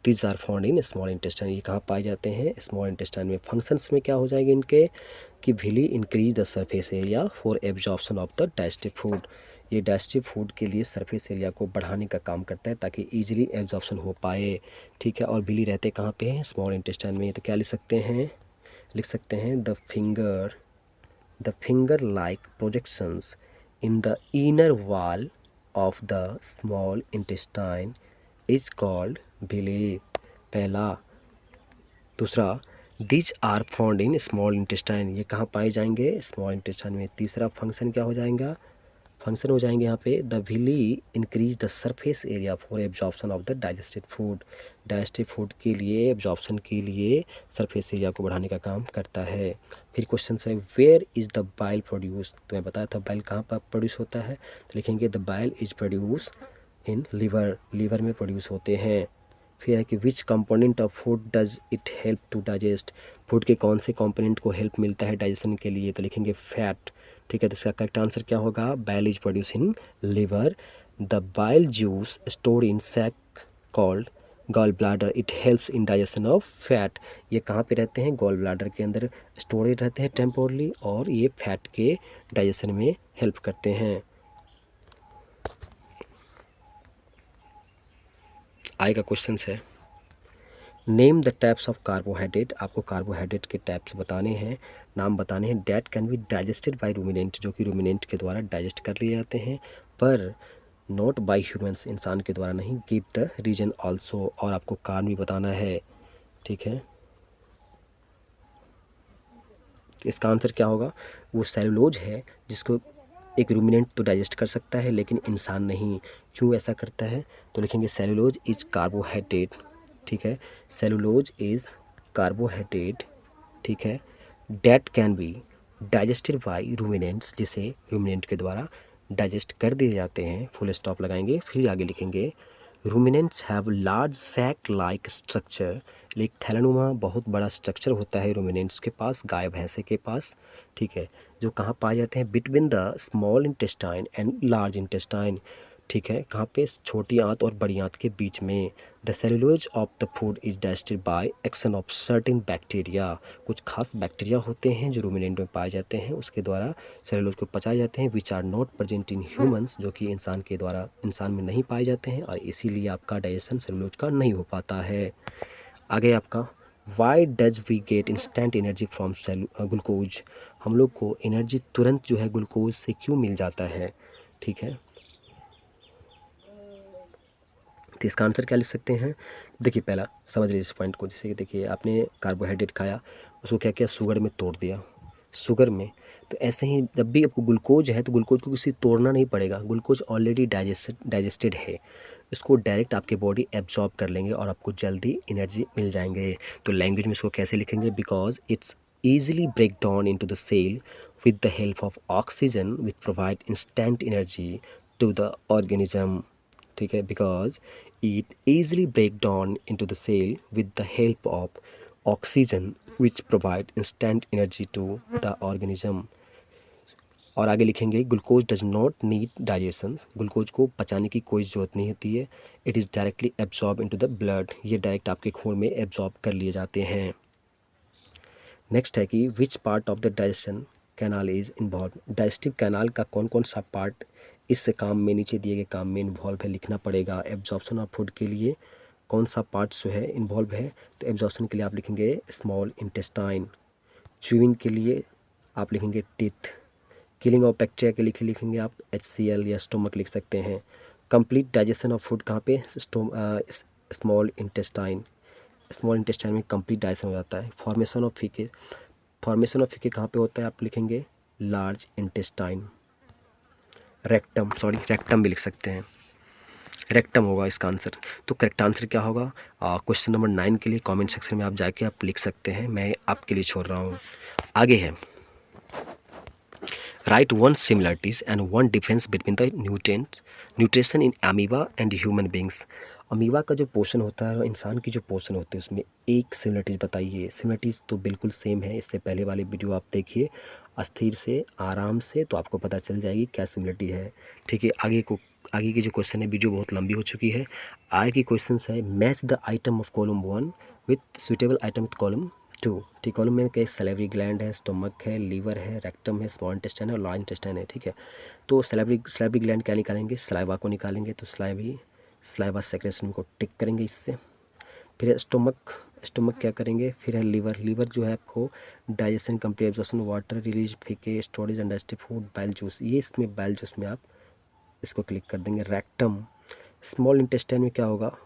These are found in small intestine. ये कहाँ पाए जाते हैं, स्मॉल इंटेस्टाइन में। फंक्शंस में क्या हो जाएंगे इनके, कि villi increase the surface area for absorption of the digestive food. ये डाइजेस्टिव फूड के लिए सरफेस एरिया को बढ़ाने का काम करता है ताकि ईजिली एब्जॉर्प्शन हो पाए। ठीक है, और विली रहते कहाँ पे हैं, स्मॉल इंटेस्टाइन में। तो क्या लिख सकते हैं, लिख सकते हैं the finger like projections in the inner wall of the small intestine is called villi। पहला। दूसरा, these are found in small intestine। ये कहाँ पाए जाएंगे, स्मॉल इंटेस्टाइन में। तीसरा फंक्शन क्या हो जाएगा, फंक्शन हो जाएंगे यहाँ पे, the villi increase the surface area for absorption of the digested food. Digestive food के लिए, एब्जॉर्प्शन के लिए सरफेस एरिया को बढ़ाने का काम करता है। फिर क्वेश्चन है, where is the bile produce. तो मैं बताया था बाइल कहाँ पर प्रोड्यूस होता है, तो लिखेंगे the bile is produce in liver. Liver में प्रोड्यूस होते हैं। फिर है कि which component of food does it help to digest. फूड के कौन से कंपोनेंट को हेल्प मिलता है डाइजेशन के लिए, तो लिखेंगे फैट। ठीक है, तो इसका करेक्ट आंसर क्या होगा, bile is produce in liver. The bile juice stored in sac called gall bladder, it helps in digestion of fat. ये कहाँ पे रहते हैं, गॉल ब्लाडर के अंदर स्टोरेज रहते हैं टेम्पोरली, और ये फैट के डाइजेशन में हेल्प करते हैं। आगे का क्वेश्चन है, name the types of carbohydrate. आपको कार्बोहाइड्रेट के टाइप्स बताने हैं, नाम बताने हैं। That can be digested by ruminant, जो कि रूमिनेंट के द्वारा डाइजेस्ट कर लिए जाते हैं, पर नॉट बाय ह्यूमंस, इंसान के द्वारा नहीं। गिव द रीजन ऑल्सो, और आपको कारण भी बताना है। ठीक है, इसका आंसर क्या होगा, वो सेलुलोज है जिसको एक रूमिनेंट तो डाइजेस्ट कर सकता है लेकिन इंसान नहीं। क्यों ऐसा करता है, तो लिखेंगे सेलुलोज इज कार्बोहाइड्रेट। ठीक है, सेलुलोज इज कार्बोहाइड्रेट। ठीक है, that can be digested by ruminants, जिसे रूमिनेंट के द्वारा डाइजेस्ट कर दिए जाते हैं। फुल स्टॉप लगाएंगे, फिर आगे लिखेंगे ruminants have large sac like structure. एक थैलेनुमा बहुत बड़ा स्ट्रक्चर होता है रूमिनेंट्स के पास, गाय भैंसे के पास। ठीक है, जो कहाँ पाए जाते हैं, between the small intestine and large intestine. ठीक है, कहाँ पे, छोटी आंत और बड़ी आंत के बीच में। The cellulose of the food is digested by action of certain bacteria. कुछ खास बैक्टीरिया होते हैं जो रूमिनेंट में पाए जाते हैं, उसके द्वारा सेलुलोज को पचाए जाते हैं, which are not present in humans, जो कि इंसान के द्वारा, इंसान में नहीं पाए जाते हैं, और इसीलिए आपका डाइजेशन सेलुलोज का नहीं हो पाता है। आगे आपका, why does we get instant energy from glucose. हम लोग को एनर्जी तुरंत जो है ग्लूकोज से क्यों मिल जाता है। ठीक है, तो इसका आंसर क्या लिख सकते हैं, देखिए पहला समझ लीजिए इस पॉइंट को। जैसे कि देखिए, आपने कार्बोहाइड्रेट खाया, उसको क्या किया, शुगर में तोड़ दिया, शुगर में। तो ऐसे ही जब भी आपको ग्लूकोज है तो ग्लूकोज को किसी तोड़ना नहीं पड़ेगा, ग्लूकोज ऑलरेडी डाइजेस्टेड है, इसको डायरेक्ट आपके बॉडी एब्जॉर्ब कर लेंगे और आपको जल्दी एनर्जी मिल जाएंगे। तो लैंग्वेज में इसको कैसे लिखेंगे, because it's easily break down into the cell with the help of oxygen which provide instant energy to the organism। ठीक है, because it easily break down into the cell with the help of oxygen which provide instant energy to the organism। और आगे लिखेंगे, glucose does not need digestion, glucose को पचाने की कोई ज़रूरत नहीं होती है। It is directly absorb into the blood, ये डायरेक्ट आपके खून में एब्जॉर्ब कर लिए जाते हैं। नेक्स्ट है कि which part of the digestion canal is involve. Digestive canal का कौन कौन सा पार्ट इस काम में, नीचे दिए गए काम में इन्वॉल्व है, लिखना पड़ेगा। एब्जॉर्प्शन ऑफ फूड के लिए कौन सा पार्ट जो है इन्वॉल्व है, तो एब्जॉर्प्शन के लिए आप लिखेंगे स्मॉल इंटेस्टाइन। च्यूइंग के लिए आप लिखेंगे टीथ। किलिंग ऑफ बैक्टीरिया के लिए लिखेंगे आप HCl या स्टोमक लिख सकते हैं। कंप्लीट डाइजेशन ऑफ फूड कहाँ पे, स्मॉल इंटेस्टाइन। स्मॉल इंटेस्टाइन में कंप्लीट डाइजेशन हो जाता है। फॉर्मेशन ऑफ फीके, फॉर्मेशन ऑफ फीके कहाँ पे होता है, आप लिखेंगे large intestine. Rectum, sorry rectum भी लिख सकते हैं, रेक्टम होगा इसका आंसर। तो करेक्ट आंसर क्या होगा, क्वेश्चन नंबर 9 के लिए कमेंट सेक्शन में आप जाके आप लिख सकते हैं, मैं आपके लिए छोड़ रहा हूँ। आगे है, right one similarities and one difference between the nutrition in amoeba and human beings. Amoeba का जो पोर्शन होता है और इंसान की जो पोर्शन होती है उसमें एक सिमिलरिटीज़ बताइए। सिमिलरिटीज़ तो बिल्कुल सेम है, इससे पहले वाली वीडियो आप देखिए अस्थिर से आराम से, तो आपको पता चल जाएगी क्या सिमिलरिटी है। ठीक है, आगे की जो क्वेश्चन है, वीडियो बहुत लंबी हो चुकी है। आगे की क्वेश्चन है match the item of column 1 with suitable item with column 2। ठीक, कॉलम में क्या सैलिवरी ग्लैंड है, स्टमक है, लीवर है, रेक्टम है, स्मॉल इंटेस्टाइन है और लार्ज इंटेस्टाइन है। ठीक है, तो सैलिवरी ग्लैंड क्या निकालेंगे, सलाइवा को निकालेंगे, तो सलाइवा सेक्रेशन को टिक करेंगे इससे। फिर स्टमक क्या करेंगे, फिर है लीवर जो है आपको digestion, complete absorption, water release, faeces, storage and digestive food, bile juice, ये इसमें बाइल जूस में आप इसको क्लिक कर देंगे। रेक्टम, स्मॉल इंटेस्टाइन में क्या होगा,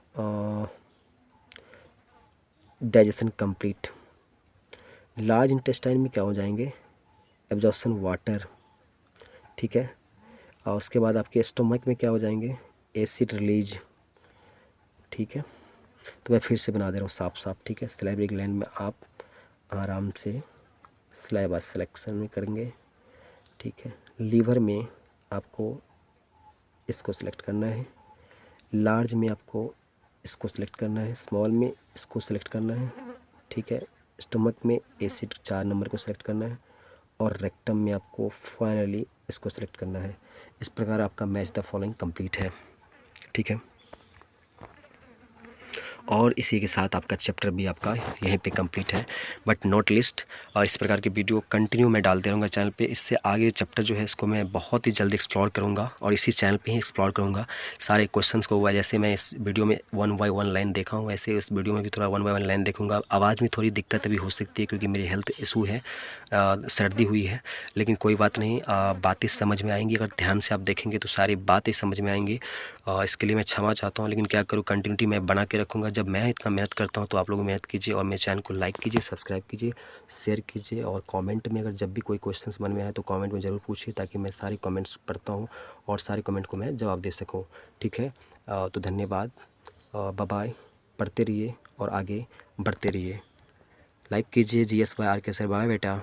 डाइजेशन कंप्लीट। लार्ज इंटेस्टाइन में क्या हो जाएंगे, एब्जॉर्प्शन, वाटर। ठीक है, और उसके बाद आपके स्टमक में क्या हो जाएंगे, एसिड रिलीज। ठीक है, तो मैं फिर से बना दे रहा हूँ साफ साफ। ठीक है, सलाइवरी ग्लैंड में आप आराम से सलाइवा सिलेक्शन में करेंगे। ठीक है, लीवर में आपको इसको सिलेक्ट करना है, लार्ज में आपको इसको सिलेक्ट करना है, स्मॉल में इसको सिलेक्ट करना है। ठीक है, स्टमक में एसिड 4 नंबर को सिलेक्ट करना है और रेक्टम में आपको फाइनली इसको सिलेक्ट करना है। इस प्रकार आपका मैच द फॉलोइंग कंप्लीट है। ठीक है, और इसी के साथ आपका चैप्टर भी आपका यहीं पे कंप्लीट है, बट नॉट लिस्ट। और इस प्रकार की वीडियो कंटिन्यू मैं डालते रहूँगा चैनल पे। इससे आगे चैप्टर जो है इसको मैं बहुत ही जल्द एक्सप्लोर करूँगा और इसी चैनल पे ही एक्सप्लोर करूँगा सारे क्वेश्चंस को। हुआ जैसे मैं इस वीडियो में 1 बाय 1 लाइन देखा हूँ, वैसे इस वीडियो में भी थोड़ा 1 बाय 1 लाइन देखूँगा। आवाज़ में थोड़ी दिक्कत भी हो सकती है क्योंकि मेरी हेल्थ इशू है, सर्दी हुई है, लेकिन कोई बात नहीं, बातें समझ में आएंगी। अगर ध्यान से आप देखेंगे तो सारी बातें समझ में आएंगी। इसके लिए मैं क्षमा चाहता हूँ, लेकिन क्या करूँ, कंटिन्यूटी मैं बना के रखूँगा। जब मैं इतना मेहनत करता हूँ तो आप लोग मेहनत कीजिए और मेरे चैनल को लाइक कीजिए, सब्सक्राइब कीजिए, शेयर कीजिए और कमेंट में अगर जब भी कोई क्वेश्चंस मन में आए तो कमेंट में ज़रूर पूछिए, ताकि मैं सारे कमेंट्स पढ़ता हूँ और सारे कमेंट को मैं जवाब दे सकूँ। ठीक है, तो धन्यवाद, बाय बाय। पढ़ते रहिए और आगे बढ़ते रहिए। लाइक कीजिए, GSY RK सर, बाय बेटा।